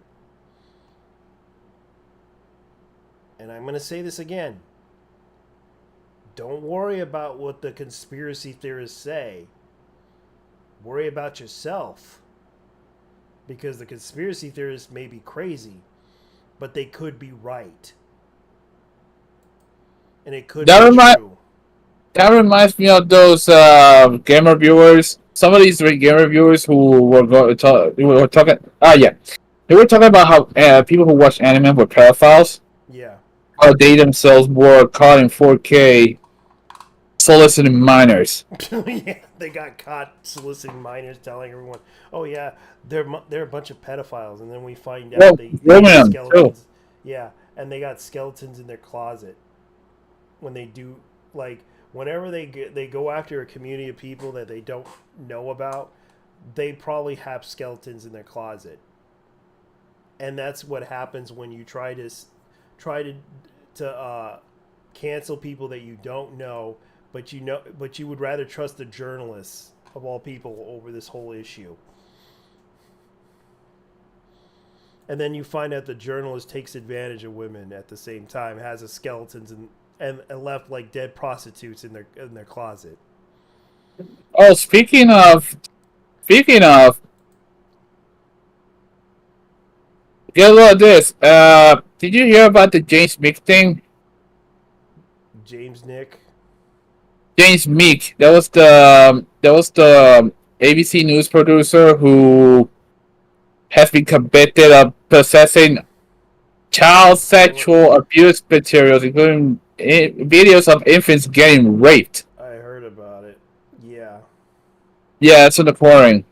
Speaker 1: And I'm going to say this again. Don't worry about what the conspiracy theorists say. Worry about yourself. Because the conspiracy theorists may be crazy, but they could be right. and it could
Speaker 6: That
Speaker 1: be
Speaker 6: remind
Speaker 1: true.
Speaker 6: that reminds me of those game reviewers. Some of these game reviewers who were talking. Ah, yeah, they were talking about how people who watch anime were pedophiles.
Speaker 1: Yeah.
Speaker 6: How they themselves were caught in 4K soliciting minors.
Speaker 1: Yeah, they got caught soliciting minors, telling everyone, "Oh yeah, they're a bunch of pedophiles," and then we find
Speaker 6: Well,
Speaker 1: out they
Speaker 6: grooming
Speaker 1: got
Speaker 6: them too.
Speaker 1: skeletons. Yeah, and they got skeletons in their closet when they do like whenever they go after a community of people that they don't know about, they probably have skeletons in their closet, and that's what happens when you try to cancel people that you don't know, but you would rather trust the journalists of all people over this whole issue. And then you find out the journalist takes advantage of women at the same time, has a skeletons and left like dead prostitutes in their closet.
Speaker 6: Oh, speaking of, get a look at this. Did you hear about the James Meek thing?
Speaker 1: James Nick.
Speaker 6: James Meek. That was the ABC News producer who has been convicted of possessing child sexual abuse materials, including videos of infants getting raped.
Speaker 1: I heard about it. Yeah.
Speaker 6: Yeah, it's in the pouring.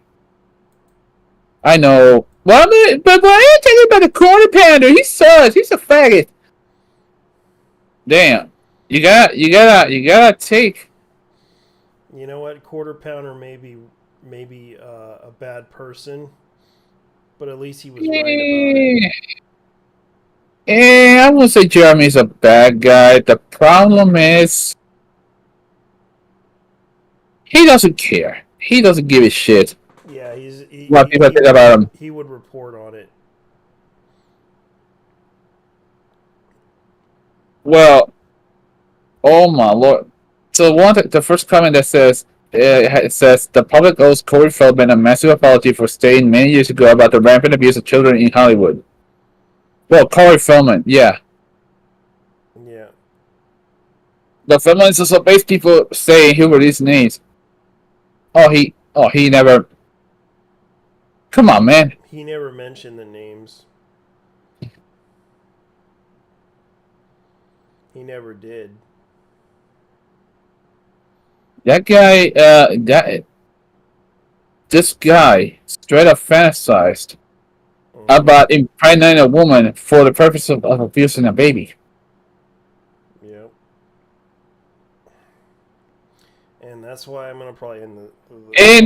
Speaker 6: I know. Well, I mean, but I ain't talking about the corner pander. He sucks. He's a faggot. Damn. You gotta take.
Speaker 1: You know what? Quarter pounder maybe a bad person, but at least he was right about it.
Speaker 6: I wouldn't say Jeremy's a bad guy. The problem is he doesn't care. He doesn't give a shit
Speaker 1: Yeah,
Speaker 6: what people think about him.
Speaker 1: he would report on it.
Speaker 6: Well, oh my lord. So the first comment that says it says the public owes Corey Feldman a massive apology for stating many years ago about the rampant abuse of children in Hollywood. Well, Corey Feldman, yeah.
Speaker 1: Yeah.
Speaker 6: The Feldman is also based people saying he released names. He never. Come on, man.
Speaker 1: He never mentioned the names. He never did.
Speaker 6: That guy, this guy straight up fantasized about impregnating a woman for the purpose of abusing a baby.
Speaker 1: Yep. And that's why I'm gonna probably end the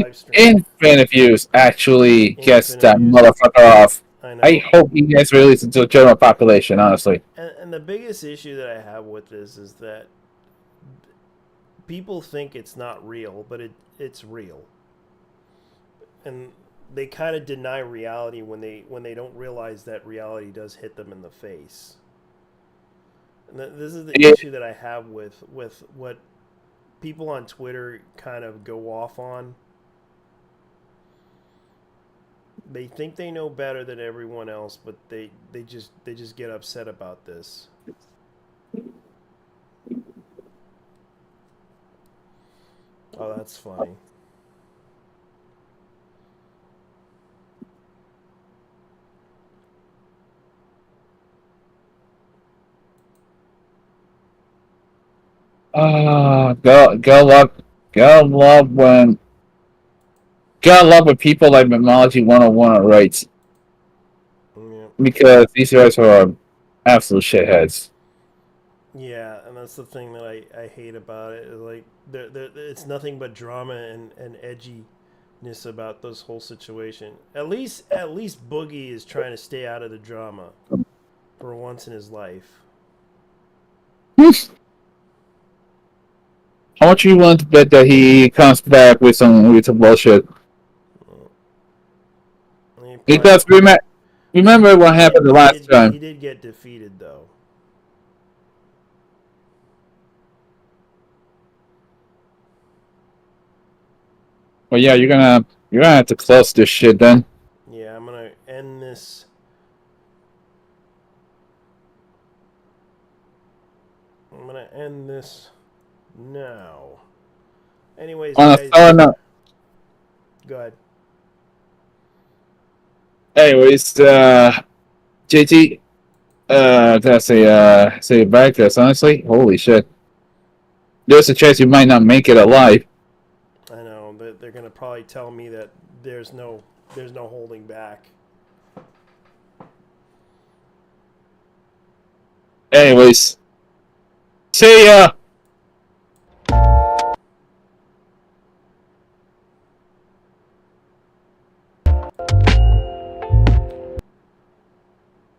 Speaker 1: live stream.
Speaker 6: Infinite views actually gets that motherfucker off.
Speaker 1: I know.
Speaker 6: I hope he gets released into the general population, honestly.
Speaker 1: And the biggest issue that I have with this is that people think it's not real, but it's real. And they kind of deny reality when they don't realize that reality does hit them in the face. And this is the issue that I have with what people on Twitter kind of go off on. They think they know better than everyone else, but they just get upset about this. Oh, that's funny.
Speaker 6: Gotta love when people like Memology 101 writes.
Speaker 1: Yeah.
Speaker 6: Because these guys are absolute shitheads.
Speaker 1: Yeah, and that's the thing that I hate about it. Like, it's nothing but drama and edginess about this whole situation. At least Boogie is trying to stay out of the drama for once in his life.
Speaker 6: How much you want to bet that he comes back with some bullshit? Because remember what happened the last time.
Speaker 1: He did get defeated, though.
Speaker 6: Well, yeah, you're gonna have to close this shit then.
Speaker 1: Yeah, I'm gonna end this. I'm gonna end this now. Anyways,
Speaker 6: On a
Speaker 1: guys,
Speaker 6: thought note,
Speaker 1: go ahead.
Speaker 6: anyways, JT, gotta say back to us honestly. Holy shit. There's a chance you might not make it alive.
Speaker 1: I know they're gonna probably tell me that there's no holding back.
Speaker 6: Anyways, see ya.